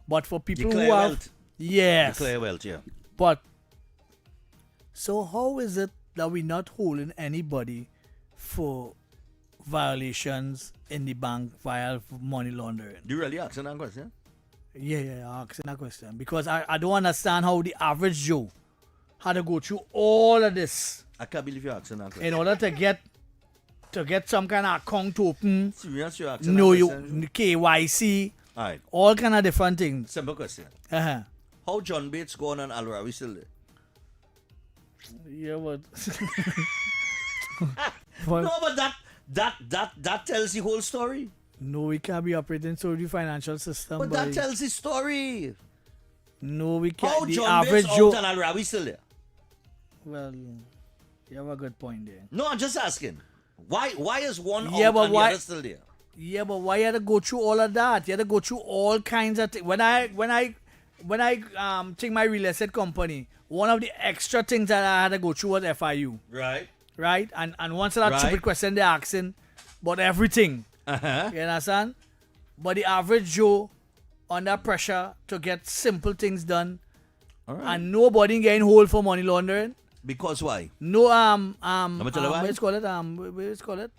But for people Declare who have wealth. yes, Declare wealth, yeah. But so how is it that we're not holding anybody for violations in the bank via money laundering? Do you really ask that question? Yeah, asking that question. Because I don't understand how the average Joe had to go through all of this. I can't believe you're asking that question. In order to get some kind of account open. Serious, you're asking No, that you question? KYC. Alright. All kind of different things. Simple question. Uh-huh. How John Bates gone on Al Rawi still there? Yeah, but no, but that tells the whole story. No, we can't be operating through the financial system. But that tells the story. No, we can't. How The John average Bates Joe. out and Al Rawi still there? Well, you have a good point there. No, I'm just asking. Why is one Yeah, out but and why- the other still there? Yeah, but why you had to go through all of that? You had to go through all kinds of things. When I take my real estate company, one of the extra things that I had to go through was FIU. Right. Right? And once that Right. stupid question they're asking about everything. Uh-huh. You understand? But the average Joe under pressure to get simple things done, and nobody getting hold for money laundering. Because why? No Let me tell you why. what's called it?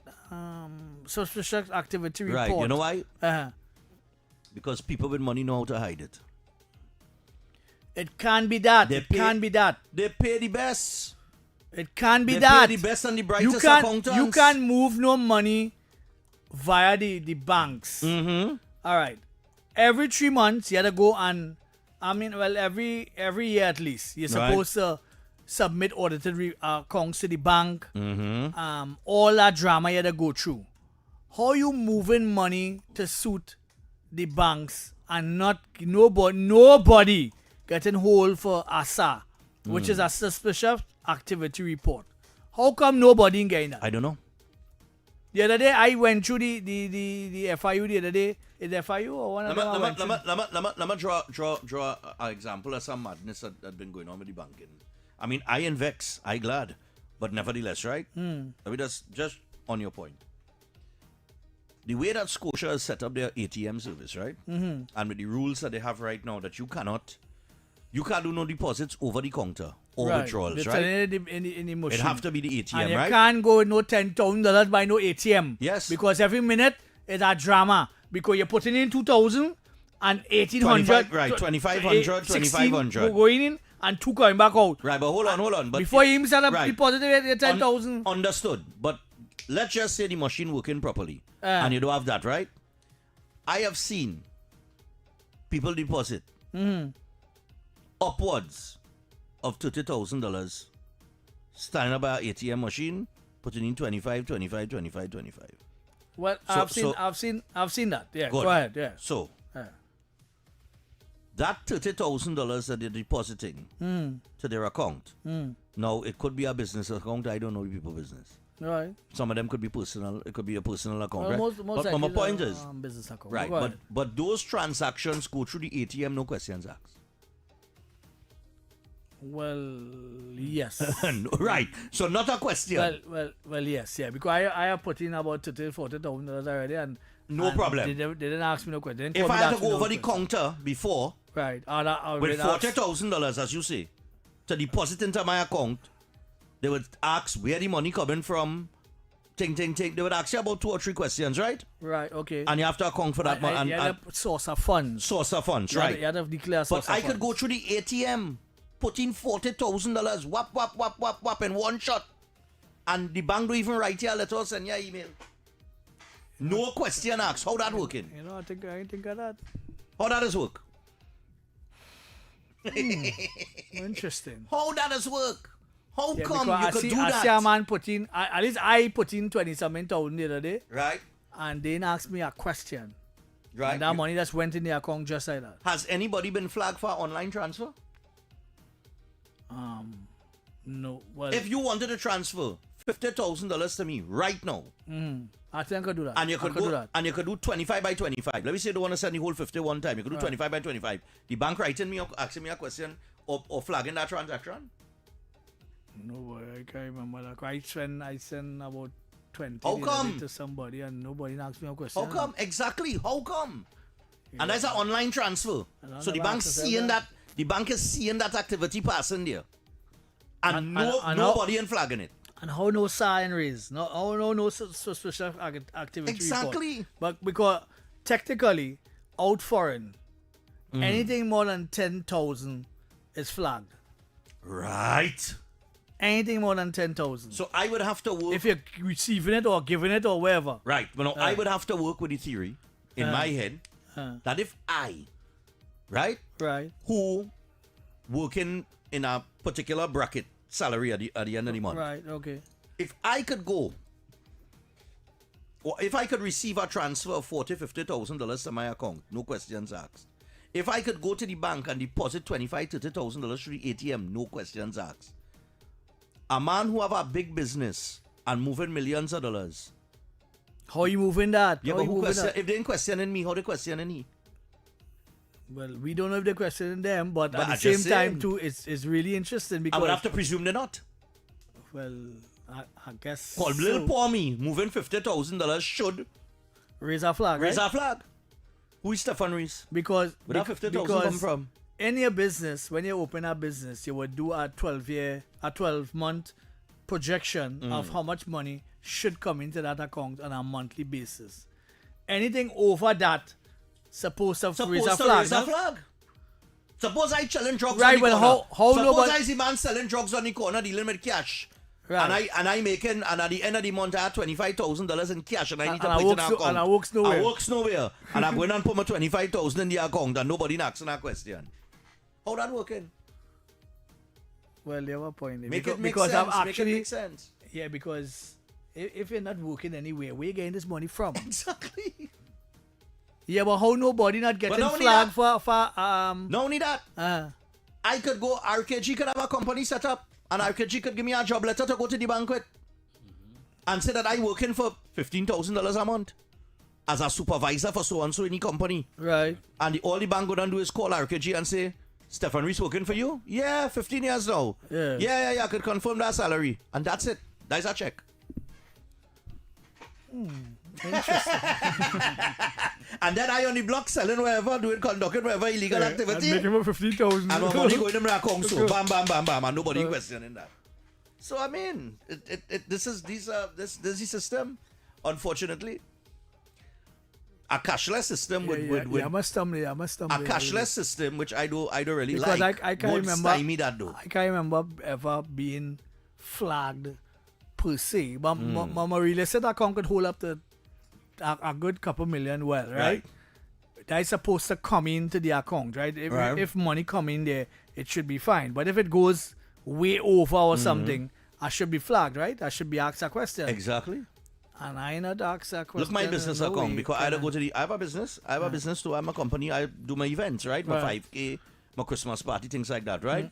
Suspicious activity report. Right. You know why? Uh-huh. Because people with money know how to hide it. It can't be that. They It pay- can't be that. They pay the best. It can't be They that. pay the best and the brightest you can't, accountants. You can't move no money via the banks. Mm-hmm. All right. Every 3 months, you have to go and, every year at least, you're Right. supposed to submit audited accounts to the bank. Mm-hmm. All that drama you have to go through. How you moving money to suit the banks and not nobody getting hold for ASA, which is a suspicious activity report. How come nobody getting that? I don't know. The other day I went through the FIU the other day. Is it FIU or one of them? Let me draw an example of some madness that been going on with the banking. I mean, I in vex, I glad, but nevertheless, right? Let me just on your point. The way that Scotia has set up their ATM service, right? And with the rules that they have right now, that you can't do no deposits over the counter or withdrawals, right? In the machine. It have to be the ATM, and you right? can't go no $10,000 by no ATM. Yes. Because every minute is a drama. Because you're putting in 2,000 and 1,800. Right, 2,500, 2,500. Going in and 2 coming back out. Right, but hold on. But before you even set up deposit, you're 10,000. Understood. But let's just say the machine working properly. And you don't have that, right? I have seen people deposit upwards of $30,000 standing up by an ATM machine, putting in 25. Well, I've seen that. Yeah, good. Go ahead. Yeah. So that $30,000 that they're depositing to their account. Now it could be a business account. I don't know people's business. Right. Some of them could be personal. It could be a personal account. Well, right? most but my point is, business account. right? But those transactions go through the ATM, no questions asked. Well, yes. Right. So not a question. Well, yes, yeah. Because I have put in about $40,000 already, and no problem. They didn't ask me no question. If I had to go over the counter before, right, with $40,000, as you say, to deposit into my account, they would ask where the money coming from. Ting. They would ask you about 2 or 3 questions, right? Right. Okay. And you have to account for that money. And source of funds. Right. You have to declare source of funds. But I could go through the ATM. Put in $40,000, whap, in one shot. And the bank don't even write you a letter or send you an email. No question asked. How that working? You know, I think of that. How that is work? Interesting. How that is work? How come you could do that? I see a man put in, at least I put in 20-something thousand the other day. Right. And they asked me a question. Right. And that money just went in the account just like that. Has anybody been flagged for online transfer? No. Well, if you wanted to transfer $50,000 to me right now, I think I could do that. And you could do that. And you could do 25 by 25. Let me say you don't want to send the whole 50 one time. You could do 25 by 25. The bank writing me or asking me a question or flagging that transaction? No, I can't remember that. I send about 20 to somebody and nobody asked me a question. How come? Exactly. How come? And that's an online transfer. So the bank seeing that. The bank is seeing that activity passing there. And nobody in flagging it. And how no sign raised? No suspicious activity. Exactly. Report. But because technically, out foreign, anything more than 10,000 is flagged. Right. Anything more than 10,000. So I would have to work. If you're receiving it or giving it or wherever. Right. But no, I would have to work with the theory in my head that if I, right, who working in a particular bracket salary at the end of the month. Right, okay. If I could go, or if I could receive a transfer of $40,000-$50,000 to my account, no questions asked. If I could go to the bank and deposit $25,000-$30,000 through the ATM, no questions asked. A man who have a big business and moving millions of dollars. How you moving that? Yeah, but if they ain't questioning me, how they questioning me? Well, we don't know if they're questioning them, but at the same time, too, it's really interesting because... I would have to presume they're not. Well, I guess... Call little poor me, moving $50,000 should... Raise a flag, Raise a flag. Who is Stephan Reese? Because... Where that $50,000 come from? In your business, when you open a business, you would do a 12-month projection of how much money should come into that account on a monthly basis. Anything over that... Supposed to raise a flag. Suppose I selling drugs right, on the corner. Suppose I see man selling drugs on the corner dealing with cash. Right. And I making, and at the end of the month I have $25,000 in cash and I need to put it in an account. And I works nowhere. I works nowhere. And I'm going and put my $25,000 in the account and nobody asking a question. How that working? Well, you have a point. Make it make sense. Yeah, because if you're not working anywhere, where you getting this money from? Exactly. Yeah, but how nobody not getting flagged for Not only that. I could go, RKG could have a company set up And RKG could give me a job letter to go to the bank with. And say that I working for $15,000 a month as a supervisor for so-and-so in the company. Right. And all the bank gonna do is call RKG and say, Stephan Reese working for you? Yeah, 15 years now. Yeah. I could confirm that salary. And that's it. That's a check. Interesting. And then I on the block selling wherever, conducting wherever illegal activity. And making him 15,000. And my money going to my account, so bam, bam, bam, bam, and nobody questioning that. So I mean, this is the system. Unfortunately, a cashless system would a cashless system, which I don't really because like. I can't remember. Stymie that though. I can't remember ever being flagged per se. But my real estate account could hold up to a good couple million, right? That's supposed to come into the account, right? If money come in there, it should be fine. But if it goes way over or something, I should be flagged, right? I should be asked a question. Exactly. And I not asked a question. Look, my business account, because I don't go to I have a business. I have a business too. I'm a company. I do my events, right? My 5K, my Christmas party, things like that, right?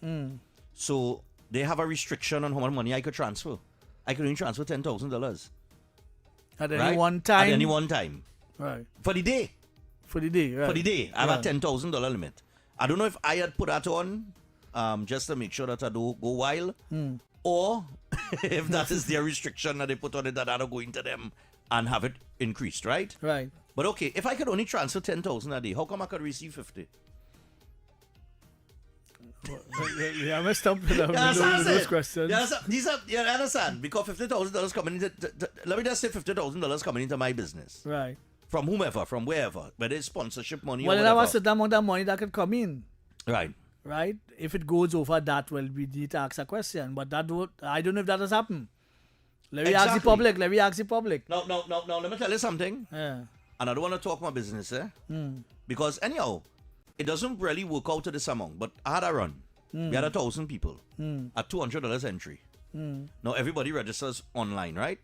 So they have a restriction on how much money I could transfer. I could only transfer $10,000. At any one time? At any one time. Right. For the day. For the day, right. For the day. I have a $10,000 limit. I don't know if I had put that on just to make sure that I don't go wild, or if that is their restriction that they put on it that I don't go into them and have it increased, right? Right. But okay, if I could only transfer 10,000 a day, how come I could receive 50? Yeah, I stumped with those questions. You understand? Because $50,000 coming into, let me just say $50,000 coming into my business. Right. From whomever, from wherever, whether it's sponsorship money or well, whatever. Well, that was the amount of money that could come in. Right. Right? If it goes over that, well, we need to ask a question. But that would, I don't know if that has happened. Let me ask the public. Let me ask the public. No, let me tell you something. Yeah. And I don't want to talk my business, because anyhow, it doesn't really work out to this amount. But I had a run. We had 1,000 people at $200 entry. Now everybody registers online, right?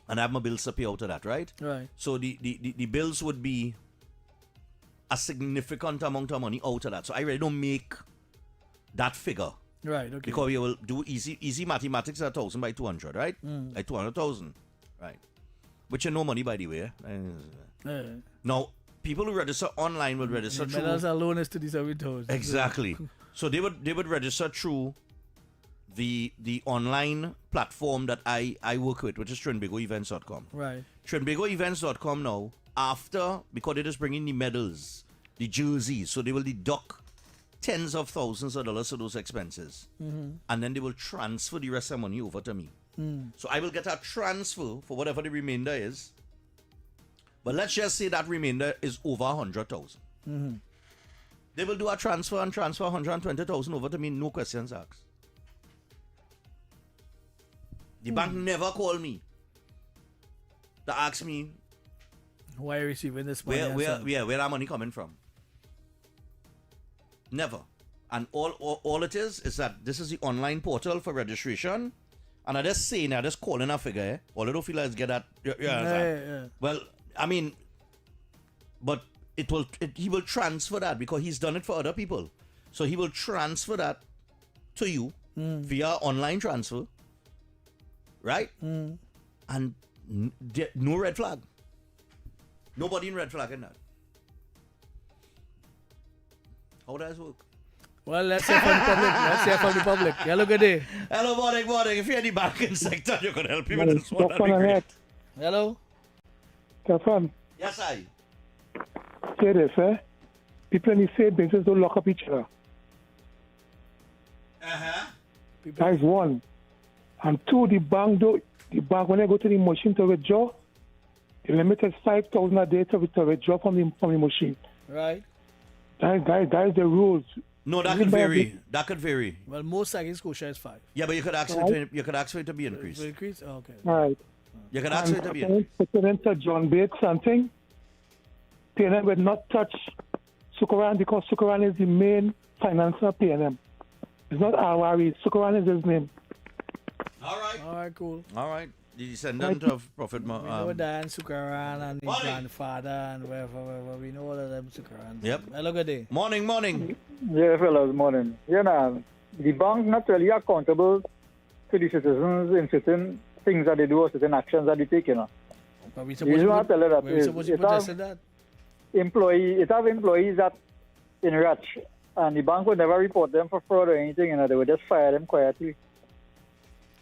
And I have my bills to pay out of that, right? Right. So the bills would be a significant amount of money out of that. So I really don't make that figure. Right, okay. Because we will do easy mathematics at 1,000 by 200, right? Like 200,000, right? Which is no money, by the way. Now, people who register online will register through... Medals alone is to the 7,000. Exactly. So they would register through the online platform that I work with, which is TrinbagoEvents.com. Right. TrinbagoEvents.com now, because they just bring in the medals, the jerseys, so they will deduct tens of thousands of dollars for those expenses. And then they will transfer the rest of the money over to me. So I will get a transfer for whatever the remainder is. But let's just say that remainder is over 100,000. They will do a transfer 120,000 over to me, no questions asked. The bank never called me to ask me why are you receiving this money? Where our money coming from? Never. And all it is that this is the online portal for registration. And I just saying, I just calling a figure. All I don't feel is get that. Yeah. Well, I mean, but he will transfer that because he's done it for other people. So he will transfer that to you via online transfer. Right? And no red flag. Nobody in red flag in that. How does it work? Well, let's hear from the public. Hello, good day. Hello, morning. If you're in the banking sector, you can help me with this one. That'd be great. Hello? Stephan. Yes, I. Say this, people in the same business don't lock up each other. That is one. And two, the bank, when I go to the machine to withdraw, the limit is 5,000 a day to withdraw from the machine. Right. That is the rules. No, that could vary. That could vary. Well, most I guess Scotia is 5. Yeah, but you could ask for it to be increased. Increase? Oh, okay. Right. You could ask for it to be increased. President John Bates something. PNM will not touch Sukaran because Sukaran is the main financer of PNM. It's not Awari. Sukaran is his name. All right, cool. All right. The descendant of Prophet we know Dan Sukaran and his grandfather and wherever. We know all of them Sukaran. Yep. Hello, good day. Morning. Yeah, fellas, morning. You know, the bank not really accountable to the citizens in certain things that they do or certain actions that they take, you know. But we You know, tell her that we supposed to protest that. it have employees that enrich, and the bank would never report them for fraud or anything, you know, they would just fire them quietly.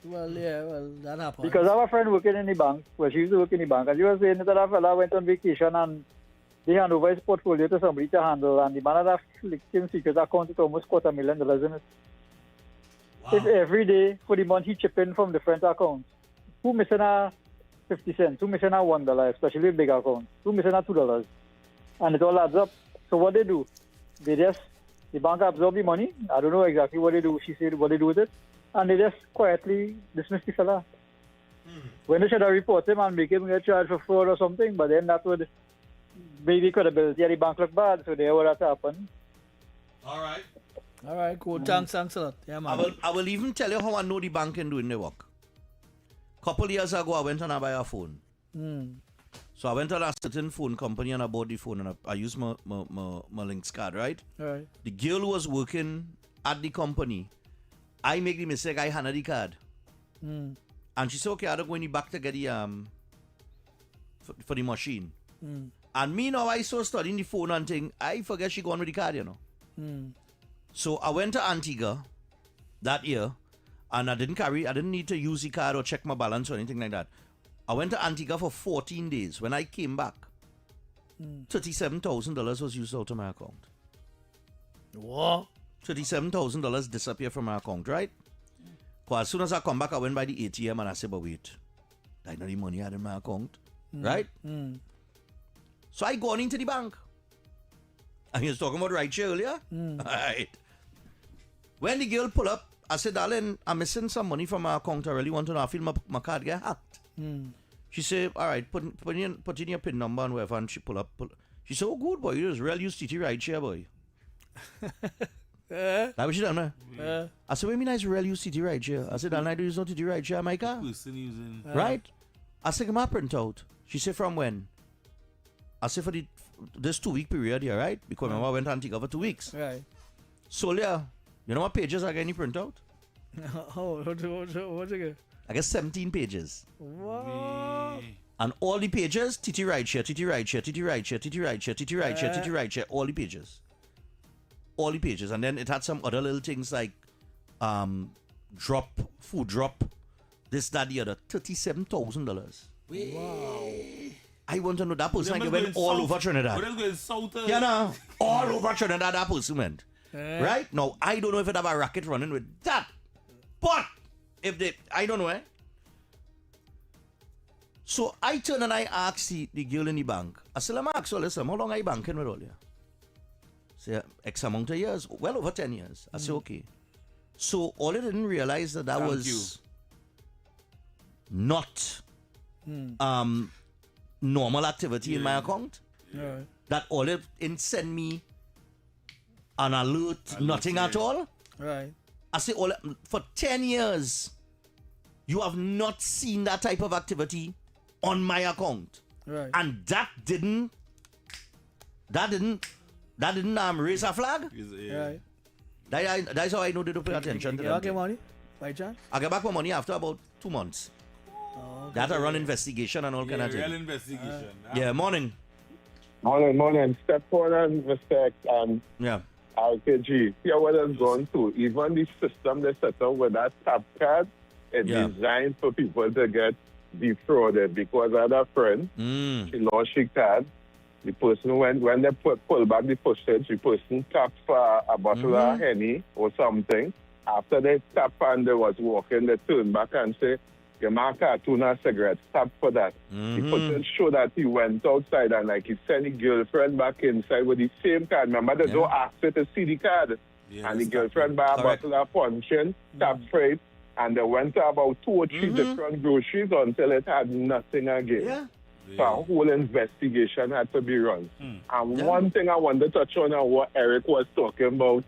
Well, that happens. Because I have a friend working in the bank, she used to work in the bank, and she was saying that a fella went on vacation and they hand over his portfolio to somebody to handle, and the man had a flicking secret account with almost $250,000 in it. Wow. If every day for the month he chip in from different accounts, who missing a 50 cents, who missing a $1, especially big accounts, who missing a $2, and it all adds up. So what they do, the bank absorb the money. I don't know exactly what they do. She said what they do with it, and they just quietly dismiss the fella. When they should have reported him and make him get charged for fraud or something, but then that would make the credibility of the bank look bad, so they would have to happen. All right, cool. Thanks a lot. Yeah, man. I will even tell you how I know the bank can do in their work. Couple years ago, I went and I buy a phone. So I went to a certain phone company and I bought the phone and I used my Links card, right? All right. The girl who was working at the company, I make the mistake, I handed the card. And she said, okay, I don't go in the back to get the for the machine. And me now, I saw studying the phone and thing, I forget she gone with the card, you know. So I went to Antigua that year and I didn't need to use the card or check my balance or anything like that. I went to Antigua for 14 days. When I came back, $37,000 was used out of my account. What? $37,000 disappeared from my account, right? Because as soon as I come back, I went by the ATM and I said, but wait, I know the money I had in my account, right? So I gone into the bank. And he was talking about right here earlier. Right. When the girl pull up, I said, darling, I'm missing some money from my account. I really want to know. I feel my card get hacked. She said, all right, put in your PIN number and whatever. And she pull up. She said, oh, good, boy. You just real use TT right here, boy. That what she done, man? I said, what do you mean I real use TT right here? I said, I do use no TT right here, my car. Right? I said, my printout. She said, from when? I said, for this 2-week period here, right? Because remember, I went to Antigua for 2 weeks. Right. So, Leah, you know what pages I get any printout? What's it? I guess 17 pages. What? And all the pages, TT right here, TT right here, TT right here, TT right here, TT right here, TT right here, all the pages. All the pages. And then it had some other little things like food drop, this, that, the other. $37,000. Wow. I want to know that person like went all over Trinidad. Yeah, no. All over Trinidad, that person went. Right? Now, I don't know if it have a racket running with that. But, if they, I don't know, eh? So, I turn and I ask the girl in the bank. I said, let me ask you, listen, how long are you banking with all you? Say, X amount of years. Well over 10 years. I said, okay. So, all I didn't realize that was not normal activity in my account. Right. That all it send me an alert, nothing at all. Right. I say for 10 years, you have not seen that type of activity on my account. Right. And that didn't raise a flag. Right. That's how I know they don't pay attention to you that. get money by chance? I get back my money after about 2 months. That a run investigation and all kind of thing. Real investigation. Yeah, morning. Morning. Stephan and Mr X and RKG. Yeah, what has gone to? Even the system they set up with that tap card, it's designed for people to get defrauded. Because I had a friend, she lost her card. The person when they pull back the postage, the person tapped for a bottle of Henny or something. After they tap and they was walking, they turned back and say, your mark cartoon and cigarettes, tap for that. The person showed that he went outside and like he sent his girlfriend back inside with the same card. Remember, they don't ask you to see the card. And the girlfriend bought a bottle of puncheon, tapped for it, and they went to about 2 or 3 different groceries until it had nothing again. So a whole investigation had to be run. And one thing I want to touch on what Eric was talking about,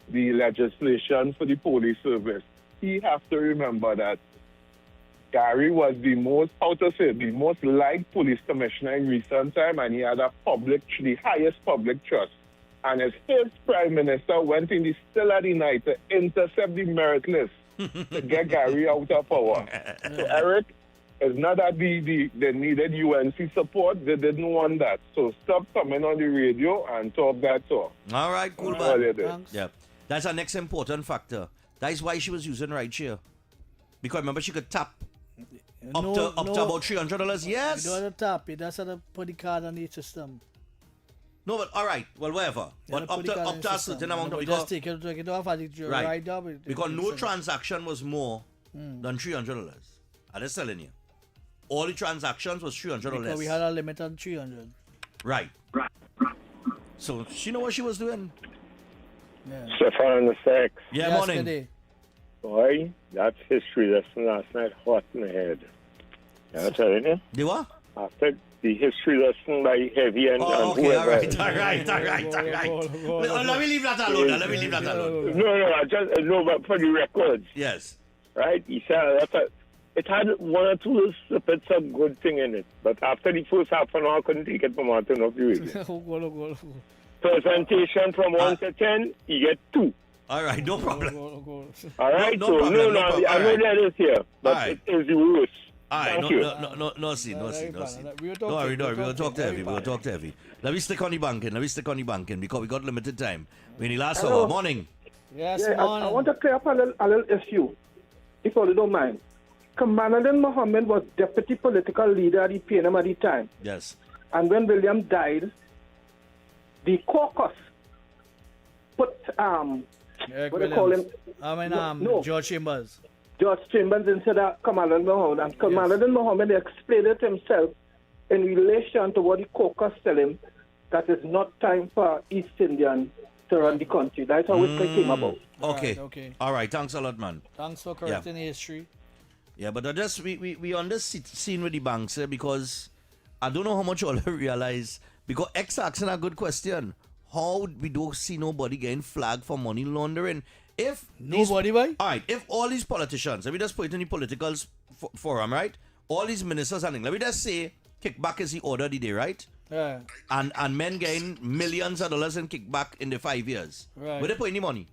the legislation for the police service. He has to remember that Gary was the most liked police commissioner in recent time, and he had the highest public trust. and his prime minister went in the still of the night to intercept the merit list to get Gary out of power. So, Eric, it's not that they needed UNC support. They didn't want that. So stop coming on the radio and talk that talk. All right, cool, man. Yeah. That's our next important factor. That is why she was using rideshare. Because remember, she could tap up to about $300. Yes. You don't have to tap it. That's how to put the card on the system. No, but all right. Well, whatever. But up to a certain amount of just take it off at the right. Because no transaction was more than $300. I'm just telling you. All the transactions was $300 because less. We had a limit on 300. Right. So she know what she was doing. Yeah. Stephan and Mr X. Yeah, yes, morning. Boy, that history lesson last night hot in the head. I'm telling you. The what? After the history lesson by Heavy and okay, all right. Let me leave that alone. No, but for the records. Yes. Right? He said it had one or two snippets of good thing in it, but after the first half an hour, I couldn't take it from out of the radio. Presentation from 1 to 10, you get 2. All right, no problem. All right, no problem. I know that is here, but it is the worst. All right, Thank you. No scene. Don't worry, we'll talk to Heavy. Let me stick on the banking because we got limited time. We're in the last hour. Morning. Yes, yeah, morning. I want to clear up a little issue, if you don't mind. Kamaluddin Mohammed was deputy political leader at the PNM at the time. Yes. And when William died, the caucus put what do they call him? George Chambers. George Chambers instead of Kamaluddin Mohammed. And Kamaluddin Mohammed explained it himself in relation to what the caucus tell him, that it's not time for East Indian to run the country. That's how it came about. Okay. All right. Thanks a lot, man. Thanks for correcting history. Yeah, but we on this scene with the banks because I don't know how much all realize, because X asking a good question. How we don't see nobody getting flagged for money laundering? If nobody, why? All right, if all these politicians, let me just put it in the political forum, right? All these ministers and things, let me just say kickback is the order of the day, right? Yeah. And men getting millions of dollars in kickback in the 5 years. Right. Where they put any money?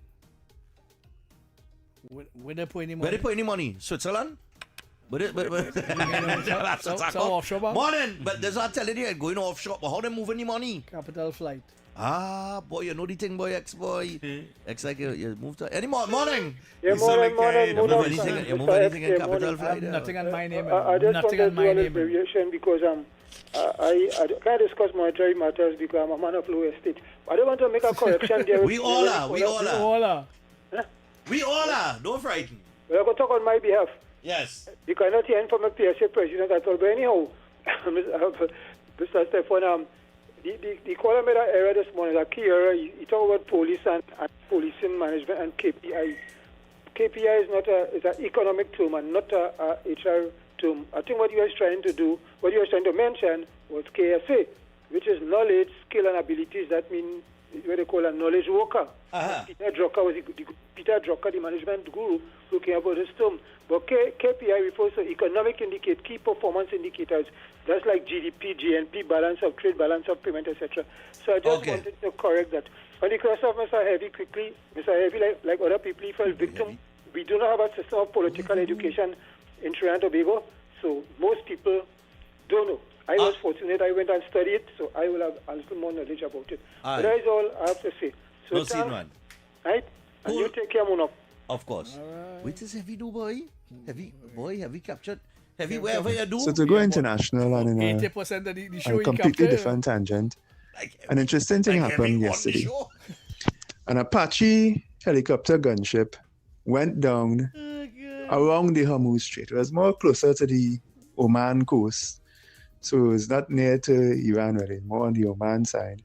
Where they put any money? Where they put any money? Switzerland? So offshore. Morning, but there's not telling you going offshore. But how they moving the money? Capital flight. Boy, you know the thing, boy, boy. X like you moved to any morning. Yeah, morning. You move anything in capital flight? Nothing on my name. I just want to do an abbreviation because I can't discuss monetary matters because I'm a man of low estate. I don't want to make a correction there. We all are. Don't frighten. Well, I'm going to talk on my behalf. Yes. Because I'm not hearing from a PSA president at all. But anyhow, Mr. Stephan, the caller made an error this morning, a key error. He talked about police and policing management and KPI. KPI is an economic term and not a HR term. I think what you guys trying to mention was KSA, which is knowledge, skill, and abilities. That means what they call a knowledge worker. Peter Drucker was the management guru who came about this term. But KPI refers to economic key performance indicators. That's like GDP, GNP, balance of trade, balance of payment, etc. So I just wanted to correct that. On the cross of Mr. Heavy, quickly, Mr. Heavy, like other people, he fell victim. We do not have a system of political education in Trinidad and Tobago, so most people don't know. I was fortunate, I went and studied it, so I will have a little more knowledge about it. But that is all I have to say. So no scene, man. Right? And you take care, Munaf. Of course. What does Heavy do, boy? Heavy captured. Heavy, wherever you do. So to go international and in 80% of the show a completely different tangent, an interesting thing happened yesterday. An Apache helicopter gunship went down around the Hormuz Strait. It was more closer to the Oman coast. So it's not near to Iran, really, more on the Oman side.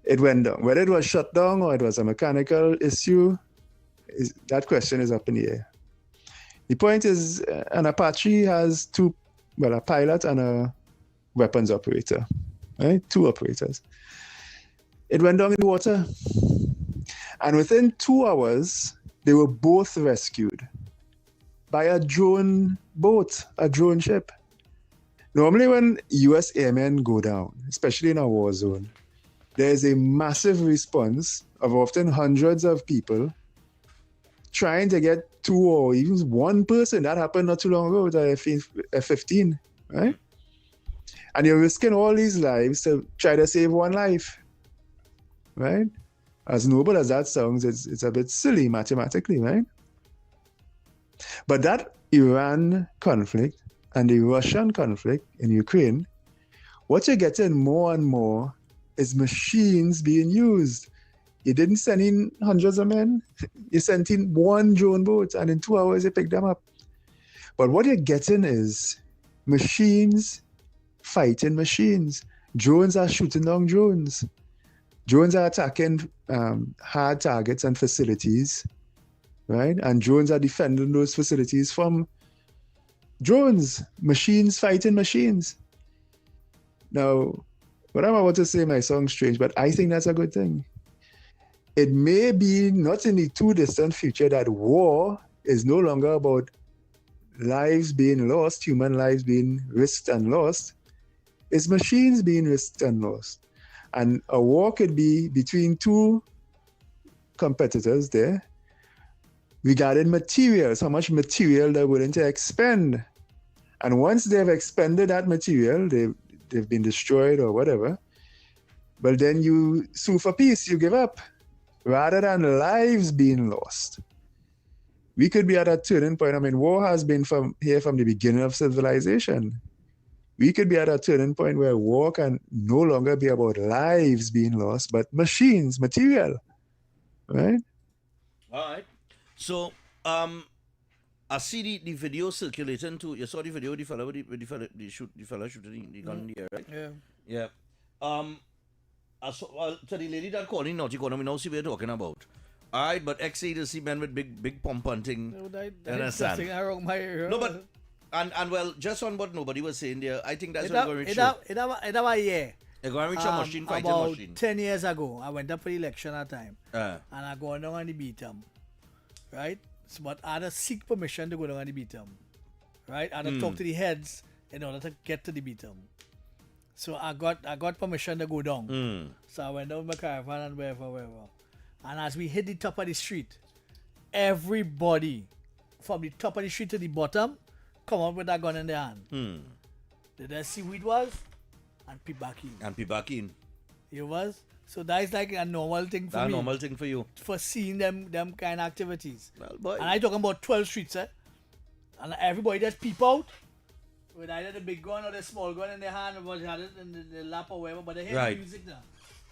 It went down. Whether it was shut down or it was a mechanical issue, that question is up in the air. The point is, an Apache has a pilot and a weapons operator, right? 2 operators. It went down in the water. And within 2 hours, they were both rescued by a drone boat, a drone ship. Normally when US airmen go down, especially in a war zone, there's a massive response of often hundreds of people trying to get 2 or even 1 person. That happened not too long ago with F-15, right? And you're risking all these lives to try to save 1 life, right? As noble as that sounds, it's a bit silly mathematically, right? But that Iran conflict and the Russian conflict in Ukraine, what you're getting more and more is machines being used. You didn't send in hundreds of men. You sent in 1 drone boat, and in 2 hours you picked them up. But what you're getting is machines fighting machines. Drones are shooting down drones. Drones are attacking hard targets and facilities, right? And drones are defending those facilities from drones. Machines fighting machines. Now, what I'm about to say might sound strange, but I think that's a good thing. It may be not in the too distant future that war is no longer about lives being lost, human lives being risked and lost. It's machines being risked and lost. And a war could be between 2 competitors there regarding materials, how much material they're willing to expend. And once they've expended that material, they've been destroyed or whatever, well, then you sue for peace, you give up, rather than lives being lost. We could be at a turning point. I mean, war has been from the beginning of civilization. We could be at a turning point where war can no longer be about lives being lost, but machines, material, right? All right. So, I see the video circulating too. You saw the video, the fella shooting the gun in the air, right? Yeah. Yeah. To the lady that called in Naughty Corner, we know see what you're talking about. All right, but XA to see men with big pump hunting. No, that's wrong my area. No, but and well, just on what nobody was saying there, I think that's what going to reach. It have a year. You're going to reach a machine fighting about machine. 10 years ago, I went up for the election at time, and I go down on the beat right? So, but I had to seek permission to go down on the beat right? I had to talk to the heads in order to get to the beat So I got permission to go down. So I went down with my caravan and wherever. And as we hit the top of the street, everybody from the top of the street to the bottom come up with that gun in their hand. Did they see who it was? And peep back in. It was. So that is like a normal thing for me. A normal thing for you. For seeing them kind of activities. Well, boy. And I talking about 12 streets, and everybody just peep out with either the big gun or the small gun in their hand, or they had it in the lap or whatever, but they hear the music now.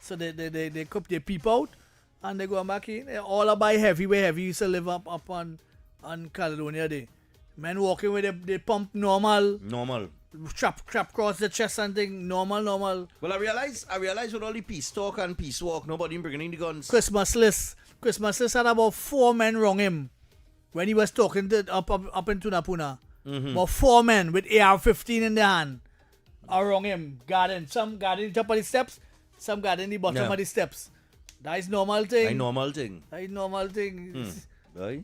So they peep out and they go back in. They all about heavy, where heavy used to live up on Caledonia Day. Men walking with they pump normal. Trap cross the chest and thing, normal. Well, I realize with all the peace talk and peace walk, nobody bringing in the guns. Christmas list had about 4 men wrong him when he was talking to up in Tunapuna. About 4 men with AR-15 in their hand are wrong him. Some guarding the top of the steps, some guarding the bottom of the steps. That is normal thing. Right?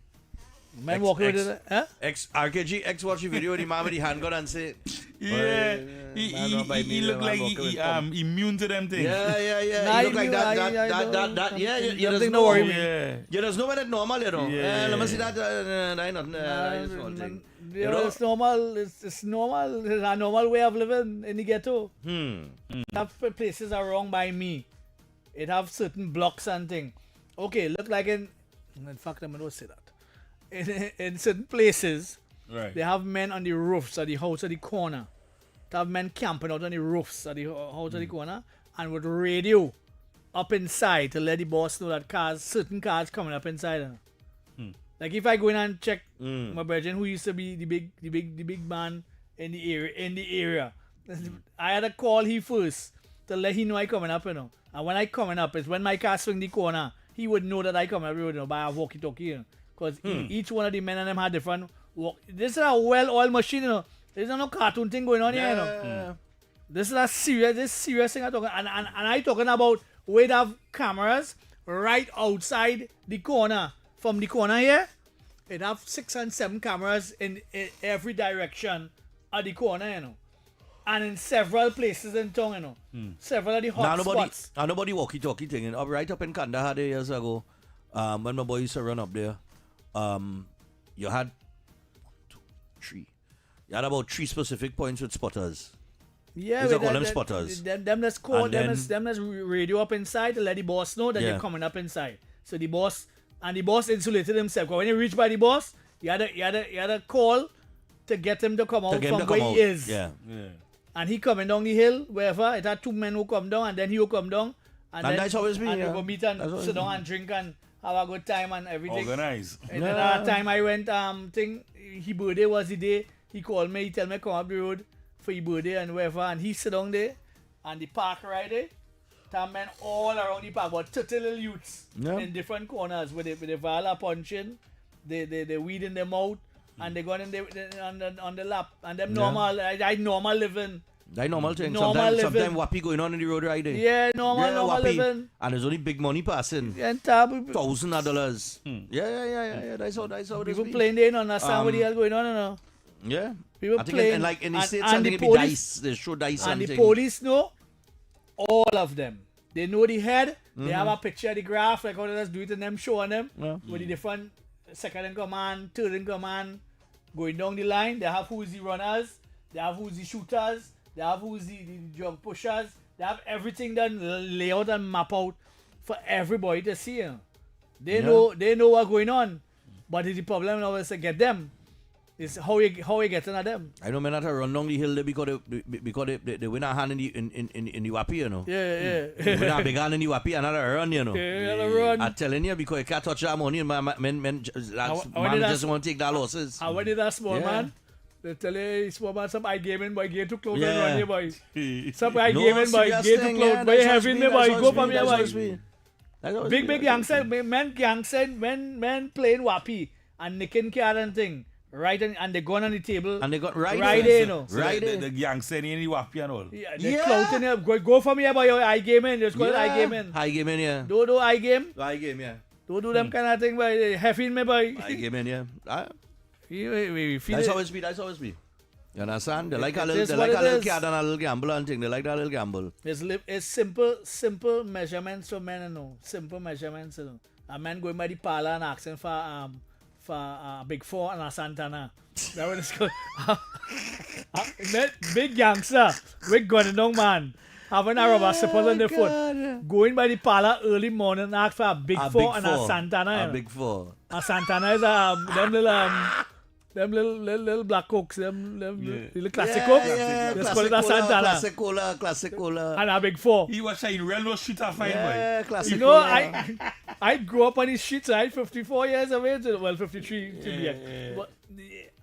Men walking with it. RKG X watch the video with the man with the handgun and say, yeah, he look like he immune to them things. Yeah. He look like that. Yeah, you doesn't know worry me. You doesn't know when it's normal, you know. Let me see that. That is small thing. It's normal. It's normal. It's a normal way of living in the ghetto. That places are wrong by me. It have certain blocks and thing. Okay, look like in fact, I'm going to say that. In certain places, they have men on the roofs of the house at the corner. They have men camping out on the roofs of the house at the corner and with radio up inside to let the boss know that certain cars coming up inside. Like if I go in and check my brethren who used to be the big man in the area, I had to call he first to let him know I coming up, you know. And when I coming up, it's when my car swing the corner, he would know that I coming up, you know, by a walkie-talkie, you know. Because each one of the men and them had different walk. This is a well-oiled machine, you know. There's no cartoon thing going on here, you know. This is a serious thing I'm talking. And I talking about where they have cameras right outside the corner. From the corner here, it have 6 and 7 cameras in every direction at the corner, you know. And in several places in town, you know. Several of the hot spots. Nobody walkie-talkie thing. Right up in Kandahar there years ago, when my boy used to run up there, you had 2, 3. You had about 3 specific points with spotters. Yeah, they call them spotters. Them that's called, them that's radio up inside to let the boss know that you're coming up inside. So the boss insulated himself. Because when you reach by the boss, you had a call to get him to come out from where he is. Yeah. And he coming down the hill, wherever. It had 2 men who come down, and then he will come down. And then that's always me. And we go meet and sit down and drink and have a good time and everything. Organize. And then that time I went, his birthday was the day. He called me, he tell me come up the road for his birthday and wherever. And he sit down there, and the park right there. Tam men all around the park, but 30 little youths in different corners with the vala punching, the weed in their mouth, and they got in on the lap. And them normal, I normal living. That normal thing. Normal sometimes wappy going on in the road right there. Yeah, normal living. And there's only big money passing. Yeah, $1,000 of dollars. Yeah. That's how it is. People playing, they don't understand what the hell going on, you know. Yeah. People playing. Like in the States, I think it be dice. They show dice and the police know all of them. They know the head. They have a picture of the graph, like how they just do it and them showing them with the different second in command, third in command, going down the line. They have who's the runners, they have who's the shooters, they have who's the drug pushers. They have everything done, lay out and map out for everybody to see. You know. They know what's going on, but the problem now is to get them. It's how you getting at them. I know men that run down the hill there because they win a hand in the wapi, you know. Yeah. They win a big hand in the wapi, another run, you know. Yeah, run. I'm telling you, because you can't touch that money, man just want to take that losses. How did that small man? They tell you, small man, some eye gaming boy, get too close and run here, boy. Some eye gaming boy, get too close, boy, having me, boy, go from here, boy. Big youngster, men playing wapi and nicking car and thing. Right, and they gone on the table. And they got right there, you know. So right there. The gangster in the wapi and all. Yeah, they're clouting here. Go from here, boy. Eye gaming. Just call it eye gaming. Eye gaming, yeah. Do eye game. Eye game, yeah. Don't do them kind of thing, boy. Heffing me, boy. Eye gaming, yeah. That's always be. You understand? They like a little card and a little gamble and thing. They like that little gamble. It's simple measurements for men, you know. Simple measurements, you know. A man going by the parlor and asking for Big 4 and a Santana. That what it's called. Big gangster with gun down man. Having a rubber support on the foot. Going by the parlor early morning and ask for a Big 4 and a Santana. A Big 4. A Santana is them little black cokes, them little classic cokes. Let's call it a Santana. Classic cola. And a Big 4. He was saying real no shit fine, yeah, boy. Classic you know, I grew up on these streets, right? 54 years of age. Well, 53 to be. But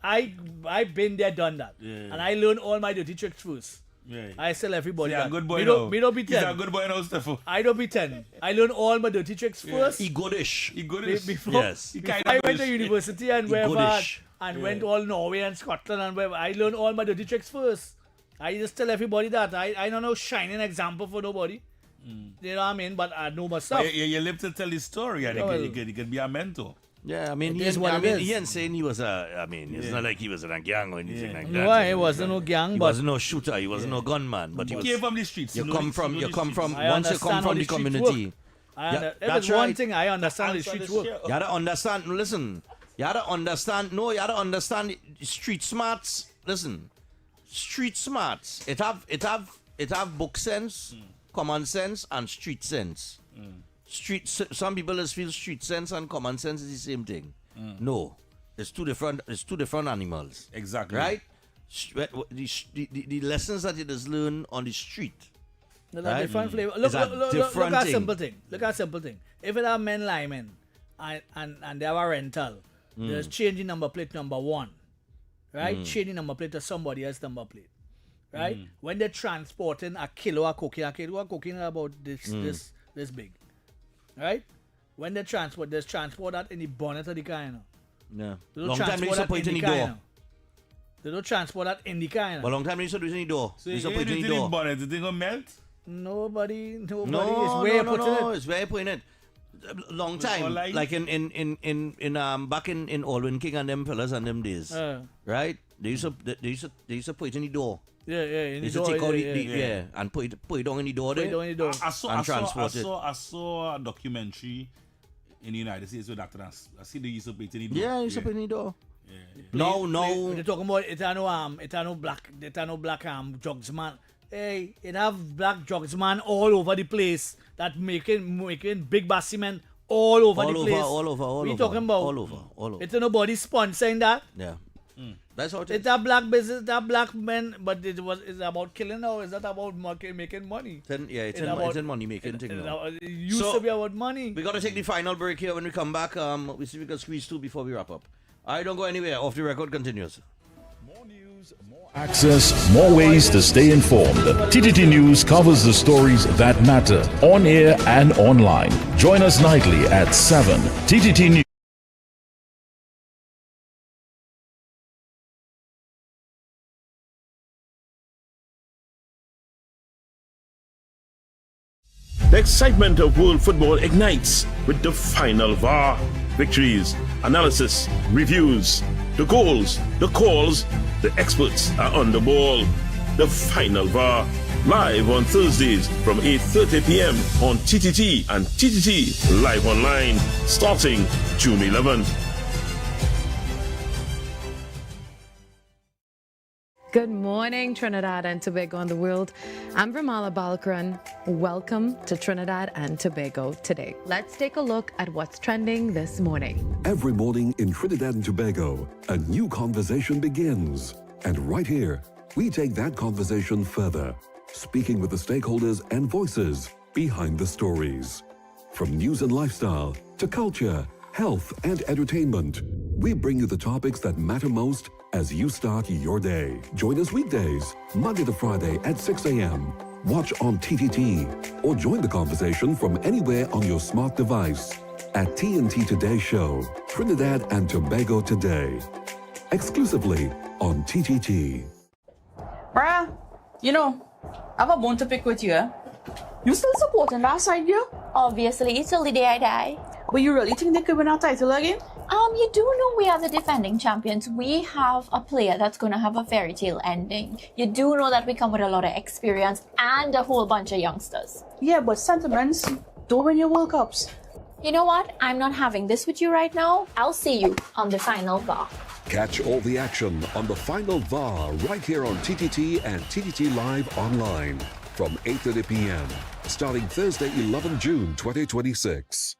I've been there, done that. And I learned all my dirty tricks first. I tell everybody that. Good boy me don't be 10. He's a good boy now, Stephan. I don't be 10. I learned all my dirty tricks first. He goodish. Before I went to university and wherever and went all Norway and Scotland and wherever. I learned all my dirty tricks first. I just tell everybody that. I don't know shining example for nobody. You know what I mean? But I know myself. You live to tell the story and you can be a mentor. Yeah, I mean, he ain't saying he was it's not like he was in a gang or anything like that. No, he wasn't no gang, he but wasn't no shooter, he wasn't no gunman, but he came from the streets. Once you come from the community. That's one thing I understand the streets work. You gotta understand, listen, you gotta understand street smarts. Listen, street smarts. It have book sense, common sense, and street sense. Some people just feel street sense and common sense is the same thing. No, it's two different animals. Exactly. Right? The lessons that you just learn on the street. Right? Different flavor. Look at simple thing. Look at simple thing. If it are men linemen and they have a rental, there's changing number plate number 1. Right? Changing number plate to somebody else's number plate. Right? When they're transporting a kilo of cocaine is about this big. Right? When they transport that in the bonnet of the car, you know. Yeah. They don't Long time they used to put it in the door. You know. They don't transport that in the car, you know. But long time they used to do it in the door. So you put it in the door. Bonnet, the thing will melt? Nobody. No, it's where you putting it. Long time. Like in back in Alwyn King and them fellas and them days. Right? They used to put it in the door. Yeah, They should take out and put it down in the door there. I transport it. saw a documentary in the United States with that. I see they used to put it in the door. Yeah, used to put it in the door. No. They're talking about it are no black jugs man. Hey, it have black jugs man all over the place that making big bar cement all over the place. All over. We talking about all over. It's nobody sponsoring that. Yeah. That's how it is. It's a black business, that black men, but it's about killing now. It's not about making money. It's in money making thing now. It used to be about money. We got to take the final break here. When we come back, we see if we can squeeze 2 before we wrap up. I don't go anywhere. Off the record continues. Access, more ways to stay informed. TTT News covers the stories that matter on air and online. Join us nightly at 7. TTT News. The excitement of world football ignites with the final VAR. Victories, analysis, reviews, the goals, the calls, the experts are on the ball. The final VAR, live on Thursdays from 8:30 p.m. on TTT and TTT Live Online, starting June 11th. Good morning, Trinidad and Tobago and the world. I'm Ramala Balkaran. Welcome to Trinidad and Tobago today. Let's take a look at what's trending this morning. Every morning in Trinidad and Tobago, a new conversation begins. And right here, we take that conversation further, speaking with the stakeholders and voices behind the stories. From news and lifestyle to culture, health and entertainment, we bring you the topics that matter most as you start your day. Join us weekdays, Monday to Friday at 6 a.m. Watch on TTT or join the conversation from anywhere on your smart device at TNT Today Show, Trinidad and Tobago Today. Exclusively on TTT. Bruh, I have a bone to pick with you. You still supporting that side, you? Obviously, till the day I die. But you really think they could win our title again? You do know we are the defending champions. We have a player that's going to have a fairy tale ending. You do know that we come with a lot of experience and a whole bunch of youngsters. Yeah, but sentiments don't win your World Cups. You know what? I'm not having this with you right now. I'll see you on the final VAR. Catch all the action on the final VAR right here on TTT and TTT Live Online from 8:30 p.m. starting Thursday, 11 June 2026.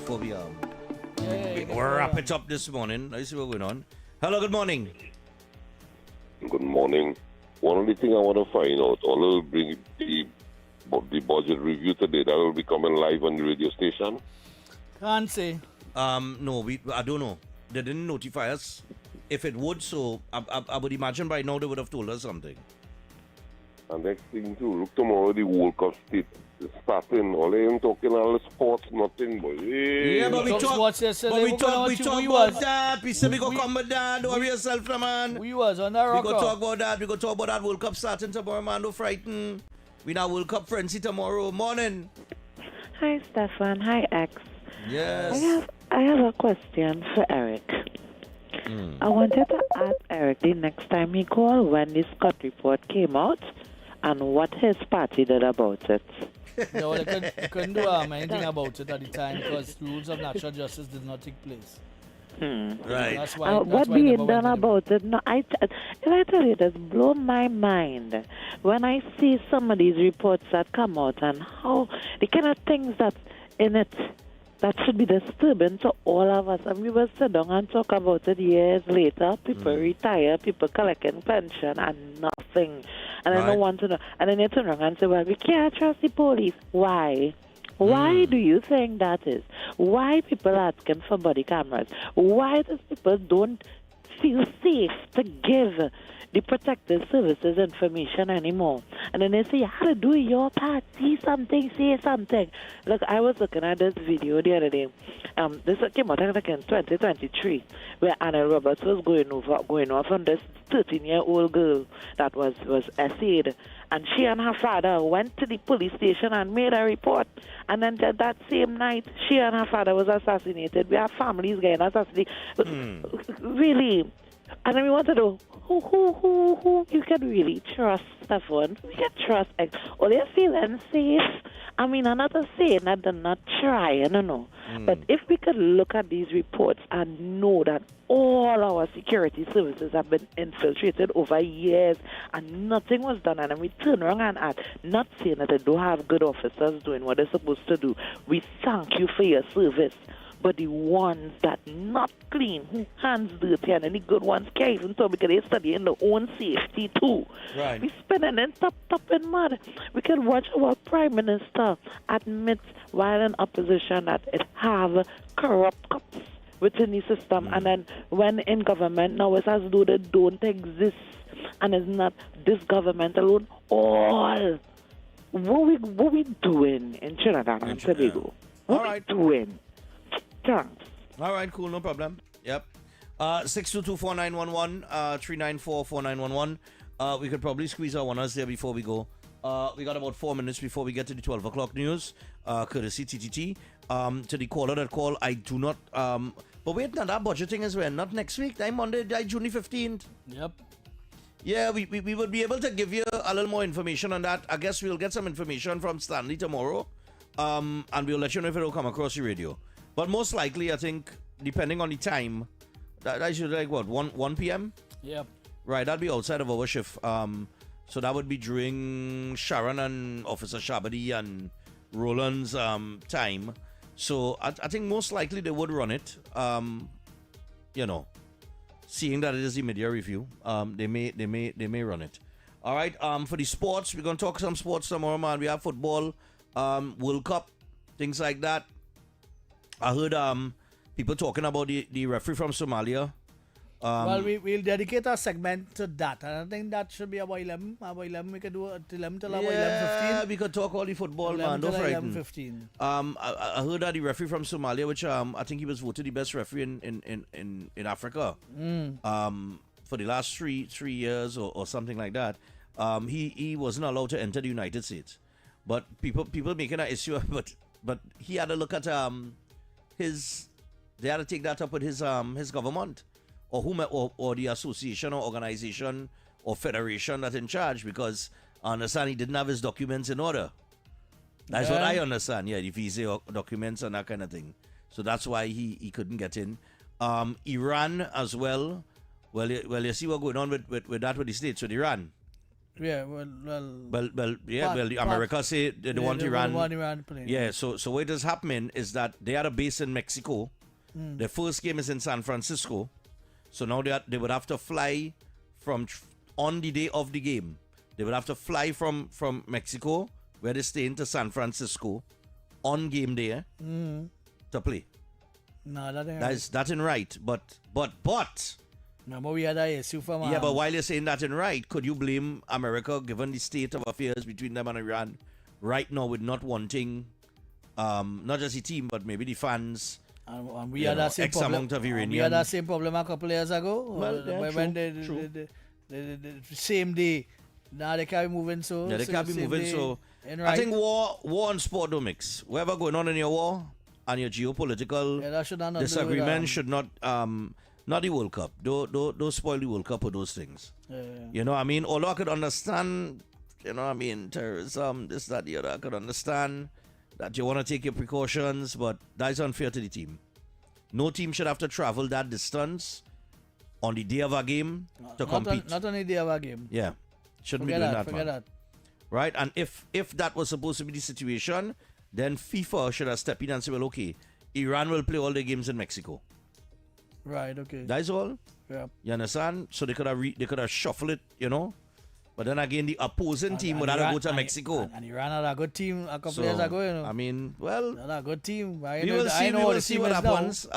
Before we wrap it up this morning, let's see what's going on. Hello, good morning. Good morning. One only thing I want to find out, will bring the budget review today, that will be coming live on the radio station? Can't say. No, I don't know. They didn't notify us if it would, so I would imagine by now they would have told us something. And next thing too, look tomorrow the World Cup starting. All them talking all the sports, nothing, boy. Yeah, but we talk about that. We said we go come with that. Don't worry yourself, man. We was on that rock. We go talk about that. We go talk about that World Cup starting tomorrow, man. Don't frighten. We now World Cup frenzy tomorrow morning. Hi, Stephan. Hi, X. Yes. I have a question for Eric. I wanted to ask Eric the next time he called when the Scott report came out and what his party did about it. No, they couldn't do anything about it at the time because rules of natural justice did not take place. Right. That's why. What being done about it? No, if I tell you, that's blown my mind when I see some of these reports that come out and how the kind of things that's in it that should be disturbing to all of us. And we will sit down and talk about it years later. People retire, people collecting pension and nothing. And I don't want to know. And then you turn around and say, well, we can't trust the police. Why? Why do you think that is? Why people asking for body cameras? Why does people don't feel safe to give the protective services information anymore. And then they say, you have to do your part, see something, say something. Look, I was looking at this video the other day. This came out like in 2023, where Anna Roberts was going off on this 13-year-old girl that was essayed. And she and her father went to the police station and made a report. And then that same night, she and her father was assassinated. We have families getting assassinated. Really. And then we want to know who you can really trust, Stephan. We can trust. Or they're feeling safe. I mean, I'm not saying that they're not trying, no. But if we could look at these reports and know that all our security services have been infiltrated over years and nothing was done, and then we turn around and act, not saying that they don't have good officers doing what they're supposed to do. We thank you for your service. But the ones that not clean, who hands dirty, and any good ones can't even so because they study in their own safety too. Right. We spending in top in mud. We can watch our Prime Minister admit while in opposition that it have corrupt cops within the system, and then when in government now it's as though they don't exist, and it's not this government alone. All what we doing in Trinidad and Tobago? What we doing? All right, cool, no problem. Yep. 6224911, 3944911. We could probably squeeze our one-ers there before we go. We got about 4 minutes before we get to the 12 o'clock news, courtesy TTT. To the caller that call, I do not... but wait, now that budgeting is when? Not next week? That Monday, June 15th? Yep. Yeah, we would be able to give you a little more information on that. I guess we'll get some information from Stanley tomorrow, and we'll let you know if it'll come across the radio. But most likely, I think, depending on the time, that should like what, 1 p.m.? Yep. Right, that'd be outside of our shift. So that would be during Sharon and Officer Shabadi and Roland's time. So I think most likely they would run it. Seeing that it is the media review, they may run it. All right. For the sports, we're gonna talk some sports tomorrow, man. We have football, World Cup, things like that. I heard people talking about the referee from Somalia. Well, we'll dedicate our segment to that, and I think that should be about 11. About 11, we could do it till 11 till about 11:15. We could talk all the football, man. Don't frighten. 11:15. I heard that the referee from Somalia, which I think he was voted the best referee in Africa, for the last three years or something like that. He wasn't allowed to enter the United States, but people making an issue, but he had to look at they had to take that up with his government. Or the association or organization or federation that's in charge, because I understand he didn't have his documents in order. That's what I understand. Yeah, the visa documents and that kind of thing. So that's why he couldn't get in. Iran as well. Well, you see what's going on with that with the States, with Iran. Yeah, America say they don't want Iran. Want Iran playing. Yeah, so what is happening is that they had a base in Mexico. Their first game is in San Francisco. So now they would have to fly on the day of the game. They would have to fly from Mexico, where they stay, into San Francisco on game day to play. No, that ain't that's in right. But no, but we had a issue from yeah, but while you're saying that in right, could you blame America, given the state of affairs between them and Iran right now, with not wanting not just the team but maybe the fans? And we had that same problem. Amount of Iranian. We had that same problem a couple years ago. Well, yeah, when the same day. Now they can't be moving so. Yeah, they can't be moving so. Right. I think war and sport don't mix. Whatever going on in your war and your geopolitical disagreement should not not the World Cup. Don't spoil the World Cup or those things. Yeah. You know what I mean? Although I could understand, you know what I mean, terrorism, this, that, the other, I could understand that you want to take your precautions, but that is unfair to the team. No team should have to travel that distance on the day of a game to compete. Not on the day of a game. Yeah. Shouldn't be doing that, man. Right? And if that was supposed to be the situation, then FIFA should have stepped in and said, well, okay, Iran will play all their games in Mexico. Right, okay. That's all? Yeah. You understand? So they could have shuffled it, you know? But then again, the opposing team would have to go to Mexico. And Iran had a good team a couple years ago, you know. I mean, well... Had a good team. We will see what happens.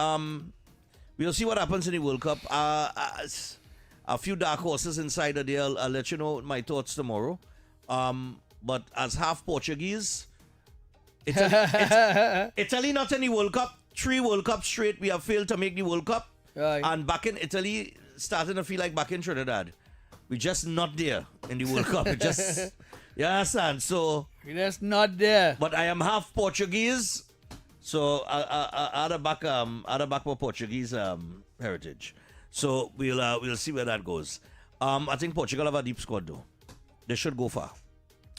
we'll see what happens in the World Cup. A few dark horses inside of there. I'll let you know my thoughts tomorrow. But as half Portuguese, Italy not in the World Cup. 3 World Cups straight we have failed to make the World Cup. Right. And back in Italy, starting to feel like back in Trinidad. We're just not there in the World Cup. It just, you understand? So we're just not there. But I am half Portuguese, so I had a back my Portuguese heritage. So we'll see where that goes. I think Portugal have a deep squad though. They should go far.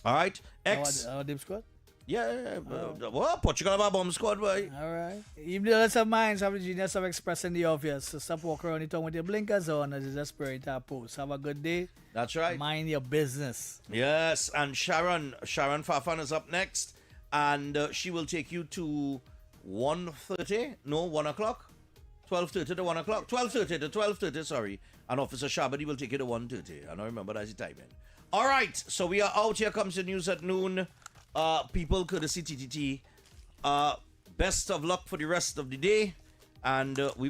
All right, X. Our deep squad. Yeah. Well, Portugal have a bomb squad, boy. All right. Even the rest of mine have the genius of expressing the obvious. So stop walking around the town with your blinkers on as a spirit post. Have a good day. That's right. Mind your business. Yes, and Sharon Fafan is up next, and she will take you to 1:30. No, 1 o'clock. 12:30 to 1 o'clock. 12:30 to 12:30. Sorry. And Officer Shabadi will take you to 1:30. I don't remember that's the timing. All right. So we are out. Here comes the news at noon. People, courtesy TTT. Best of luck for the rest of the day, and we'll be